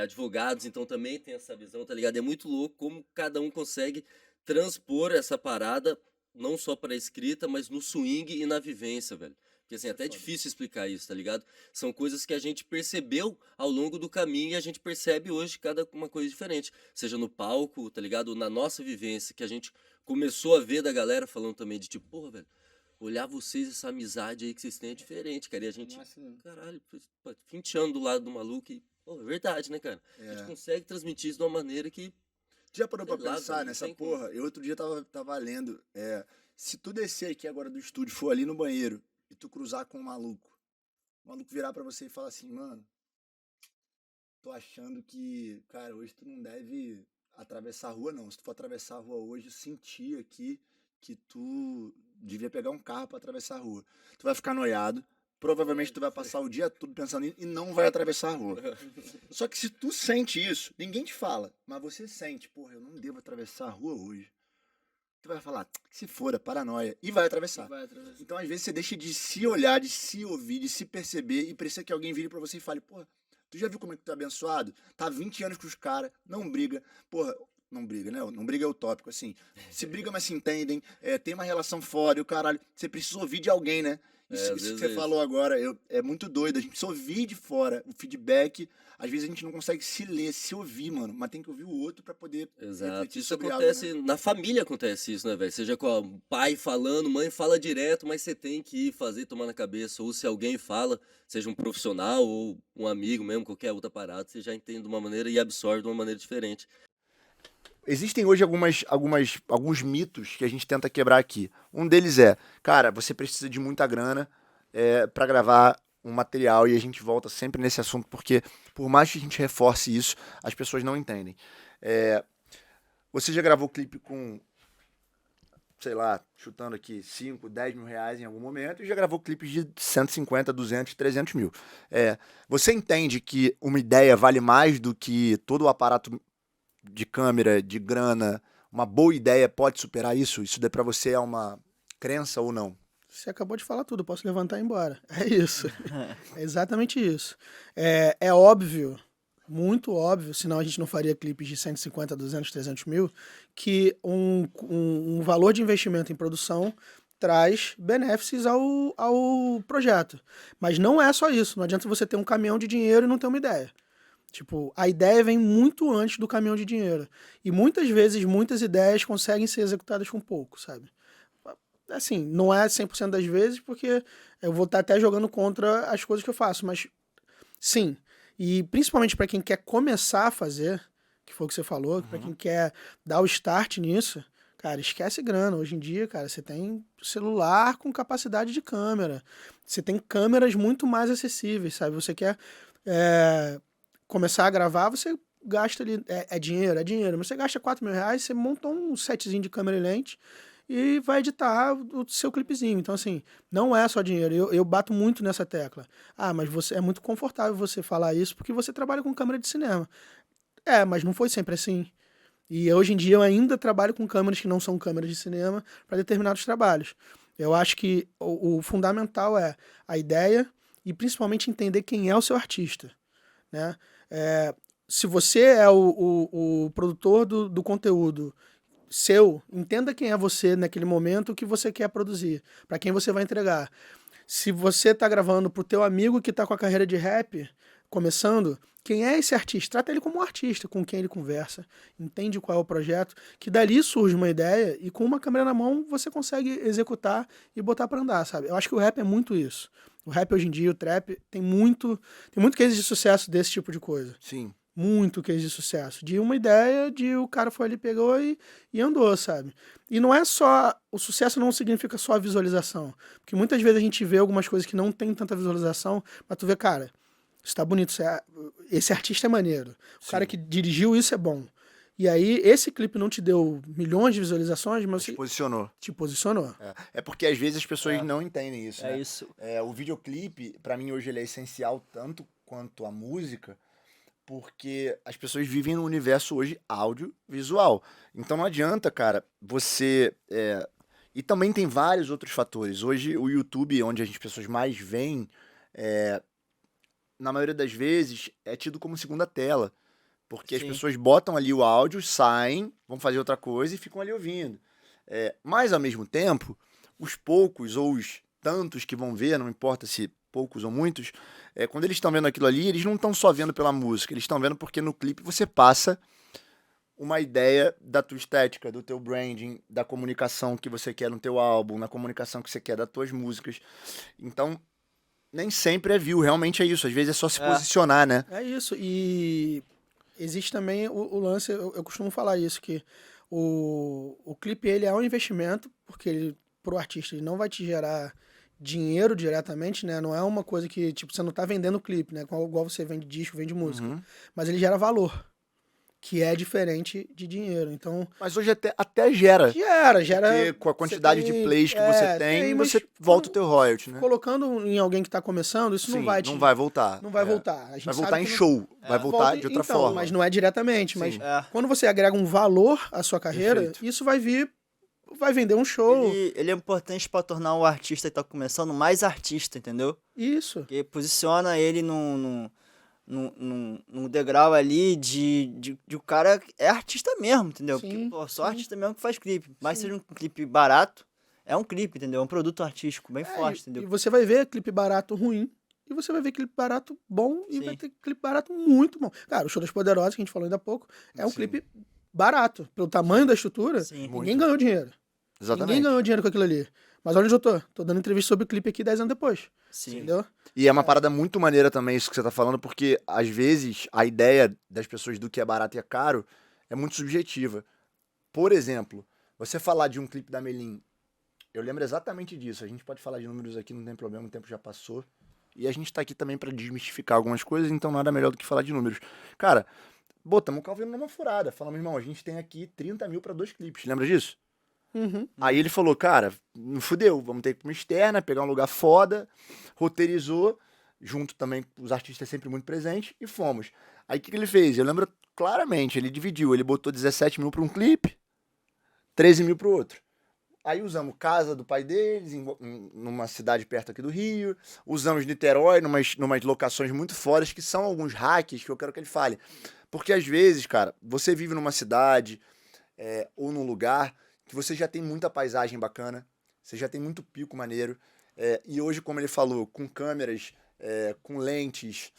[SPEAKER 15] advogados, então também tem essa visão, tá ligado? É muito louco como cada um consegue transpor essa parada, não só pra escrita, mas no swing e na vivência, velho. Porque assim, é até difícil explicar isso, tá ligado? São coisas que a gente percebeu ao longo do caminho e a gente percebe hoje cada uma coisa diferente. Seja no palco, tá ligado? Ou na nossa vivência, que a gente começou a ver da galera falando também de tipo, porra, velho, olhar vocês, essa amizade aí que vocês têm é diferente, cara. E a gente, caralho, 20 anos do lado do maluco e, pô, é verdade, né, cara? A gente consegue transmitir isso de uma maneira que...
[SPEAKER 1] Já parou pra
[SPEAKER 15] sei lá,
[SPEAKER 1] pensar
[SPEAKER 15] velho,
[SPEAKER 1] nessa
[SPEAKER 15] não tem
[SPEAKER 1] porra? Eu outro dia tava lendo, se tu descer aqui agora do estúdio, for ali no banheiro, e tu cruzar com um maluco, o maluco virar pra você e falar assim, mano, tô achando que, cara, hoje tu não deve atravessar a rua, não. Se tu for atravessar a rua hoje, eu senti aqui que tu devia pegar um carro pra atravessar a rua. Tu vai ficar noiado, provavelmente tu vai passar o dia todo pensando nisso e não vai atravessar a rua. Só que se tu sente isso, ninguém te fala, mas você sente, porra, eu não devo atravessar a rua hoje. Tu vai falar, que se for, é paranoia, e vai atravessar. Então, às vezes, você deixa de se olhar, de se ouvir, de se perceber, e precisa que alguém vire pra você e fale, porra, tu já viu como é que tu é abençoado? Tá há 20 anos com os caras, não briga. Porra, não briga, né? Não briga é utópico, assim. Se briga, mas se entendem, tem uma relação fora, e o caralho, você precisa ouvir de alguém, né? Isso que você falou agora é muito doido. A gente precisa ouvir de fora o feedback. Às vezes a gente não consegue se ler, se ouvir, mano. Mas tem que ouvir o outro pra poder
[SPEAKER 15] Exato. Isso
[SPEAKER 1] sobre
[SPEAKER 15] acontece,
[SPEAKER 1] algo, né?
[SPEAKER 15] na família acontece isso, né, velho? Seja com o pai falando, mãe fala direto, mas você tem que ir fazer, tomar na cabeça. Ou se alguém fala, seja um profissional ou um amigo mesmo, qualquer outra parada, você já entende de uma maneira e absorve de uma maneira diferente.
[SPEAKER 1] Existem hoje alguns mitos que a gente tenta quebrar aqui. Um deles é, cara, você precisa de muita grana pra gravar um material, e a gente volta sempre nesse assunto, porque por mais que a gente reforce isso, as pessoas não entendem. Você já gravou clipe com, sei lá, chutando aqui, 5, 10 mil reais em algum momento, e já gravou clipes de 150, 200, 300 mil. Você entende que uma ideia vale mais do que todo o aparato de câmera, de grana? Uma boa ideia pode superar isso? Isso daí pra você é uma crença ou não?
[SPEAKER 16] Você acabou de falar tudo, eu posso levantar e ir embora. É isso. É exatamente isso. É óbvio, muito óbvio, senão a gente não faria clipes de 150, 200, 300 mil, que um valor de investimento em produção traz benefícios ao projeto. Mas não é só isso. Não adianta você ter um caminhão de dinheiro e não ter uma ideia. Tipo, a ideia vem muito antes do caminhão de dinheiro. E muitas vezes, muitas ideias conseguem ser executadas com pouco, sabe? Assim, não é 100% das vezes, porque eu vou estar até jogando contra as coisas que eu faço, mas sim. E principalmente para quem quer começar a fazer, que foi o que você falou, para quem quer dar o start nisso, cara, esquece grana. Hoje em dia, cara, você tem celular com capacidade de câmera. Você tem câmeras muito mais acessíveis, sabe? Você quer começar a gravar, você gasta ali, é dinheiro, mas você gasta R$4.000, você monta um setzinho de câmera e lente e vai editar o seu clipezinho. Então, assim, não é só dinheiro. Eu bato muito nessa tecla. Mas é muito confortável você falar isso porque você trabalha com câmera de cinema. Mas não foi sempre assim. E hoje em dia eu ainda trabalho com câmeras que não são câmeras de cinema para determinados trabalhos. Eu acho que o fundamental é a ideia e principalmente entender quem é o seu artista, né? Se você é o produtor do conteúdo entenda quem é você naquele momento, o que você quer produzir, para quem você vai entregar. Se você está gravando pro teu amigo que está com a carreira de rap começando, quem é esse artista? Trata ele como um artista, com quem ele conversa, entende qual é o projeto, que dali surge uma ideia e com uma câmera na mão você consegue executar e botar para andar, sabe? Eu acho que o rap é muito isso. O rap hoje em dia, o trap, tem muito case de sucesso desse tipo de coisa.
[SPEAKER 1] Sim.
[SPEAKER 16] Muito case de sucesso. De uma ideia, o cara foi ali, pegou e andou, sabe? E não é só... O sucesso não significa só a visualização. Porque muitas vezes a gente vê algumas coisas que não tem tanta visualização, mas tu vê, cara, isso tá bonito, esse artista é maneiro. O cara que dirigiu isso é bom. E aí, esse clipe não te deu milhões de visualizações, mas...
[SPEAKER 1] Te posicionou.
[SPEAKER 16] Te posicionou.
[SPEAKER 1] É porque às vezes as pessoas não entendem isso, né?
[SPEAKER 3] Isso.
[SPEAKER 1] O videoclipe, pra mim, hoje ele é essencial tanto quanto a música, porque as pessoas vivem num universo hoje audiovisual. Então não adianta, cara, você... E também tem vários outros fatores. Hoje o YouTube, onde as pessoas mais veem, na maioria das vezes, é tido como segunda tela. Porque as pessoas botam ali o áudio, saem, vão fazer outra coisa e ficam ali ouvindo. Mas, ao mesmo tempo, os poucos ou os tantos que vão ver, não importa se poucos ou muitos, quando eles estão vendo aquilo ali, eles não estão só vendo pela música, eles estão vendo porque no clipe você passa uma ideia da tua estética, do teu branding, da comunicação que você quer no teu álbum, na comunicação que você quer das tuas músicas. Então, nem sempre é view, realmente é isso. Às vezes é só se posicionar, né?
[SPEAKER 16] É isso. E existe também o lance, eu costumo falar isso, que o clipe ele é um investimento, porque ele, pro artista ele não vai te gerar dinheiro diretamente, né? Não é uma coisa que, tipo, você não tá vendendo clipe, né? Igual você vende disco, vende música. Mas ele gera valor, que é diferente de dinheiro. Então...
[SPEAKER 1] Mas hoje até gera.
[SPEAKER 16] Gera.
[SPEAKER 1] Porque com a quantidade de plays que você tem, você volta o teu royalty, né?
[SPEAKER 16] Colocando em alguém que tá começando, isso não vai
[SPEAKER 1] não vai voltar.
[SPEAKER 16] Não vai voltar. A gente
[SPEAKER 1] vai voltar em show. Vai voltar de outra forma.
[SPEAKER 16] Mas não é diretamente. Mas quando você agrega um valor à sua carreira, isso vai vender um show.
[SPEAKER 3] Ele é importante pra tornar o artista que tá começando mais artista, entendeu?
[SPEAKER 16] Isso.
[SPEAKER 3] Porque posiciona ele num degrau ali de o cara é artista mesmo, entendeu? Porque só artista mesmo que faz clipe. Mas seja um clipe barato, é um clipe, entendeu? É um produto artístico bem forte, entendeu?
[SPEAKER 16] E você vai ver clipe barato ruim, e você vai ver clipe barato bom, e vai ter clipe barato muito bom. Cara, o Show das Poderosas, que a gente falou ainda há pouco, é um clipe barato. Pelo tamanho da estrutura, ninguém ganhou dinheiro.
[SPEAKER 1] Exatamente.
[SPEAKER 16] Ninguém ganhou dinheiro com aquilo ali. Mas olha onde eu tô. Tô dando entrevista sobre o clipe aqui 10 anos depois. Entendeu?
[SPEAKER 1] E é uma parada muito maneira também isso que você tá falando, porque às vezes a ideia das pessoas do que é barato e é caro é muito subjetiva. Por exemplo, você falar de um clipe da Melim, eu lembro exatamente disso. A gente pode falar de números aqui, não tem problema, o tempo já passou. E a gente tá aqui também pra desmistificar algumas coisas, então nada melhor do que falar de números. Cara, botamos o Calvino numa furada. Falamos, irmão, a gente tem aqui 30 mil pra 2 clipes. Lembra disso? Aí ele falou, cara, não fudeu, vamos ter que ir pra uma externa, pegar um lugar foda, roteirizou, junto também, os artistas sempre muito presentes, e fomos. Aí o que ele fez? Eu lembro claramente, ele dividiu, ele botou 17 mil pra um clipe, 13 mil pro outro. Aí usamos casa do pai deles, numa cidade perto aqui do Rio. Usamos Niterói, numas locações muito fodas, que são alguns hacks que eu quero que ele fale. Porque às vezes, cara, você vive numa cidade ou num lugar que você já tem muita paisagem bacana, você já tem muito pico maneiro. E hoje, como ele falou, com câmeras, com lentes,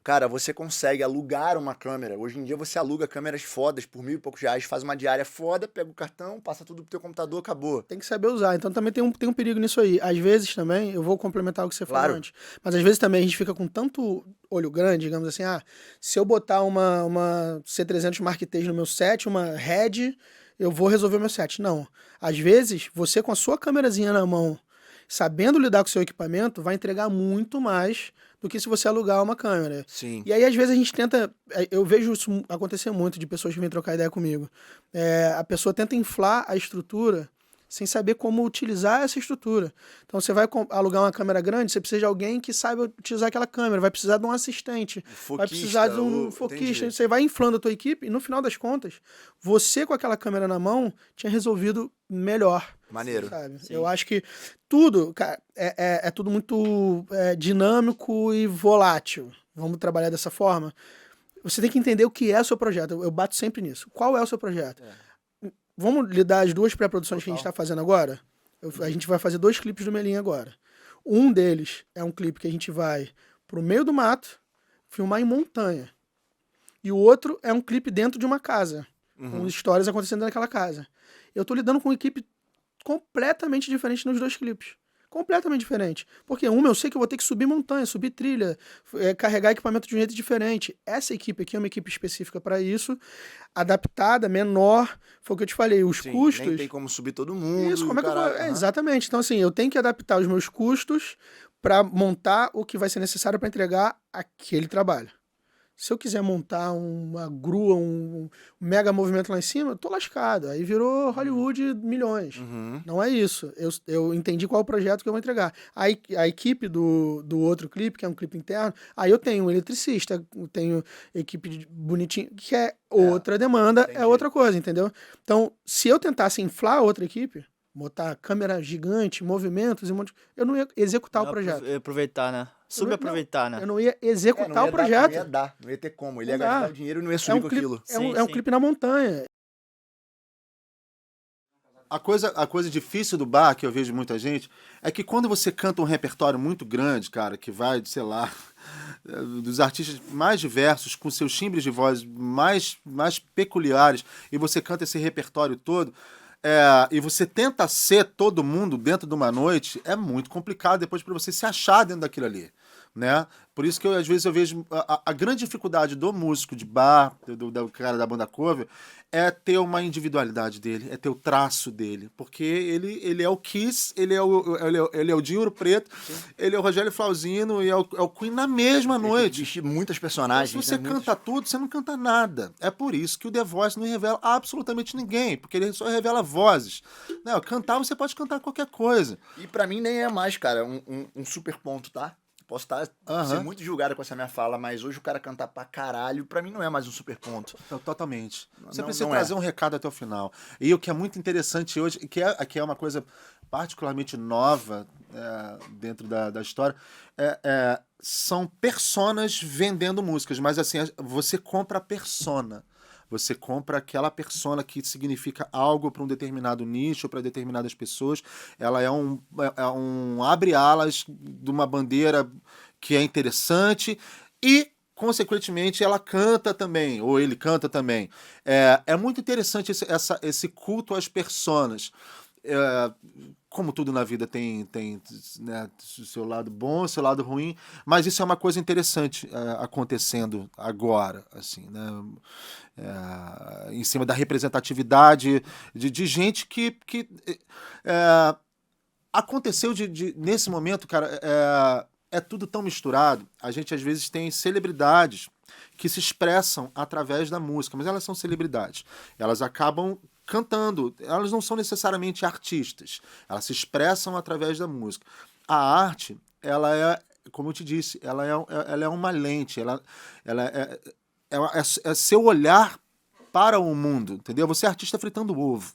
[SPEAKER 1] cara, você consegue alugar uma câmera. Hoje em dia você aluga câmeras fodas por R$1.000 e poucos, faz uma diária foda, pega o cartão, passa tudo pro teu computador, acabou.
[SPEAKER 16] Tem que saber usar. Então também tem um perigo nisso aí. Às vezes também, eu vou complementar o que você falou antes, mas às vezes também a gente fica com tanto olho grande, digamos assim, se eu botar uma C300 Mark III no meu set, uma Red, eu vou resolver o meu set. Não. Às vezes, você com a sua câmerazinha na mão, sabendo lidar com o seu equipamento, vai entregar muito mais do que se você alugar uma câmera.
[SPEAKER 1] Sim.
[SPEAKER 16] E aí, às vezes, a gente tenta... Eu vejo isso acontecer muito de pessoas que vêm trocar ideia comigo. A pessoa tenta inflar a estrutura sem saber como utilizar essa estrutura. Então, você vai alugar uma câmera grande, você precisa de alguém que saiba utilizar aquela câmera, vai precisar de um assistente, vai precisar de um foquista. Entendi. Você vai inflando a tua equipe e, no final das contas, você com aquela câmera na mão tinha resolvido melhor.
[SPEAKER 1] Maneiro.
[SPEAKER 16] Sabe? Eu acho que tudo, cara, é tudo muito dinâmico e volátil. Vamos trabalhar dessa forma. Você tem que entender o que é o seu projeto. Eu bato sempre nisso. Qual é o seu projeto? Vamos lidar as duas pré-produções que a gente está fazendo agora? A gente vai fazer 2 clipes do Melim agora. Um deles é um clipe que a gente vai pro meio do mato, filmar em montanha. E o outro é um clipe dentro de uma casa, com histórias acontecendo naquela casa. Eu tô lidando com uma equipe completamente diferente nos 2 clipes. Completamente diferente. Porque eu sei que eu vou ter que subir montanha, subir trilha, carregar equipamento de um jeito diferente. Essa equipe aqui é uma equipe específica para isso, adaptada, menor. Foi o que eu te falei, os custos...
[SPEAKER 1] Nem tem como subir todo mundo.
[SPEAKER 16] Isso, como é que eu vou... Exatamente. Então, assim, eu tenho que adaptar os meus custos para montar o que vai ser necessário para entregar aquele trabalho. Se eu quiser montar uma grua, um mega movimento lá em cima, eu tô lascado. Aí virou Hollywood milhões. Não é isso. Eu entendi qual é o projeto que eu vou entregar. A equipe do outro clipe, que é um clipe interno, aí eu tenho um eletricista, eu tenho equipe bonitinha, que é outra demanda, é outra coisa, entendeu? Então, se eu tentasse inflar outra equipe, botar câmera gigante, movimentos, eu não ia executar o projeto.
[SPEAKER 3] Aproveitar, né? Subaproveitar, né?
[SPEAKER 16] Eu não ia executar o projeto.
[SPEAKER 1] Não ia ter como. Ele ia gastar o dinheiro e não ia subir com aquilo.
[SPEAKER 16] É um clipe na montanha.
[SPEAKER 17] A coisa difícil do bar, que eu vejo muita gente, é que quando você canta um repertório muito grande, cara, que vai, sei lá, dos artistas mais diversos, com seus timbres de voz mais peculiares, e você canta esse repertório todo, e você tenta ser todo mundo dentro de uma noite, é muito complicado depois para você se achar dentro daquilo ali, né? Por isso que às vezes eu vejo a grande dificuldade do músico de bar, do cara da banda cover, é ter uma individualidade dele, é ter o traço dele, porque ele é o Kiss, ele é o Dinho Ouro Preto, ele é o Rogério Flauzino e é o Queen na mesma noite.
[SPEAKER 1] Existe muitas personagens.
[SPEAKER 17] Então, se você canta tudo, você não canta nada. É por isso que o The Voice não revela absolutamente ninguém, porque ele só revela vozes. Não, cantar, você pode cantar qualquer coisa.
[SPEAKER 1] E pra mim nem é mais, cara, um super ponto, tá? Posso ser muito julgado com essa minha fala, mas hoje o cara cantar pra caralho, pra mim não é mais um super ponto.
[SPEAKER 17] Totalmente. Você precisa trazer um recado até o final. E o que é muito interessante hoje, que é uma coisa particularmente nova dentro da história, são personas vendendo músicas, mas assim, você compra a persona. Você compra aquela persona que significa algo para um determinado nicho, para determinadas pessoas. Ela é um abre-alas de uma bandeira que é interessante e, consequentemente, ela canta também, ou ele canta também. É muito interessante esse culto às personas. Como tudo na vida tem né, seu lado bom, seu lado ruim, mas isso é uma coisa interessante acontecendo agora, assim, né? Em cima da representatividade de gente que aconteceu nesse momento, cara, é tudo tão misturado. A gente às vezes tem celebridades que se expressam através da música, mas elas são celebridades. Elas acabam cantando, elas não são necessariamente artistas, elas se expressam através da música. A arte, ela é, como eu te disse, ela é uma lente, ela é seu olhar para o mundo, entendeu? Você é artista fritando ovo,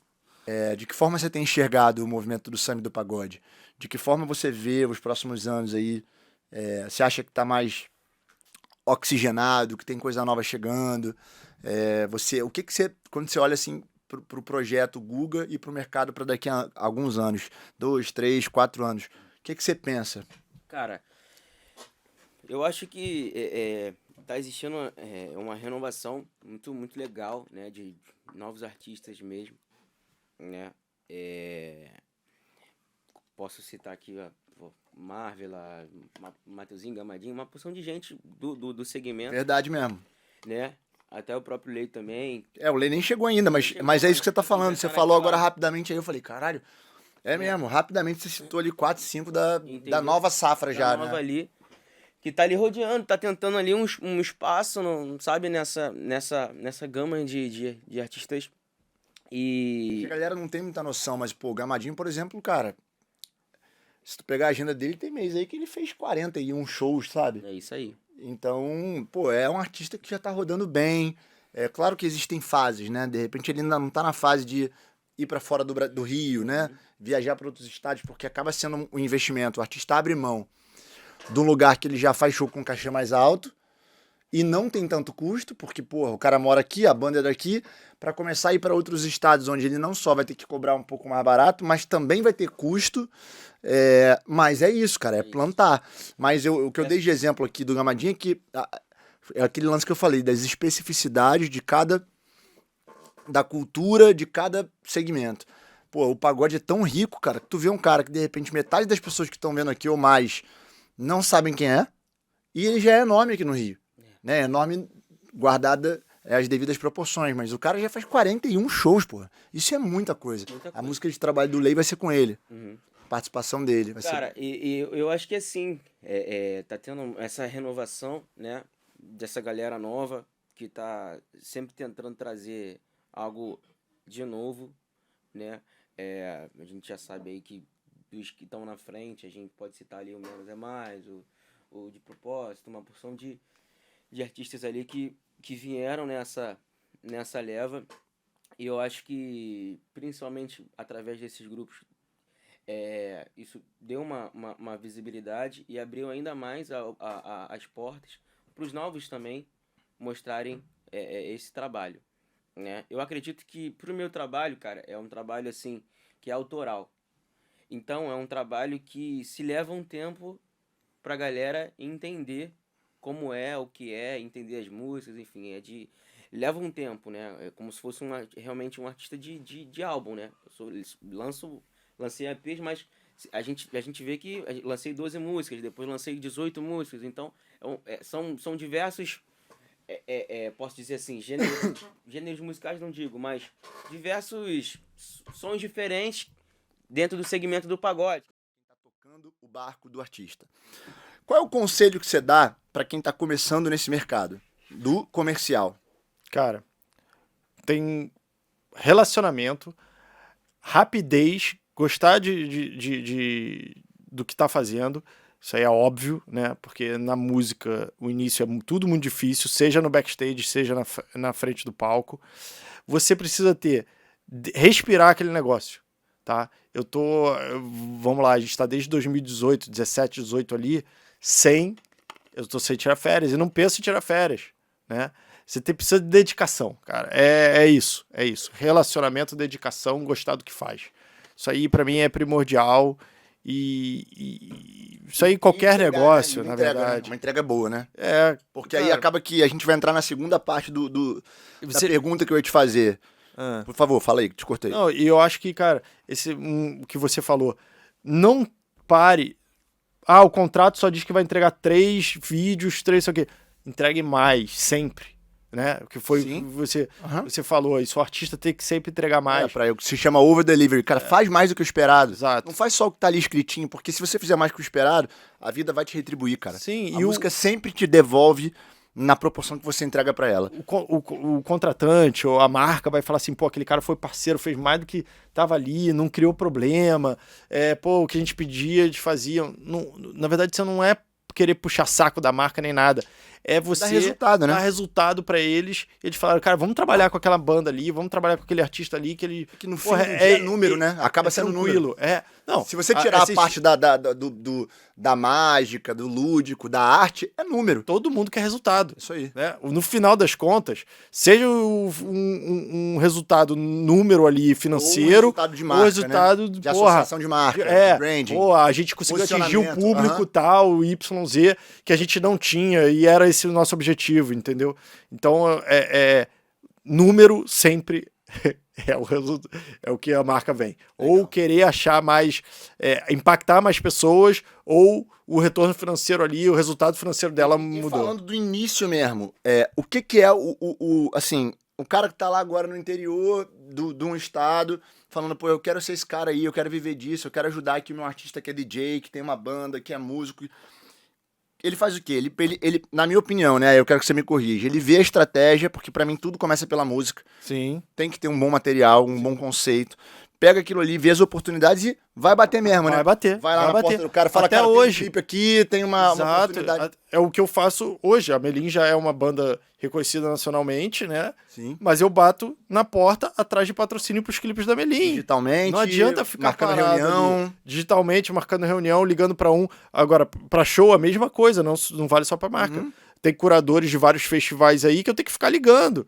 [SPEAKER 1] De que forma você tem enxergado o movimento do samba e do pagode? De que forma você vê os próximos anos aí? Você acha que está mais oxigenado, que tem coisa nova chegando? O que você, quando você olha assim pro projeto Guga e pro mercado para daqui a alguns anos, 2, 3, 4 anos, o que você pensa?
[SPEAKER 18] Cara, eu acho que tá existindo uma renovação muito, muito legal, né, de novos artistas mesmo, né? Posso citar aqui Marvel, Mateuzinho, Gamadinho, uma porção de gente do segmento.
[SPEAKER 1] Verdade mesmo.
[SPEAKER 18] Né? Até o próprio Lei também.
[SPEAKER 1] O Lei nem chegou ainda, mas é isso que você tá falando. Você falou agora rapidamente aí, eu falei, caralho, mesmo, rapidamente você citou ali 4, 5 da nova safra já,
[SPEAKER 18] nova
[SPEAKER 1] né?
[SPEAKER 18] ali, que tá ali rodeando, tá tentando ali um espaço, sabe, nessa gama de artistas.
[SPEAKER 1] Porque a galera não tem muita noção, mas, pô, o Gamadinho, por exemplo, cara, se tu pegar a agenda dele, tem mês aí que ele fez 41 shows, sabe?
[SPEAKER 18] É isso aí.
[SPEAKER 1] Então, pô, é um artista que já tá rodando bem. É claro que existem fases, né? De repente ele ainda não tá na fase de ir pra fora do Rio, né? Viajar para outros estados, porque acaba sendo um investimento. O artista abre mão de um lugar que ele já faz show com cachê mais alto e não tem tanto custo, porque, porra, o cara mora aqui, a banda é daqui, para começar a ir para outros estados onde ele não só vai ter que cobrar um pouco mais barato, mas também vai ter custo. Mas é isso, cara, é plantar. Mas o que eu dei de exemplo aqui do Gamadinho é que é aquele lance que eu falei, das especificidades da cultura de cada segmento. Pô, o pagode é tão rico, cara, que tu vê um cara que de repente metade das pessoas que estão vendo aqui ou mais não sabem quem é, e ele já é enorme aqui no Rio. Né? Enorme, guardada as devidas proporções, mas o cara já faz 41 shows, pô. Isso é muita coisa. A música de trabalho do Lei vai ser com ele. Participação dele.
[SPEAKER 18] Cara, e eu acho que assim, tá tendo essa renovação, né, dessa galera nova que tá sempre tentando trazer algo de novo, né? A gente já sabe aí que dos que estão na frente, a gente pode citar ali o Menos é Mais, o De Propósito, uma porção de artistas ali que vieram nessa leva, e eu acho que principalmente através desses grupos isso deu uma visibilidade e abriu ainda mais as portas para os novos também mostrarem esse trabalho, né? Eu acredito que pro meu trabalho, cara, é um trabalho assim que é autoral, então é um trabalho que se leva um tempo pra galera entender como o que entender as músicas, enfim, leva um tempo, né? É como se fosse realmente um artista de álbum, né? Lancei EPs, mas a gente vê que lancei 12 músicas, depois lancei 18 músicas, então são diversos, posso dizer assim, gêneros musicais não digo, mas diversos sons diferentes dentro do segmento do pagode.
[SPEAKER 1] Tá tocando o barco do artista. Qual é o conselho que você dá para quem tá começando nesse mercado do comercial?
[SPEAKER 19] Cara, tem relacionamento, rapidez, gostar do que tá fazendo. Isso aí é óbvio, né? Porque na música o início é tudo muito difícil, seja no backstage, seja na frente do palco. Você precisa respirar aquele negócio, tá? Vamos lá, a gente tá desde 2018, 17, 18 ali, eu tô sem tirar férias e não penso em tirar férias, né? Você precisa de dedicação, cara. É isso. Relacionamento, dedicação, gostar do que faz. Isso aí pra mim é primordial e isso aí qualquer negócio, na verdade.
[SPEAKER 1] Né? Uma entrega boa, né? Porque
[SPEAKER 19] cara,
[SPEAKER 1] aí acaba que a gente vai entrar na segunda parte da pergunta que eu ia te fazer. Por favor, fala aí, que te cortei.
[SPEAKER 19] Não, e eu acho que, cara, o que você falou, não pare. O contrato só diz que vai entregar 3 vídeos, 3 isso aqui. Entregue mais, sempre. Né? O que foi que você falou, isso, o artista tem que sempre entregar mais.
[SPEAKER 1] Se chama over delivery. Cara, faz mais do que o esperado.
[SPEAKER 19] Exato.
[SPEAKER 1] Não faz só o que tá ali escritinho, porque se você fizer mais do que o esperado, a vida vai te retribuir, cara.
[SPEAKER 19] Sim,
[SPEAKER 1] a música sempre te devolve na proporção que você entrega pra ela.
[SPEAKER 19] O contratante ou a marca vai falar assim, pô, aquele cara foi parceiro, fez mais do que tava ali, não criou problema, o que a gente pedia, eles faziam. Não, na verdade, você não é querer puxar saco da marca nem nada. é você
[SPEAKER 1] Dá resultado, né?
[SPEAKER 19] dar resultado pra eles. Eles falaram, cara, vamos trabalhar com aquela banda ali, vamos trabalhar com aquele artista ali, que ele...
[SPEAKER 1] Que no fim do dia é número, né? Acaba sendo
[SPEAKER 19] tranquilo.
[SPEAKER 1] número.
[SPEAKER 19] Não,
[SPEAKER 1] se você tirar a parte da mágica, do lúdico, da arte, é número.
[SPEAKER 19] Todo mundo quer resultado.
[SPEAKER 1] Isso aí.
[SPEAKER 19] Né? No final das contas, seja um resultado número ali financeiro,
[SPEAKER 1] ou resultado de marca,
[SPEAKER 19] ou resultado
[SPEAKER 1] de associação de marca, de branding,
[SPEAKER 19] a gente conseguiu atingir o público tal, YZ, que a gente não tinha, e era esse o nosso objetivo, entendeu? Então, número sempre é o que a marca vem. Legal. Ou querer achar mais, impactar mais pessoas, ou o retorno financeiro ali, o resultado financeiro dela mudou.
[SPEAKER 1] Falando do início mesmo, o que é assim, o cara que tá lá agora no interior de um estado, falando, pô, eu quero ser esse cara aí, eu quero viver disso, eu quero ajudar aqui meu artista que é DJ, que tem uma banda, que é músico. Ele faz o quê? Ele, na minha opinião, né? Eu quero que você me corrija. Ele vê a estratégia, porque pra mim tudo começa pela música.
[SPEAKER 19] Sim.
[SPEAKER 1] Tem que ter um bom material, um bom conceito. Pega aquilo ali, vê as oportunidades e vai bater mesmo, né?
[SPEAKER 19] Vai bater.
[SPEAKER 1] Vai lá
[SPEAKER 19] vai
[SPEAKER 1] na
[SPEAKER 19] bater.
[SPEAKER 1] porta do cara, fala,
[SPEAKER 19] até
[SPEAKER 1] cara,
[SPEAKER 19] hoje.
[SPEAKER 1] tem um clipe aqui, tem uma oportunidade.
[SPEAKER 19] É o que eu faço hoje. A Melim já é uma banda reconhecida nacionalmente, né?
[SPEAKER 1] Sim.
[SPEAKER 19] Mas eu bato na porta atrás de patrocínio pros clipes da Melim.
[SPEAKER 1] Digitalmente.
[SPEAKER 19] Não adianta ficar
[SPEAKER 1] marcando
[SPEAKER 19] parado
[SPEAKER 1] reunião.
[SPEAKER 19] ali. Digitalmente, marcando reunião, ligando pra um. Agora, pra show, a mesma coisa. Não vale só pra marca.
[SPEAKER 1] Uhum.
[SPEAKER 19] Tem curadores de vários festivais aí que eu tenho que ficar ligando.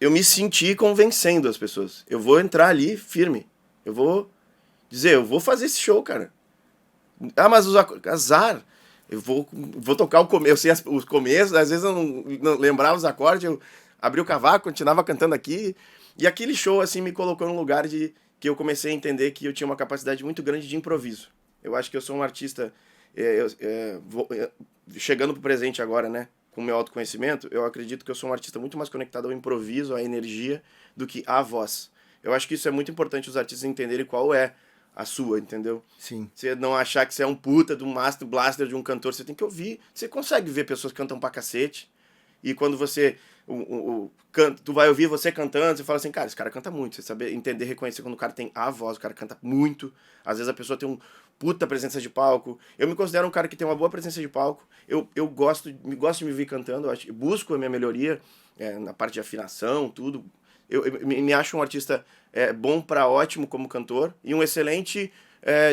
[SPEAKER 20] Eu me senti convencendo as pessoas. Eu vou entrar ali firme. Eu vou dizer, eu vou fazer esse show, cara. Ah, mas azar. Eu vou tocar o começo. Eu sei os começos, às vezes eu não lembrava os acordes. Eu abri o cavaco, continuava cantando aqui. E aquele show, assim, me colocou num lugar que eu comecei a entender que eu tinha uma capacidade muito grande de improviso. Eu acho que eu sou um artista... chegando pro presente agora, né? Com o meu autoconhecimento, eu acredito que eu sou um artista muito mais conectado ao improviso, à energia, do que à voz. Eu acho que isso é muito importante os artistas entenderem qual é a sua, entendeu?
[SPEAKER 1] Sim.
[SPEAKER 20] Você não achar que você é um puta de um master blaster de um cantor, você tem que ouvir. Você consegue ver pessoas que cantam pra cacete, e quando você... tu vai ouvir você cantando, você fala assim, cara, esse cara canta muito. Você saber entender, reconhecer quando o cara tem a voz, o cara canta muito. Às vezes a pessoa tem puta presença de palco. Eu me considero um cara que tem uma boa presença de palco. Eu gosto de me ver cantando, eu busco a minha melhoria na parte de afinação, tudo. Eu me acho um artista bom pra ótimo como cantor e um excelente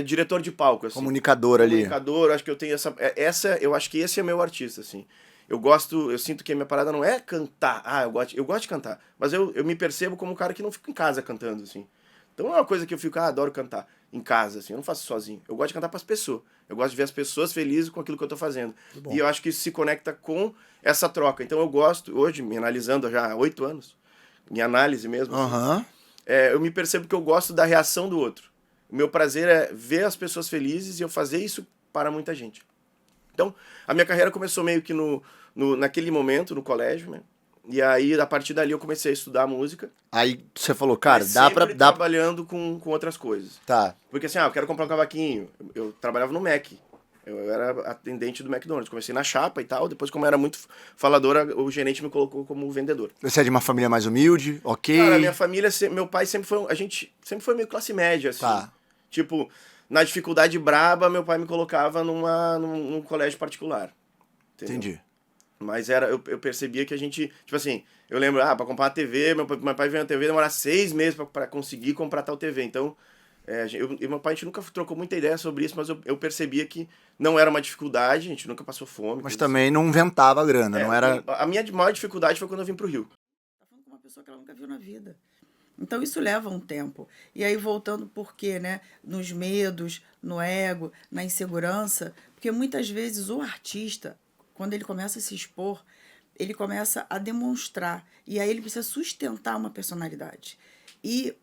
[SPEAKER 20] diretor de palco. Assim.
[SPEAKER 1] Comunicador ali.
[SPEAKER 20] Comunicador, acho que eu tenho eu acho que esse é meu artista, assim. Eu sinto que a minha parada não é cantar. Eu gosto de cantar. Mas eu me percebo como um cara que não fica em casa cantando, assim. Então não é uma coisa que eu fico, adoro cantar em casa, assim. Eu não faço sozinho. Eu gosto de cantar pras pessoas. Eu gosto de ver as pessoas felizes com aquilo que eu tô fazendo. E eu acho que isso se conecta com essa troca. Então eu gosto, hoje, me analisando já há 8 anos, em análise mesmo, assim, eu me percebo que eu gosto da reação do outro. O meu prazer é ver as pessoas felizes e eu fazer isso para muita gente. Então, a minha carreira começou meio que naquele momento, no colégio, né? E aí, a partir dali, eu comecei a estudar música.
[SPEAKER 1] Aí você falou, cara,
[SPEAKER 20] trabalhando com outras coisas.
[SPEAKER 1] Tá.
[SPEAKER 20] Porque assim, eu quero comprar um cavaquinho. Eu trabalhava no Mac. Eu era atendente do McDonald's. Comecei na chapa e tal. Depois, como eu era muito faladora, o gerente me colocou como vendedor.
[SPEAKER 1] Você é de uma família mais humilde, ok?
[SPEAKER 20] Cara, minha família, meu pai sempre foi... A gente sempre foi meio classe média, assim.
[SPEAKER 1] Tá.
[SPEAKER 20] Tipo, na dificuldade braba, meu pai me colocava num colégio particular. Entendeu?
[SPEAKER 1] Entendi.
[SPEAKER 20] Mas eu percebia que a gente... Tipo assim, eu lembro, pra comprar uma TV, meu pai veio na TV, demora 6 meses pra conseguir comprar tal TV. Então, e meu pai, a gente nunca trocou muita ideia sobre isso, mas eu percebia que não era uma dificuldade, a gente nunca passou fome.
[SPEAKER 1] Mas também não inventava grana, não era...
[SPEAKER 20] A minha maior dificuldade foi quando eu vim pro Rio.
[SPEAKER 21] Tá falando com uma pessoa que ela nunca viu na vida. Então, isso leva um tempo. E aí, voltando por quê, né? Nos medos, no ego, na insegurança. Porque, muitas vezes, o artista, quando ele começa a se expor, ele começa a demonstrar. E aí, ele precisa sustentar uma personalidade. E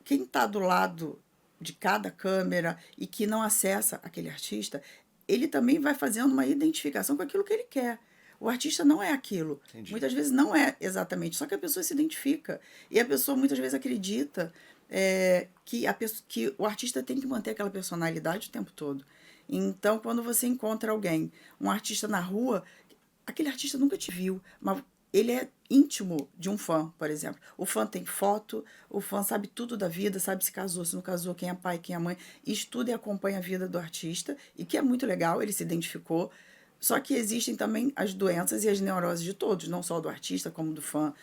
[SPEAKER 21] quem está do lado de cada câmera e que não acessa aquele artista, ele também vai fazendo uma identificação com aquilo que ele quer. O artista não é aquilo. Entendi. Muitas vezes não é exatamente, só que a pessoa se identifica. E a pessoa muitas vezes acredita que o artista tem que manter aquela personalidade o tempo todo. Então, quando você encontra alguém, um artista na rua, aquele artista nunca te viu, mas ele é íntimo de um fã, por exemplo. O fã tem foto, o fã sabe tudo da vida, sabe se casou, se não casou, quem é pai, quem é mãe, estuda e acompanha a vida do artista, e que é muito legal, ele se identificou. Só que existem também as doenças e as neuroses de todos, não só do artista, como do fã,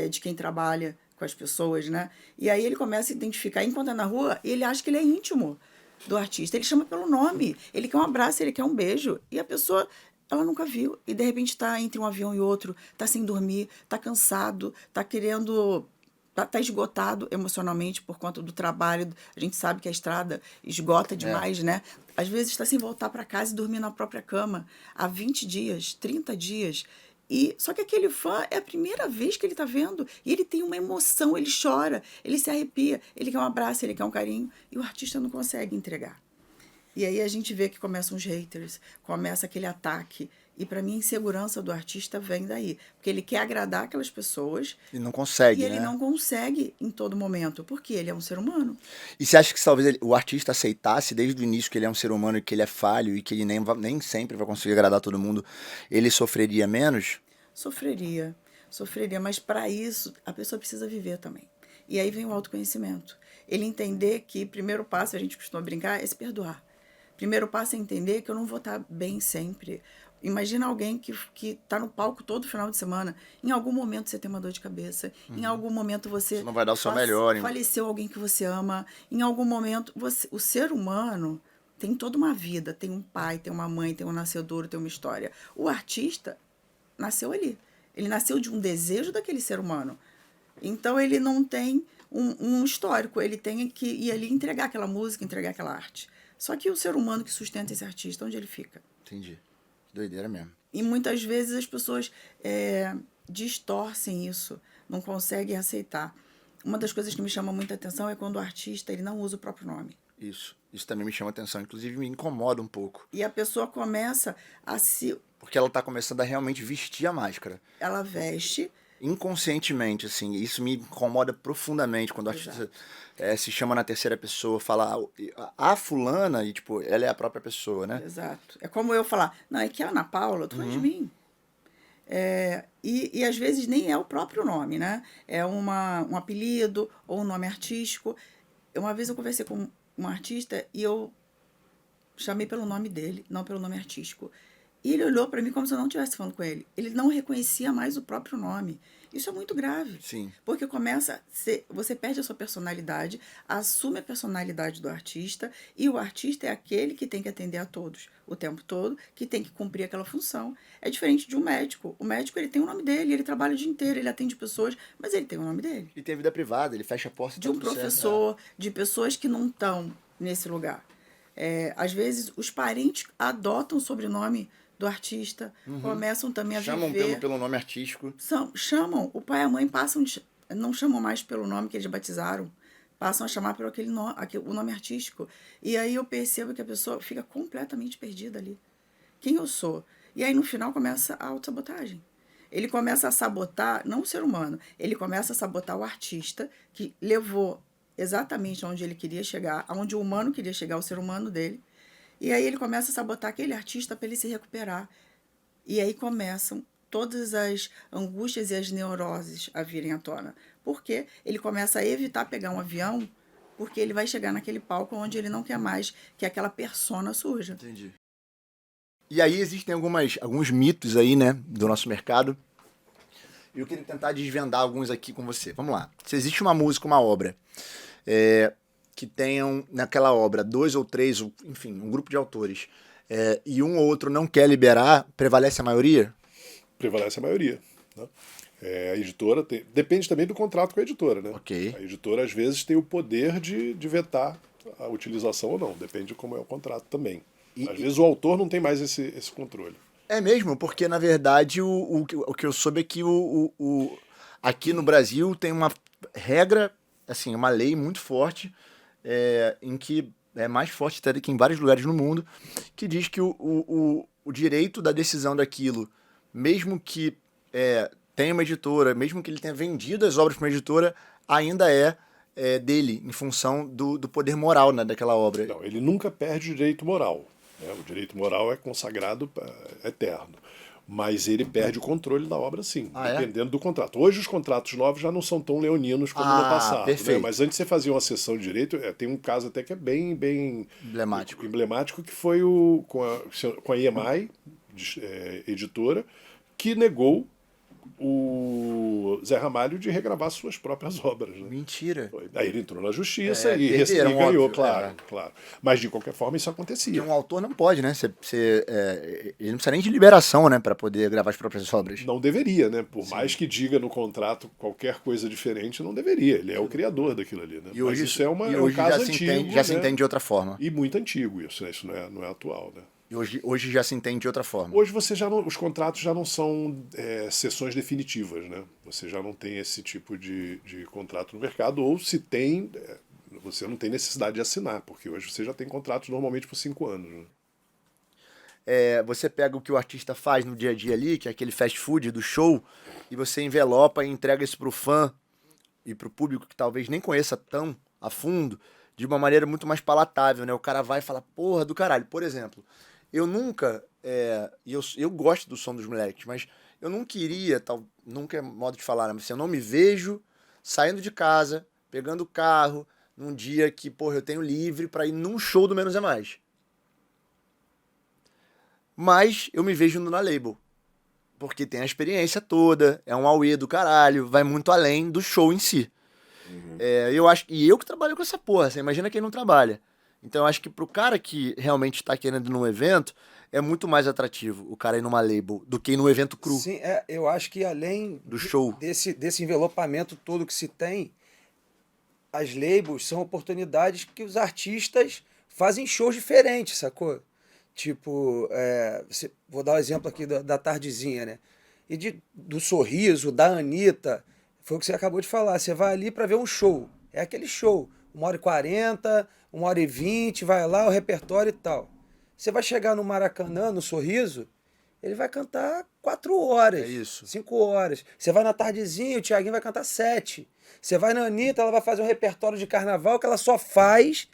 [SPEAKER 21] de quem trabalha com as pessoas, né? E aí ele começa a identificar, enquanto é na rua, ele acha que ele é íntimo do artista. Ele chama pelo nome, ele quer um abraço, ele quer um beijo. E a pessoa, ela nunca viu. E de repente está entre um avião e outro, está sem dormir, está cansado, está querendo... Tá esgotado emocionalmente por conta do trabalho. A gente sabe que a estrada esgota demais, né? Às vezes está sem voltar para casa e dormir na própria cama há 20 dias, 30 dias. Só que aquele fã é a primeira vez que ele está vendo e ele tem uma emoção, ele chora, ele se arrepia, ele quer um abraço, ele quer um carinho e o artista não consegue entregar. E aí a gente vê que começam os haters, começa aquele ataque. E para mim a insegurança do artista vem daí, porque ele quer agradar aquelas pessoas
[SPEAKER 1] e não consegue,
[SPEAKER 21] e ele não consegue em todo momento, porque ele é um ser humano.
[SPEAKER 1] E você acha que talvez o artista aceitasse desde o início que ele é um ser humano e que ele é falho e que ele nem sempre vai conseguir agradar todo mundo, ele sofreria menos?
[SPEAKER 21] Sofreria, mas para isso a pessoa precisa viver também. E aí vem o autoconhecimento. Ele entender que primeiro passo, a gente costuma brincar, é se perdoar. Primeiro passo é entender que eu não vou estar bem sempre. Imagina alguém que está no palco todo final de semana. Em algum momento você tem uma dor de cabeça. Em algum momento você
[SPEAKER 1] não vai dar o seu melhor.
[SPEAKER 21] Faleceu alguém que você ama. Em algum momento, o ser humano tem toda uma vida. Tem um pai, tem uma mãe, tem um nascedouro, tem uma história. O artista nasceu ali. Ele nasceu de um desejo daquele ser humano. Então ele não tem um histórico. Ele tem que ir ali entregar aquela música, entregar aquela arte. Só que o ser humano que sustenta esse artista, onde ele fica?
[SPEAKER 1] Entendi. Doideira mesmo.
[SPEAKER 21] E muitas vezes as pessoas distorcem isso, não conseguem aceitar. Uma das coisas que me chama muita atenção é quando o artista ele não usa o próprio nome.
[SPEAKER 1] Isso também me chama atenção, inclusive me incomoda um pouco.
[SPEAKER 21] E a pessoa começa a se...
[SPEAKER 1] Porque ela tá começando a realmente vestir a máscara.
[SPEAKER 21] Ela veste...
[SPEAKER 1] Inconscientemente, assim, isso me incomoda profundamente quando o artista se chama na terceira pessoa, fala a fulana e, tipo, ela é a própria pessoa, né?
[SPEAKER 21] Exato. É como eu falar, não, é que a Ana Paula, eu tô falando de mim. E às vezes nem é o próprio nome, né? É um apelido ou um nome artístico. Uma vez eu conversei com um artista e eu chamei pelo nome dele, não pelo nome artístico. E ele olhou para mim como se eu não estivesse falando com ele. Ele não reconhecia mais o próprio nome. Isso é muito grave.
[SPEAKER 1] Sim.
[SPEAKER 21] Porque você perde a sua personalidade, assume a personalidade do artista, e o artista é aquele que tem que atender a todos o tempo todo, que tem que cumprir aquela função. É diferente de um médico. O médico ele tem o nome dele, ele trabalha o dia inteiro, ele atende pessoas, mas ele tem o nome dele.
[SPEAKER 1] E tem vida privada, ele fecha a porta
[SPEAKER 21] de um professor, de pessoas que não estão nesse lugar. Às vezes, os parentes adotam o sobrenome do artista, começam também a
[SPEAKER 1] chamam
[SPEAKER 21] viver...
[SPEAKER 1] pelo nome artístico.
[SPEAKER 21] Chamam, o pai e a mãe não chamam mais pelo nome que eles batizaram, passam a chamar pelo o nome artístico. E aí eu percebo que a pessoa fica completamente perdida ali. Quem eu sou? E aí no final começa a autossabotagem. Ele começa a sabotar, não o ser humano, ele começa a sabotar o artista que levou exatamente onde ele queria chegar, aonde o humano queria chegar, o ser humano dele. E aí ele começa a sabotar aquele artista para ele se recuperar. E aí começam todas as angústias e as neuroses a virem à tona. Porque ele começa a evitar pegar um avião, porque ele vai chegar naquele palco onde ele não quer mais que aquela persona surja.
[SPEAKER 1] Entendi. E aí existem alguns mitos aí, né, do nosso mercado. E eu queria tentar desvendar alguns aqui com você. Vamos lá. Se existe uma música, uma obra... que tenham naquela obra 2 ou 3, enfim, um grupo de autores, e um ou outro não quer liberar, prevalece a maioria?
[SPEAKER 2] Prevalece a maioria. Né? A editora depende também do contrato com a editora. Né?
[SPEAKER 1] Okay.
[SPEAKER 2] A editora, às vezes, tem o poder de vetar a utilização ou não, depende de como é o contrato também. Às vezes o autor não tem mais esse controle.
[SPEAKER 1] É mesmo, porque, na verdade, o que eu soube é que aqui no Brasil tem uma regra, assim, uma lei muito forte, em que é mais forte até do que em vários lugares no mundo, que diz que o direito da decisão daquilo, mesmo que tenha uma editora, mesmo que ele tenha vendido as obras para uma editora, ainda é dele, em função do poder moral, né, daquela obra.
[SPEAKER 2] Não, ele nunca perde o direito moral. Né? O direito moral é consagrado eterno. Mas ele perde o controle da obra, sim, dependendo do contrato. Hoje os contratos novos já não são tão leoninos como no passado. Né? Mas antes você fazia uma sessão de direito, tem um caso até que é bem
[SPEAKER 1] emblemático,
[SPEAKER 2] que foi com a EMI, editora que negou o Zé Ramalho de regravar suas próprias obras. Né?
[SPEAKER 1] Mentira.
[SPEAKER 2] Aí ele entrou na justiça e ganhou, óbvio, claro. Mas de qualquer forma isso acontecia.
[SPEAKER 1] Porque um autor não pode, né? Ele não precisa nem de liberação, né? Para poder gravar as próprias obras.
[SPEAKER 2] Não deveria, né? Por mais que diga no contrato qualquer coisa diferente, não deveria. Ele é o criador daquilo ali, né?
[SPEAKER 1] E hoje,
[SPEAKER 2] mas isso é
[SPEAKER 1] um caso
[SPEAKER 2] antigo.
[SPEAKER 1] Se entende de outra forma.
[SPEAKER 2] E muito antigo isso, né? Isso não é atual, né?
[SPEAKER 1] E hoje já se entende de outra forma.
[SPEAKER 2] Hoje os contratos já não são sessões definitivas, né? Você já não tem esse tipo de contrato no mercado, ou se tem, você não tem necessidade de assinar, porque hoje você já tem contratos normalmente por 5 anos. Né?
[SPEAKER 1] Você pega o que o artista faz no dia a dia ali, que é aquele fast food do show, e você envelopa e entrega isso pro fã e pro público que talvez nem conheça tão a fundo, de uma maneira muito mais palatável, né? O cara vai e fala, porra do caralho. Por exemplo, eu nunca, eu gosto do som dos moleques, mas eu não queria, nunca é modo de falar, né? Mas assim, eu não me vejo saindo de casa, pegando o carro, num dia que, porra, eu tenho livre pra ir num show do Menos é Mais. Mas eu me vejo indo na label, porque tem a experiência toda, é um auê do caralho, vai muito além do show em si. Eu acho, e eu que trabalho com essa porra, você imagina quem não trabalha. Então eu acho que pro cara que realmente tá querendo ir num evento, é muito mais atrativo o cara ir numa label do que ir num evento cru.
[SPEAKER 6] Sim, eu acho que além
[SPEAKER 1] do show
[SPEAKER 6] desse envelopamento todo que se tem, as labels são oportunidades que os artistas fazem shows diferentes, sacou? Tipo, vou dar um exemplo aqui da Tardezinha, né? E do Sorriso, da Anitta, foi o que você acabou de falar. Você vai ali para ver um show. É aquele show. 1h40, 1h20, vai lá, o repertório e tal. Você vai chegar no Maracanã, no Sorriso, ele vai cantar 4 horas. 5 horas. Você vai na Tardezinha, o Thiaguinho vai cantar 7. Você vai na Anitta, ela vai fazer um repertório de carnaval que ela só faz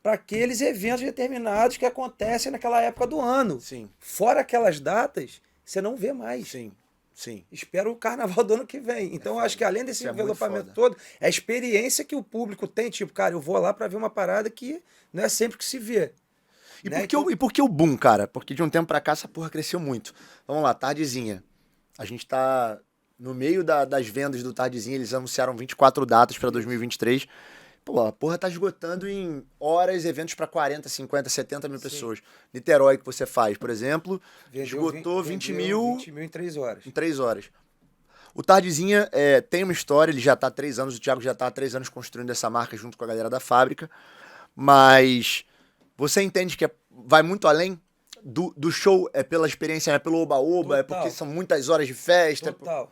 [SPEAKER 6] para aqueles eventos determinados que acontecem naquela época do ano.
[SPEAKER 1] Sim.
[SPEAKER 6] Fora aquelas datas, você não vê mais.
[SPEAKER 1] Sim.
[SPEAKER 6] Espera o carnaval do ano que vem. Então, eu acho que além desse envelopamento todo, é a experiência que o público tem. Tipo, cara, eu vou lá para ver uma parada que não é sempre que se vê.
[SPEAKER 1] E, né? Por que o boom, cara? Porque de um tempo pra cá essa porra cresceu muito. Vamos lá, Tardezinha. A gente tá no meio das vendas do Tardezinha, eles anunciaram 24 datas pra 2023. Pô, a porra tá esgotando em horas eventos pra 40, 50, 70 mil pessoas. Niterói, que você faz, por exemplo, esgotou 20 mil...
[SPEAKER 6] 20 mil em 3 horas.
[SPEAKER 1] Em 3 horas. O Tardezinha tem uma história, ele já tá há 3 anos, o Thiago já tá há 3 anos construindo essa marca junto com a galera da fábrica, mas você entende que vai muito além do show, é pela experiência, é pelo oba-oba, é porque são muitas horas de festa.
[SPEAKER 6] Total.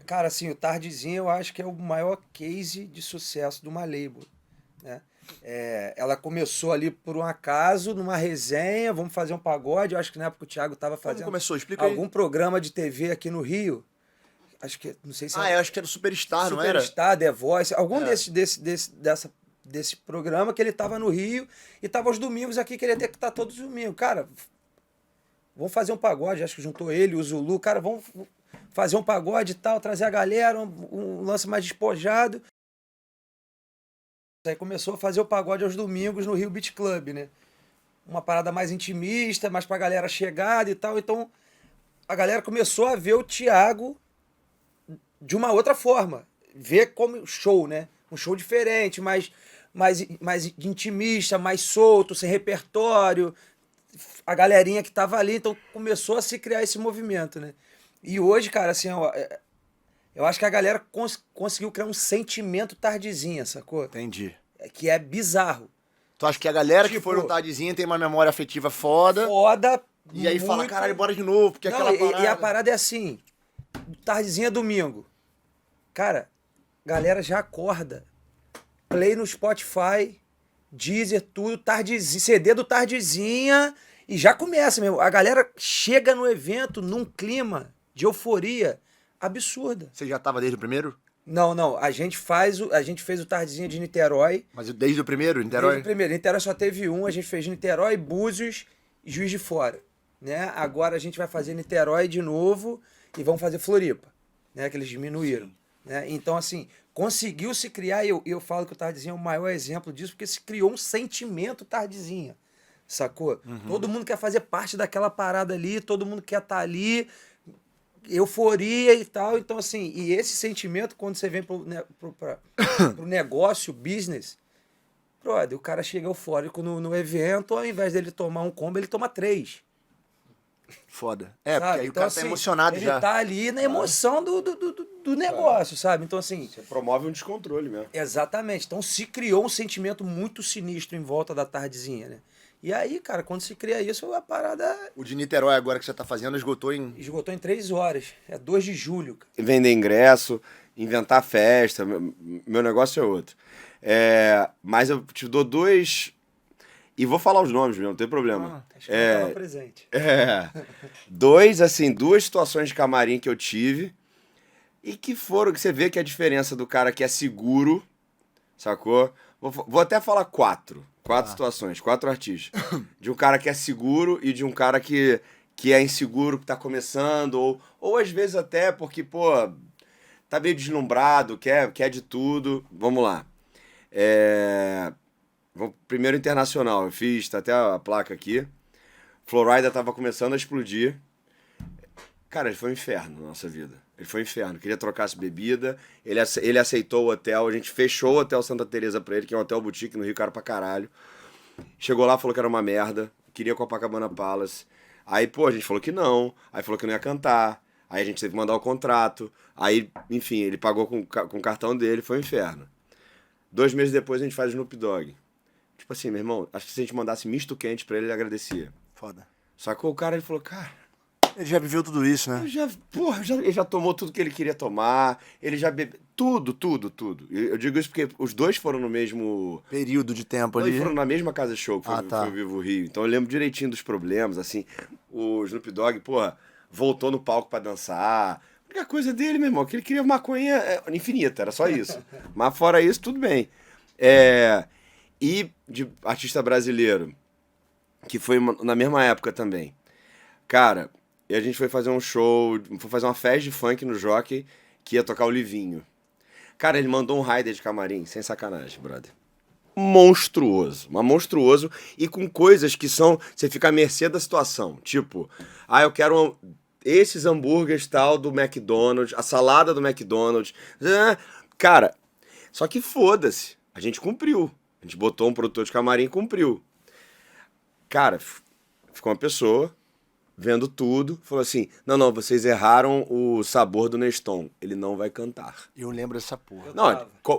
[SPEAKER 6] Cara, assim, o Tardezinha eu acho que é o maior case de sucesso de uma label. Né? Ela começou ali por um acaso, numa resenha, vamos fazer um pagode. Eu acho que na época o Thiago estava fazendo algum programa de TV aqui no Rio. Acho que, não sei se
[SPEAKER 1] eu acho que era o Superstar, não era?
[SPEAKER 6] Superstar, The Voice, algum desse programa que ele estava no Rio e estava aos domingos aqui, que ele ia ter que estar todos os domingos. Cara, vamos fazer um pagode, acho que juntou ele, o Zulu, cara, vamos fazer um pagode e tal, trazer a galera, um lance mais despojado. Aí começou a fazer o pagode aos domingos no Rio Beach Club, né? Uma parada mais intimista, mais pra galera chegada e tal. Então, a galera começou a ver o Thiago de uma outra forma. Ver como show, né? Um show diferente, mais intimista, mais solto, sem repertório. A galerinha que tava ali, então começou a se criar esse movimento, né? E hoje, cara, assim, eu acho que a galera conseguiu criar um sentimento Tardezinha, sacou?
[SPEAKER 1] Entendi.
[SPEAKER 6] Que é bizarro.
[SPEAKER 1] Tu acha que a galera que foi no Tardezinha tem uma memória afetiva foda? E aí fala, caralho, bora de novo, porque
[SPEAKER 6] não,
[SPEAKER 1] aquela parada...
[SPEAKER 6] E a parada é assim, Tardezinha domingo. Cara, galera já acorda. Play no Spotify, Deezer, tudo, Tardezinha, CD do Tardezinha, e já começa mesmo. A galera chega no evento num clima de euforia absurda.
[SPEAKER 1] Você já tava desde o primeiro?
[SPEAKER 6] Não. A gente fez o Tardezinha de Niterói.
[SPEAKER 1] Mas desde o primeiro, Niterói?
[SPEAKER 6] Desde o primeiro. Niterói só teve um. A gente fez Niterói, Búzios e Juiz de Fora. Né? Agora a gente vai fazer Niterói de novo e vamos fazer Floripa. Né? Que eles diminuíram. Né? Então, assim, conseguiu se criar. E eu falo que o Tardezinha é o maior exemplo disso, porque se criou um sentimento Tardezinha.
[SPEAKER 4] sacou? Todo mundo quer fazer parte daquela parada ali, todo mundo quer estar ali, euforia e tal. Então, assim, e esse sentimento, quando você vem pro negócio, business, brother, o cara chega eufórico no evento, ao invés dele tomar um combo, ele toma 3.
[SPEAKER 1] Foda.
[SPEAKER 4] Sabe?
[SPEAKER 1] Porque aí
[SPEAKER 4] então,
[SPEAKER 1] o cara
[SPEAKER 4] assim,
[SPEAKER 1] tá emocionado
[SPEAKER 4] ele
[SPEAKER 1] já.
[SPEAKER 4] tá ali na emoção do negócio, sabe? Então, assim...
[SPEAKER 2] Você promove um descontrole mesmo.
[SPEAKER 4] Exatamente. Então, se criou um sentimento muito sinistro em volta da tardezinha, né? E aí, cara, quando se cria isso, a parada...
[SPEAKER 1] O de Niterói agora que você tá fazendo esgotou em...
[SPEAKER 4] Esgotou em 3 horas. É 2 de julho, cara.
[SPEAKER 22] Vender ingresso, inventar festa, meu negócio é outro. Mas eu te dou 2... E vou falar os nomes mesmo, não tem problema.
[SPEAKER 4] Acho que eu tava presente.
[SPEAKER 22] 2 situações de camarim que eu tive e que você vê que a diferença do cara que é seguro, sacou? Vou até falar 4 situações, 4 artistas. De um cara que é seguro e de um cara que é inseguro, que tá começando, ou às vezes até porque, pô, tá meio deslumbrado, quer de tudo. Vamos lá. Primeiro internacional, eu fiz, tá até a placa aqui. Florida tava começando a explodir. Cara, ele foi um inferno na nossa vida. Ele foi um inferno. Queria trocar essa bebida. Ele aceitou o hotel. A gente fechou o Hotel Santa Teresa pra ele, que é um hotel boutique no Rio, cara pra caralho. Chegou lá, falou que era uma merda. Queria Copacabana Palace. Aí, pô, a gente falou que não. Aí falou que não ia cantar. Aí a gente teve que mandar o contrato. Aí, enfim, ele pagou com o cartão dele. Foi um inferno. 2 meses depois a gente faz Snoop Dogg. Tipo assim, meu irmão, acho que se a gente mandasse misto quente pra ele, ele agradecia.
[SPEAKER 1] Foda.
[SPEAKER 22] Sacou? O cara, ele falou, cara...
[SPEAKER 1] Ele já viveu tudo isso, né?
[SPEAKER 22] Ele já tomou tudo que ele queria tomar, ele já bebeu... Tudo. Eu digo isso porque os 2 foram no mesmo...
[SPEAKER 1] Período de tempo ali.
[SPEAKER 22] Eles foram na mesma casa de show, que foi
[SPEAKER 1] tá.
[SPEAKER 22] o Vivo Rio. Então eu lembro direitinho dos problemas, assim. O Snoop Dogg, porra, voltou no palco pra dançar. A única coisa dele, meu irmão, que ele queria maconha infinita, era só isso. Mas fora isso, tudo bem. E de artista brasileiro, que foi na mesma época também. Cara, e a gente foi fazer um show, foi fazer uma festa de funk no Jockey, que ia tocar o Livinho. Cara, ele mandou um rider de camarim, sem sacanagem, brother. Monstruoso, mas monstruoso, e com coisas que são, você fica à mercê da situação. Tipo, eu quero esses hambúrgueres tal do McDonald's, a salada do McDonald's. Cara, só que foda-se, a gente cumpriu. A gente botou um produtor de camarim e cumpriu. Cara, ficou uma pessoa vendo tudo, falou assim, não, vocês erraram o sabor do Neston, ele não vai cantar.
[SPEAKER 1] Eu lembro dessa porra.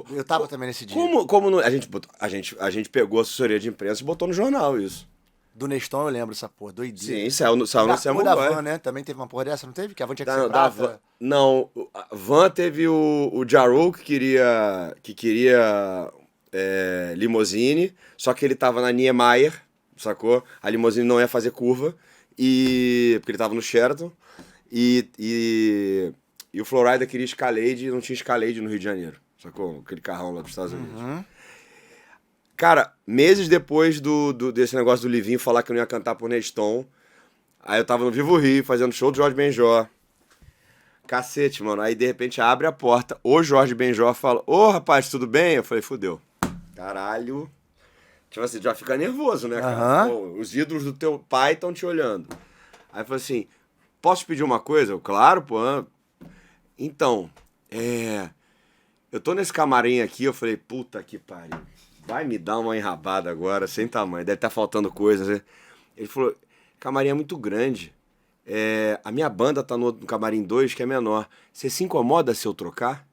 [SPEAKER 22] Eu
[SPEAKER 1] tava também nesse dia.
[SPEAKER 22] Como não, a gente pegou a assessoria de imprensa e botou no jornal isso.
[SPEAKER 1] Do Neston eu lembro dessa porra, doideira.
[SPEAKER 22] Sim, saiu no Samuel
[SPEAKER 1] da Van, né? Também teve uma porra dessa, não teve? Que a Van tinha que ser
[SPEAKER 22] prata. Não, a Van teve o Jarul que queria limousine, só que ele tava na Niemeyer, sacou? A limousine não ia fazer curva, porque ele tava no Sheraton, e o Florida queria Escalade, e não tinha Escalade no Rio de Janeiro, sacou? Aquele carrão lá dos Estados Unidos. Cara, meses depois desse negócio do Livinho falar que eu não ia cantar por Neston, aí eu tava no Vivo Rio, fazendo show do Jorge Benjor. Cacete, mano. Aí, de repente, abre a porta, o Jorge Benjor fala, rapaz, tudo bem? Eu falei, fudeu. Caralho. Tipo assim, já fica nervoso, né, cara? Pô, os ídolos do teu pai estão te olhando. Aí eu falei assim, posso te pedir uma coisa? Eu, claro, pô. Então, eu tô nesse camarim aqui, eu falei, puta que pariu. Vai me dar uma enrabada agora, sem tamanho. Deve estar faltando coisas. Ele falou, camarim é muito grande. A minha banda tá no camarim 2, que é menor. Você se incomoda se eu trocar?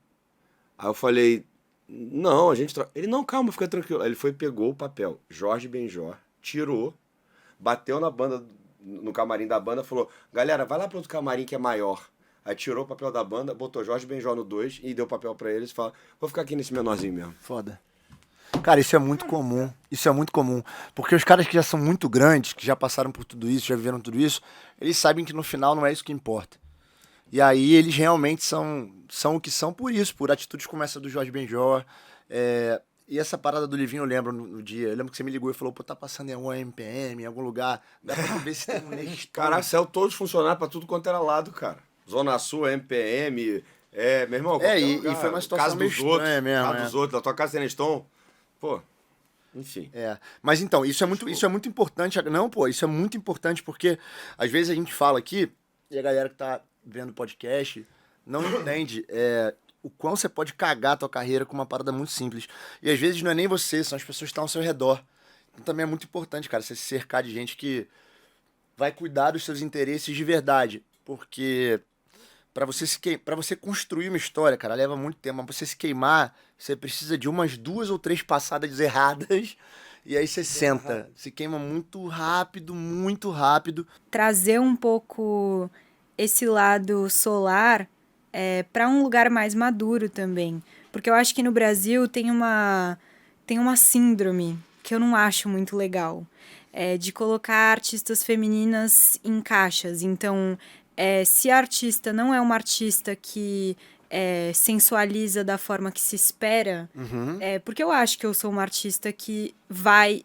[SPEAKER 22] Aí eu falei, não, a gente troca. Ele, não, calma, fica tranquilo. Aí ele foi, pegou o papel, Jorge Benjor, tirou, bateu na banda, no camarim da banda, falou, galera, vai lá pro outro camarim que é maior. Aí tirou o papel da banda, botou Jorge Benjor no 2 e deu o papel pra eles e falou, vou ficar aqui nesse menorzinho mesmo.
[SPEAKER 1] Foda. Cara, isso é muito comum. Isso é muito comum. Porque os caras que já são muito grandes, que já passaram por tudo isso, já viveram tudo isso, eles sabem que no final não é isso que importa. E aí eles realmente são o que são por isso, por atitudes como essa do Jorge Benjor. E essa parada do Livinho eu lembro no dia. Eu lembro que você me ligou e falou, pô, tá passando em algum MPM, em algum lugar. Dá pra ver se tem um Neston.
[SPEAKER 22] Caralho, saiu todos funcionários pra tudo quanto era lado, cara. Zona Sul, MPM, meu irmão.
[SPEAKER 1] E foi uma situação meio estranha mesmo.
[SPEAKER 22] Casa dos outros, da tua casa tem Neston. Pô. Enfim.
[SPEAKER 1] Mas então, isso é muito importante. Não, pô, isso é muito importante porque às vezes a gente fala aqui e a galera que tá vendo o podcast não entende o quão você pode cagar a tua carreira com uma parada muito simples. E às vezes não é nem você, são as pessoas que estão ao seu redor. Então também é muito importante, cara, você se cercar de gente que vai cuidar dos seus interesses de verdade. Porque pra você construir uma história, cara, leva muito tempo. Mas pra você se queimar, você precisa de umas 2 ou 3 passadas erradas. E aí você senta. Se queima muito rápido, muito rápido.
[SPEAKER 5] Trazer um pouco esse lado solar para um lugar mais maduro também. Porque eu acho que no Brasil tem uma síndrome que eu não acho muito legal. De colocar artistas femininas em caixas. Então, se a artista não é uma artista que sensualiza da forma que se espera, porque eu acho que eu sou uma artista que vai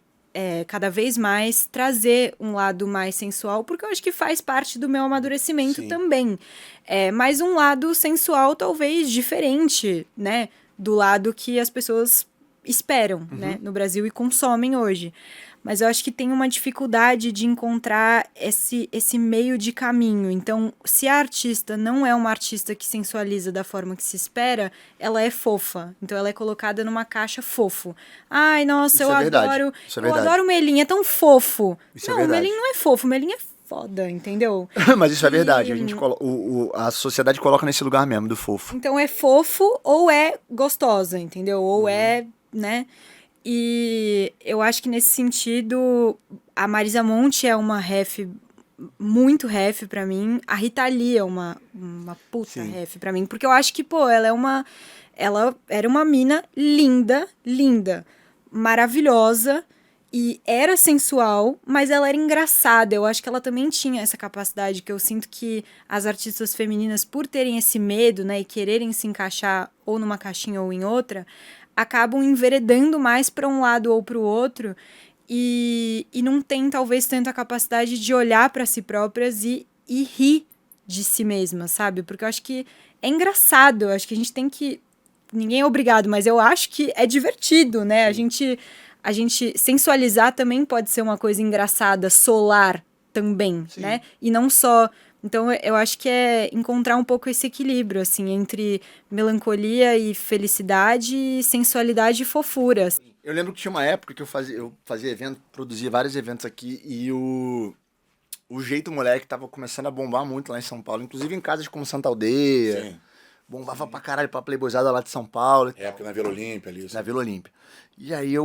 [SPEAKER 5] cada vez mais trazer um lado mais sensual, porque eu acho que faz parte do meu amadurecimento também. Mas um lado sensual talvez diferente, né, do lado que as pessoas esperam, né, no Brasil e consomem hoje. Mas eu acho que tem uma dificuldade de encontrar esse meio de caminho. Então, se a artista não é uma artista que sensualiza da forma que se espera, ela é fofa. Então, ela é colocada numa caixa fofo. Ai, nossa, eu adoro o Melim, é tão fofo. Não, o Melim não é fofo, o Melim é foda, entendeu?
[SPEAKER 1] Mas isso é verdade. A sociedade coloca nesse lugar mesmo, do fofo.
[SPEAKER 5] Então, é fofo ou é gostosa, entendeu? Ou né? E eu acho que nesse sentido, a Marisa Monte é uma ref, muito ref pra mim. A Rita Lee é uma puta ref pra mim. Porque eu acho que, pô, ela era uma mina linda, maravilhosa. E era sensual, mas ela era engraçada. Eu acho que ela também tinha essa capacidade, que eu sinto que as artistas femininas, por terem esse medo, né, e quererem se encaixar ou numa caixinha ou em outra, acabam enveredando mais para um lado ou para o outro e não tem talvez tanto a capacidade de olhar para si próprias e rir de si mesmas, sabe? Porque eu acho que é engraçado, eu acho que a gente tem que... Ninguém é obrigado, mas eu acho que é divertido, né? A gente sensualizar também pode ser uma coisa engraçada, solar também, né? E não só... Então, eu acho que é encontrar um pouco esse equilíbrio, assim, entre melancolia e felicidade, e sensualidade e fofura.
[SPEAKER 1] Eu lembro que tinha uma época que eu fazia evento, produzia vários eventos aqui, e o Jeito Moleque tava começando a bombar muito lá em São Paulo, inclusive em casas como Santa Aldeia.
[SPEAKER 7] Sim.
[SPEAKER 1] Bombava pra caralho pra playboyzada lá de São Paulo.
[SPEAKER 7] Época na Vila Olímpia ali.
[SPEAKER 1] Na Vila Olímpia. E aí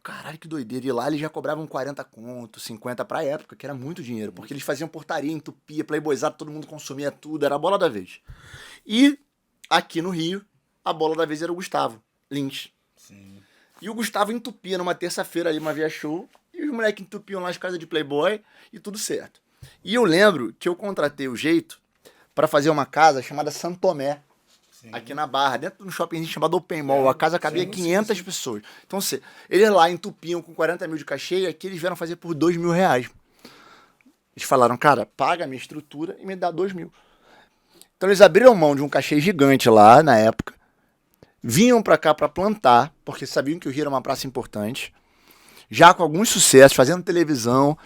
[SPEAKER 1] caralho, que doideira. E lá eles já cobravam 40 conto, 50 pra época, que era muito dinheiro. Porque eles faziam portaria, entupia, playboyzado, todo mundo consumia tudo, era a bola da vez. E aqui no Rio, a bola da vez era o Gustavo Lins.
[SPEAKER 7] Sim.
[SPEAKER 1] E o Gustavo entupia numa terça-feira ali, uma via show, e os moleques entupiam lá as casas de playboy, e tudo certo. E eu lembro que eu contratei o Jeito pra fazer uma casa chamada Santomé. Aqui na Barra, dentro de um shopping chamado Open Mall. A casa cabia 500 pessoas. Então, eles lá entupiam com 40 mil de cachê e aqui eles vieram fazer por 2 mil reais. Eles falaram, cara, paga a minha estrutura e me dá 2 mil. Então, eles abriram mão de um cachê gigante lá, na época. Vinham pra cá pra plantar, porque sabiam que o Rio era uma praça importante. Já com alguns sucessos, fazendo televisão.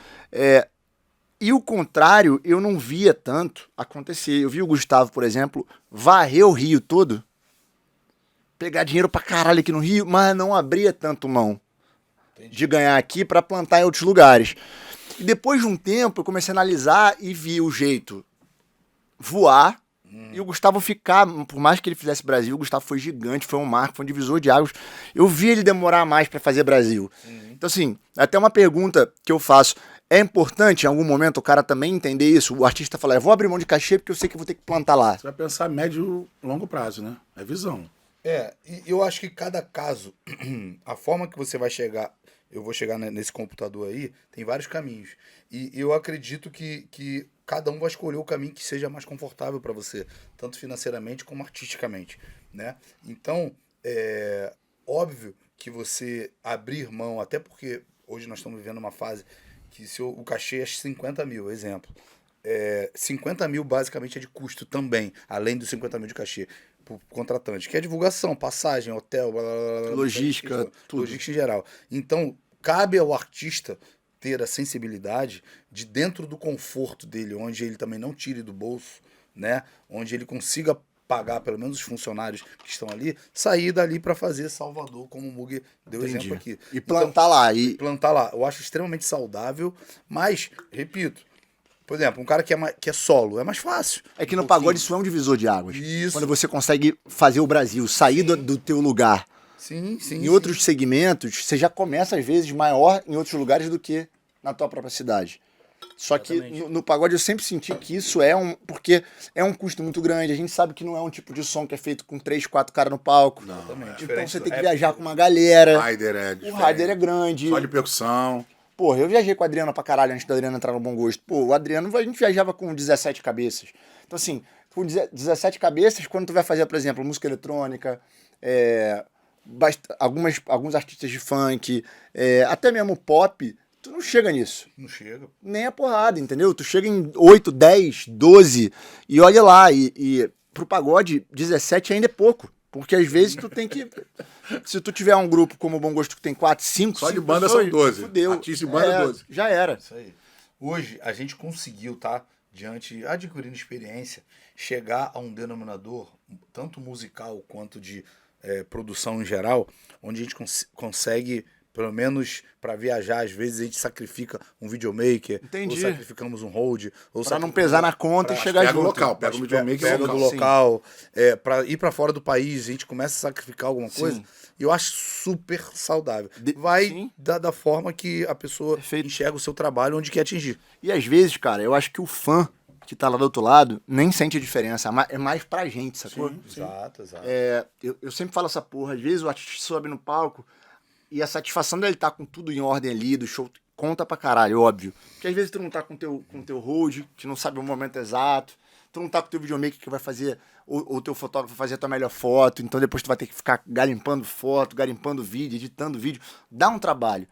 [SPEAKER 1] E o contrário, eu não via tanto acontecer. Eu vi o Gustavo, por exemplo, varrer o Rio todo, pegar dinheiro pra caralho aqui no Rio, mas não abria tanto mão de ganhar aqui pra plantar em outros lugares. E depois de um tempo, eu comecei a analisar e vi o Jeito voar e o Gustavo ficar, por mais que ele fizesse Brasil, o Gustavo foi gigante, foi um marco, foi um divisor de águas. Eu vi ele demorar mais pra fazer Brasil. Então, assim, até uma pergunta que eu faço. É importante, em algum momento, o cara também entender isso? O artista falar, eu vou abrir mão de cachê porque eu sei que eu vou ter que plantar lá.
[SPEAKER 7] Você vai pensar médio e longo prazo, né? É visão.
[SPEAKER 23] E eu acho que cada caso, a forma que você vai chegar, eu vou chegar nesse computador aí, tem vários caminhos. E eu acredito que cada um vai escolher o caminho que seja mais confortável para você, tanto financeiramente como artisticamente, né? Então, é óbvio que você abrir mão, até porque hoje nós estamos vivendo uma fase que se o cachê é 50 mil, exemplo. 50 mil basicamente é de custo também, além dos 50 mil de cachê pro contratante, que é divulgação, passagem, hotel, blá, blá, blá, blá,
[SPEAKER 1] logística, tudo.
[SPEAKER 23] logística em geral. Então, cabe ao artista ter a sensibilidade de, dentro do conforto dele, onde ele também não tire do bolso, né? Onde ele consiga pagar pelo menos os funcionários que estão ali, sair dali para fazer Salvador, como o Mug deu exemplo aqui.
[SPEAKER 1] E plantar lá.
[SPEAKER 23] E plantar lá. Eu acho extremamente saudável, mas, repito, por exemplo, um cara que é solo, é mais fácil.
[SPEAKER 1] É que no pagode isso é um divisor de águas.
[SPEAKER 23] Isso.
[SPEAKER 1] Quando você consegue fazer o Brasil sair do teu lugar.
[SPEAKER 23] Sim.
[SPEAKER 1] Em outros segmentos, você já começa, às vezes, maior em outros lugares do que na tua própria cidade. Só que no pagode eu sempre senti que isso porque é um custo muito grande. A gente sabe que não é um tipo de som que é feito com 3, 4 caras no palco.
[SPEAKER 23] Não,
[SPEAKER 1] então você tem que viajar com uma galera.
[SPEAKER 7] O rider é
[SPEAKER 1] O rider é grande.
[SPEAKER 7] Só de percussão.
[SPEAKER 1] Porra, eu viajei com a Adriana pra caralho antes da Adriana entrar no Bom Gosto. Pô, o Adriano, a gente viajava com 17 cabeças. Então, assim, com 17 cabeças, quando tu vai fazer, por exemplo, música eletrônica, alguns artistas de funk, até mesmo pop, tu não chega nisso.
[SPEAKER 23] Não chega.
[SPEAKER 1] Nem a porrada, entendeu? Tu chega em 8, 10, 12 e olha lá. E pro pagode, 17 ainda é pouco. Porque às vezes tu tem que... Se tu tiver um grupo como o Bom Gosto que tem 4, 5...
[SPEAKER 7] Só de banda são 12.
[SPEAKER 1] Fudeu.
[SPEAKER 7] Artista de banda 12.
[SPEAKER 1] Já era.
[SPEAKER 23] Isso aí. Hoje a gente conseguiu, tá? Adquirindo experiência, chegar a um denominador, tanto musical quanto de produção em geral, onde a gente consegue... Pelo menos para viajar, às vezes a gente sacrifica um videomaker,
[SPEAKER 1] Entendi.
[SPEAKER 23] ou sacrificamos um hold, ou
[SPEAKER 1] pra não pesar na conta e chegar
[SPEAKER 7] pega
[SPEAKER 1] junto.
[SPEAKER 7] o local, pega o videomaker
[SPEAKER 23] pega do local, para ir para fora do país, a gente começa a sacrificar alguma coisa.
[SPEAKER 1] Sim.
[SPEAKER 23] E eu acho super saudável. Vai da forma que a pessoa enxerga o seu trabalho, onde quer atingir.
[SPEAKER 1] E às vezes, cara, eu acho que o fã que tá lá do outro lado nem sente a diferença. É mais pra gente, sacou?
[SPEAKER 23] Sim. Exato.
[SPEAKER 1] Eu sempre falo essa porra. Às vezes o artista sobe no palco e a satisfação dele tá com tudo em ordem ali, do show, conta pra caralho, óbvio. Porque às vezes tu não tá com teu hold, que não sabe o momento exato, tu não tá com o teu videomaker que vai fazer, ou o teu fotógrafo vai fazer a tua melhor foto, então depois tu vai ter que ficar garimpando foto, garimpando vídeo, editando vídeo. Dá um trabalho.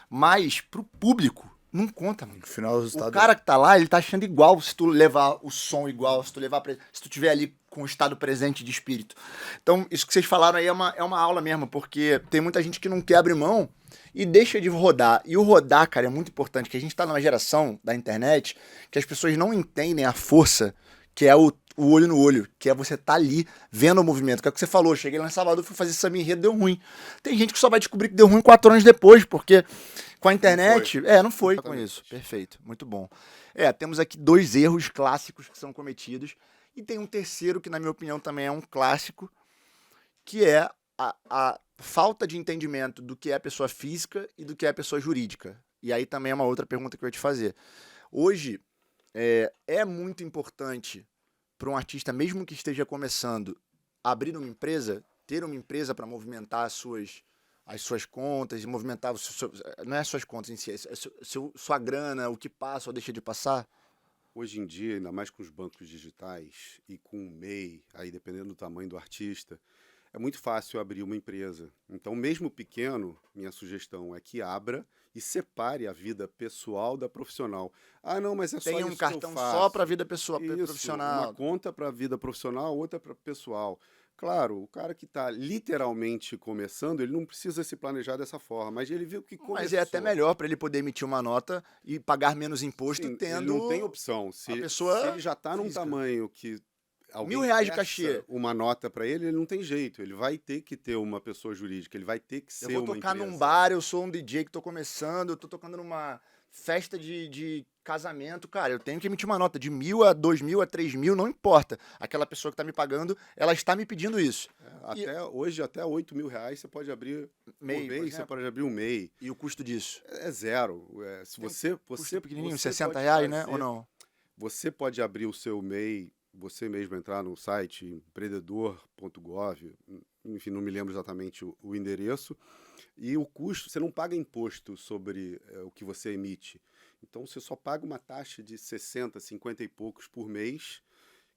[SPEAKER 1] Mas pro público, não conta, mano.
[SPEAKER 23] No final, o
[SPEAKER 1] cara que tá lá, ele tá achando igual se tu levar o som igual, se tu tiver ali com o estado presente de espírito. Então, isso que vocês falaram aí é uma aula mesmo, porque tem muita gente que não quer abrir mão e deixa de rodar. E o rodar, cara, é muito importante, que a gente tá numa geração da internet que as pessoas não entendem a força que é o olho no olho, que é você tá ali vendo o movimento. Que é o que você falou, cheguei lá em Salvador, fui fazer samba enredo, deu ruim. Tem gente que só vai descobrir que deu ruim 4 anos depois, porque com a internet... Não foi com isso. Perfeito, muito bom. Temos aqui 2 erros clássicos que são cometidos, e tem um terceiro que, na minha opinião, também é um clássico, que é a falta de entendimento do que é a pessoa física e do que é a pessoa jurídica. E aí também é uma outra pergunta que eu ia te fazer. Hoje, é muito importante para um artista, mesmo que esteja começando, abrir uma empresa, ter uma empresa para movimentar as suas contas e movimentar, não é as suas contas em si, sua grana, o que passa ou deixa de passar?
[SPEAKER 8] Hoje em dia, ainda mais com os bancos digitais e com o MEI, aí dependendo do tamanho do artista, é muito fácil abrir uma empresa. Então, mesmo pequeno, minha sugestão é que abra e separe a vida pessoal da profissional. Ah, não, mas é só isso que eu faço.
[SPEAKER 1] Tem um cartão só para a vida pessoal, profissional.
[SPEAKER 8] Uma conta para a vida profissional, outra para pessoal. Claro, o cara que está literalmente começando, ele não precisa se planejar dessa forma, mas ele viu que começou.
[SPEAKER 1] Mas é até melhor para ele poder emitir uma nota e pagar menos imposto.
[SPEAKER 8] Sim,
[SPEAKER 1] tendo...
[SPEAKER 8] Ele não tem opção. Se ele já está num tamanho que alguém
[SPEAKER 1] R$1.000 de cachê,
[SPEAKER 8] uma nota para ele não tem jeito. Ele vai ter que ter uma pessoa jurídica, ele vai ter que ser uma empresa.
[SPEAKER 1] Eu vou tocar num bar, eu sou um DJ que estou começando, eu estou tocando numa festa de casamento, cara, eu tenho que emitir uma nota de 1.000 a 2.000 a 3.000, não importa. Aquela pessoa que está me pagando, ela está me pedindo isso.
[SPEAKER 8] Hoje, até R$8.000 você pode abrir MEI, você pode abrir um MEI.
[SPEAKER 1] E o custo disso?
[SPEAKER 8] É zero. Se você
[SPEAKER 1] pequenininho, R$60, né? Ou não?
[SPEAKER 8] Você pode abrir o seu MEI, você mesmo entrar no site empreendedor.gov, enfim, não me lembro exatamente o endereço, e o custo, você não paga imposto sobre o que você emite. Então, você só paga uma taxa de 60, 50 e poucos por mês,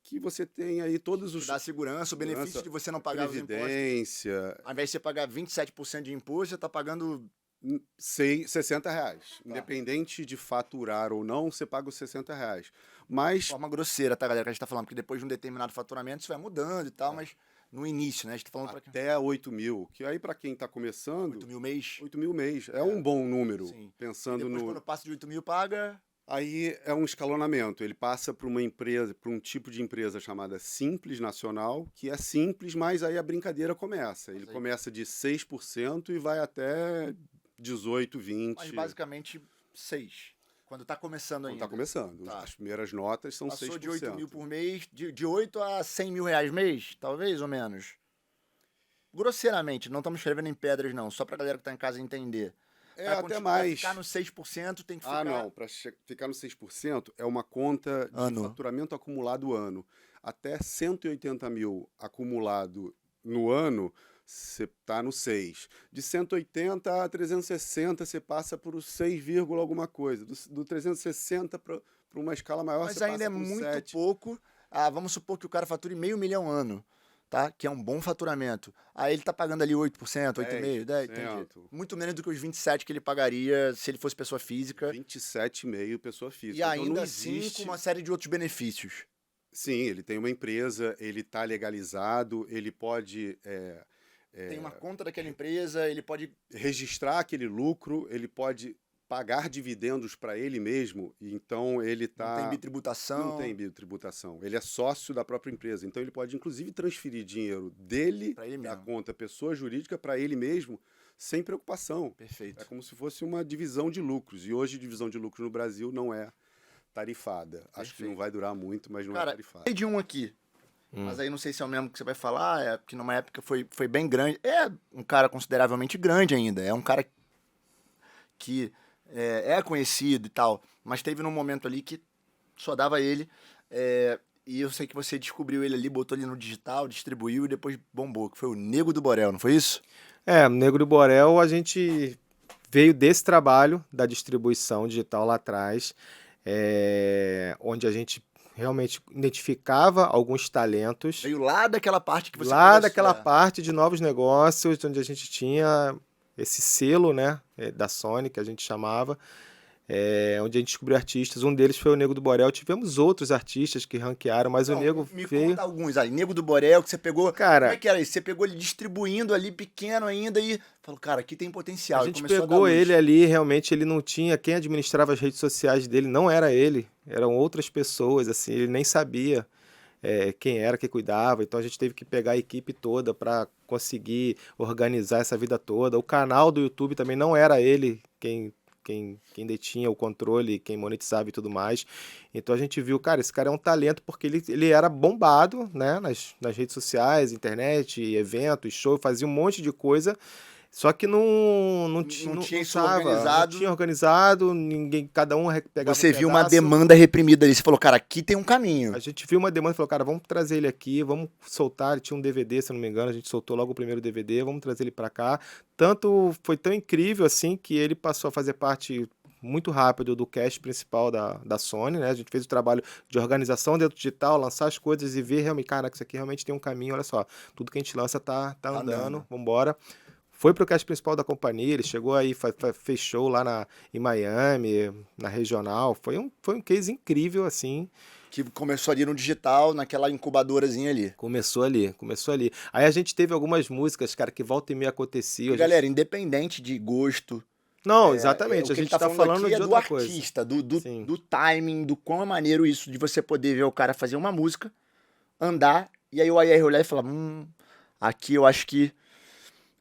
[SPEAKER 8] que você tem aí todos os...
[SPEAKER 1] Dá segurança, o benefício de você não pagar os impostos.
[SPEAKER 8] Previdência.
[SPEAKER 1] Ao invés de você pagar 27% de imposto, você está pagando
[SPEAKER 8] R$60. Independente de faturar ou não, você paga os R$60. Mas...
[SPEAKER 1] De forma grosseira, tá, galera, que a gente tá falando, porque depois de um determinado faturamento isso vai mudando e tal, mas no início, né, a gente tá falando
[SPEAKER 8] até 8 mil, que aí para quem tá começando...
[SPEAKER 1] 8 mil mês?
[SPEAKER 8] 8 mil mês, é um bom número, pensando
[SPEAKER 1] e depois,
[SPEAKER 8] no...
[SPEAKER 1] quando passa de 8 mil, paga...
[SPEAKER 8] Aí é um escalonamento, ele passa para uma empresa, para um tipo de empresa chamada Simples Nacional, que é simples, mas aí a brincadeira começa. Ele começa de 6% e vai até 18, 20.
[SPEAKER 1] Mas basicamente 6. Quando tá começando ainda.
[SPEAKER 8] Quando tá começando.
[SPEAKER 1] Tá.
[SPEAKER 8] As primeiras notas são 6%.
[SPEAKER 1] Passou de 8 mil por mês, de 8 a 100 mil reais mês, talvez ou menos. Grosseiramente, não estamos escrevendo em pedras não, só pra galera que tá em casa entender.
[SPEAKER 8] Até mais.
[SPEAKER 1] Para ficar no 6% tem que ficar...
[SPEAKER 8] não, para ficar no 6% é uma conta de faturamento acumulado ano. Até 180 mil acumulado no ano, você está no 6. De 180 a 360, você passa por 6, alguma coisa. Do 360 para uma escala maior,
[SPEAKER 1] mas
[SPEAKER 8] você
[SPEAKER 1] ainda
[SPEAKER 8] passa
[SPEAKER 1] é
[SPEAKER 8] por
[SPEAKER 1] muito
[SPEAKER 8] 7.
[SPEAKER 1] pouco. Vamos supor que o cara fature R$500 mil ano, tá? Que é um bom faturamento. Aí ele tá pagando ali 8%, 8,5%, 10%, entendi. Muito menos do que os 27% que ele pagaria se ele fosse pessoa física.
[SPEAKER 8] 27,5% pessoa física.
[SPEAKER 1] E ainda assim com uma série de outros benefícios.
[SPEAKER 8] Sim, ele tem uma empresa, ele está legalizado, ele pode...
[SPEAKER 1] tem uma conta daquela empresa, ele pode...
[SPEAKER 8] registrar aquele lucro, ele pode pagar dividendos para ele mesmo, então ele tá...
[SPEAKER 1] Não tem bitributação.
[SPEAKER 8] Não tem bitributação. Ele é sócio da própria empresa, então ele pode inclusive transferir dinheiro dele, da conta pessoa jurídica, para ele mesmo, sem preocupação.
[SPEAKER 1] Perfeito.
[SPEAKER 8] É como se fosse uma divisão de lucros, e hoje divisão de lucros no Brasil não é tarifada. Acho que não vai durar muito, mas não é tarifada.
[SPEAKER 1] Tem de um aqui, mas aí não sei se é o mesmo que você vai falar, porque numa época foi bem grande. É um cara consideravelmente grande ainda, é um cara que é conhecido e tal, mas teve num momento ali que só dava ele, e eu sei que você descobriu ele ali, botou ele no digital, distribuiu e depois bombou, que foi o Nego do Borel, não foi isso?
[SPEAKER 10] O Nego do Borel, a gente veio desse trabalho da distribuição digital lá atrás, onde a gente realmente identificava alguns talentos.
[SPEAKER 1] Veio lá daquela parte que você
[SPEAKER 10] Lá
[SPEAKER 1] começou,
[SPEAKER 10] daquela parte de novos negócios, onde a gente tinha esse selo, né, da Sony, que a gente chamava, onde a gente descobriu artistas. Um deles foi o Nego do Borel. Tivemos outros artistas que ranquearam, mas o Nego
[SPEAKER 1] me
[SPEAKER 10] veio...
[SPEAKER 1] conta alguns aí. Nego do Borel, que você pegou...
[SPEAKER 10] Cara,
[SPEAKER 1] como é que era isso? Você pegou ele distribuindo ali, pequeno ainda, e falou, cara, aqui tem potencial.
[SPEAKER 10] A gente pegou ele ali, realmente ele não tinha... Quem administrava as redes sociais dele não era ele, eram outras pessoas, assim, ele nem sabia quem era que cuidava. Então a gente teve que pegar a equipe toda para conseguir organizar essa vida toda. O canal do YouTube também não era ele quem detinha o controle, quem monetizava e tudo mais. Então a gente viu, cara, esse cara é um talento, porque ele era bombado, né, nas redes sociais, internet, eventos, show, fazia um monte de coisa, só que não tinha isso organizado. Não tinha organizado, ninguém, cada um pegava
[SPEAKER 1] Você viu uma
[SPEAKER 10] pedaço.
[SPEAKER 1] demanda reprimida ali, você falou, cara, aqui tem um caminho.
[SPEAKER 10] A gente viu uma demanda e falou, cara, vamos trazer ele aqui, vamos soltar, ele tinha um DVD, se eu não me engano, a gente soltou logo o primeiro DVD, vamos trazer ele pra cá. Tanto, foi tão incrível assim, que ele passou a fazer parte muito rápido do cast principal da Sony, né? A gente fez o trabalho de organização dentro do digital, lançar as coisas e ver realmente, cara, isso aqui realmente tem um caminho, olha só, tudo que a gente lança tá andando, vambora. Foi pro cast principal da companhia, ele chegou aí, fez show lá em Miami, na regional, foi um case incrível, assim.
[SPEAKER 1] Que começou ali no digital, naquela incubadorazinha ali.
[SPEAKER 10] Começou ali. Aí a gente teve algumas músicas, cara, que volta e meia acontecia.
[SPEAKER 1] Galera, independente de gosto...
[SPEAKER 10] Não, exatamente, a gente tá falando
[SPEAKER 1] aqui
[SPEAKER 10] de
[SPEAKER 1] do
[SPEAKER 10] outra
[SPEAKER 1] artista, do timing, do quão é maneiro isso, de você poder ver o cara fazer uma música, andar, e aí o AR olhar e falar, aqui eu acho que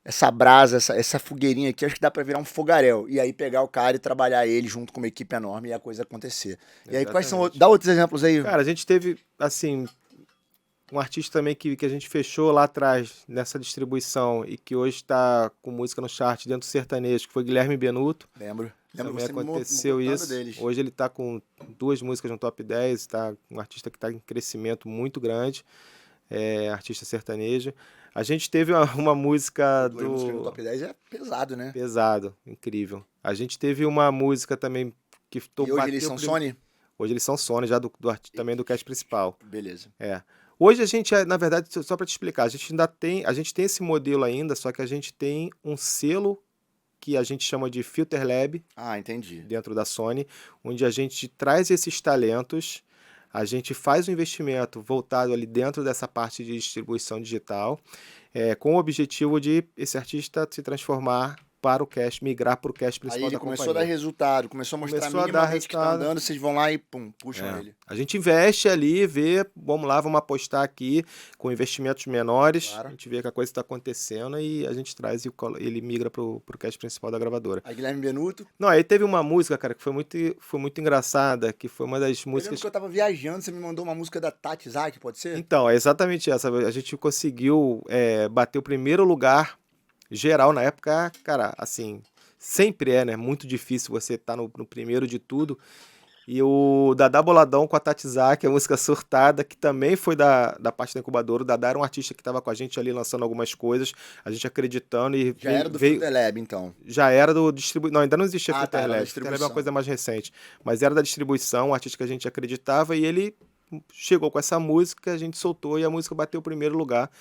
[SPEAKER 1] essa brasa, essa fogueirinha aqui, acho que dá pra virar um fogaréu. E aí pegar o cara e trabalhar ele junto com uma equipe enorme e a coisa acontecer. E aí quais são... Dá outros exemplos aí.
[SPEAKER 10] Cara, a gente teve, assim, um artista também que a gente fechou lá atrás, nessa distribuição, e que hoje tá com música no chart dentro do sertanejo, que foi Guilherme Benuto.
[SPEAKER 1] Lembro
[SPEAKER 10] Também
[SPEAKER 1] você
[SPEAKER 10] aconteceu isso.
[SPEAKER 1] Deles.
[SPEAKER 10] Hoje ele tá com 2 músicas no top 10, tá um artista que tá em crescimento muito grande, artista sertanejo. A gente teve uma música do...
[SPEAKER 1] música no top 10 é pesado, né?
[SPEAKER 10] Pesado, incrível. A gente teve uma música também que...
[SPEAKER 1] E hoje eles são Sony?
[SPEAKER 10] Hoje eles são Sony, já também do cast principal.
[SPEAKER 1] Beleza.
[SPEAKER 10] Hoje a gente, na verdade, só para te explicar, a gente tem esse modelo ainda, só que a gente tem um selo que a gente chama de Filter Lab.
[SPEAKER 1] Entendi.
[SPEAKER 10] Dentro da Sony, onde a gente traz esses talentos, a gente faz um investimento voltado ali dentro dessa parte de distribuição digital, com o objetivo de esse artista se transformar para o cash, migrar para o cash principal
[SPEAKER 1] Aí ele
[SPEAKER 10] da companhia.
[SPEAKER 1] começou a dar resultado, começou a mostrar minimamente que tá andando, vocês vão lá e pum, puxam ele.
[SPEAKER 10] A gente investe ali, vê, vamos lá, vamos apostar aqui com investimentos menores, a gente vê que a coisa está acontecendo e a gente traz e ele migra pro cash principal da gravadora.
[SPEAKER 1] Aí Guilherme Benuto.
[SPEAKER 10] Não, aí teve uma música, cara, que foi muito engraçada, que foi uma das
[SPEAKER 1] Eu
[SPEAKER 10] músicas...
[SPEAKER 1] lembro que eu tava viajando, você me mandou uma música da Tati Zaki, pode ser?
[SPEAKER 10] Então, é exatamente essa. A gente conseguiu bater o primeiro lugar geral na época, cara, assim, sempre né? Muito difícil você estar no primeiro de tudo. E o Dadá Boladão com a Tati Zaki, a música Surtada, que também foi da parte da incubadora. O Dadá era um artista que estava com a gente ali lançando algumas coisas, a gente acreditando e
[SPEAKER 1] já era do Filter Lab, então?
[SPEAKER 10] Já era do distribuição. Não, ainda não existia Filter Lab.
[SPEAKER 1] Filter
[SPEAKER 10] Lab é uma coisa mais recente. Mas era da distribuição, um artista que a gente acreditava e ele chegou com essa música, a gente soltou e a música bateu o primeiro lugar.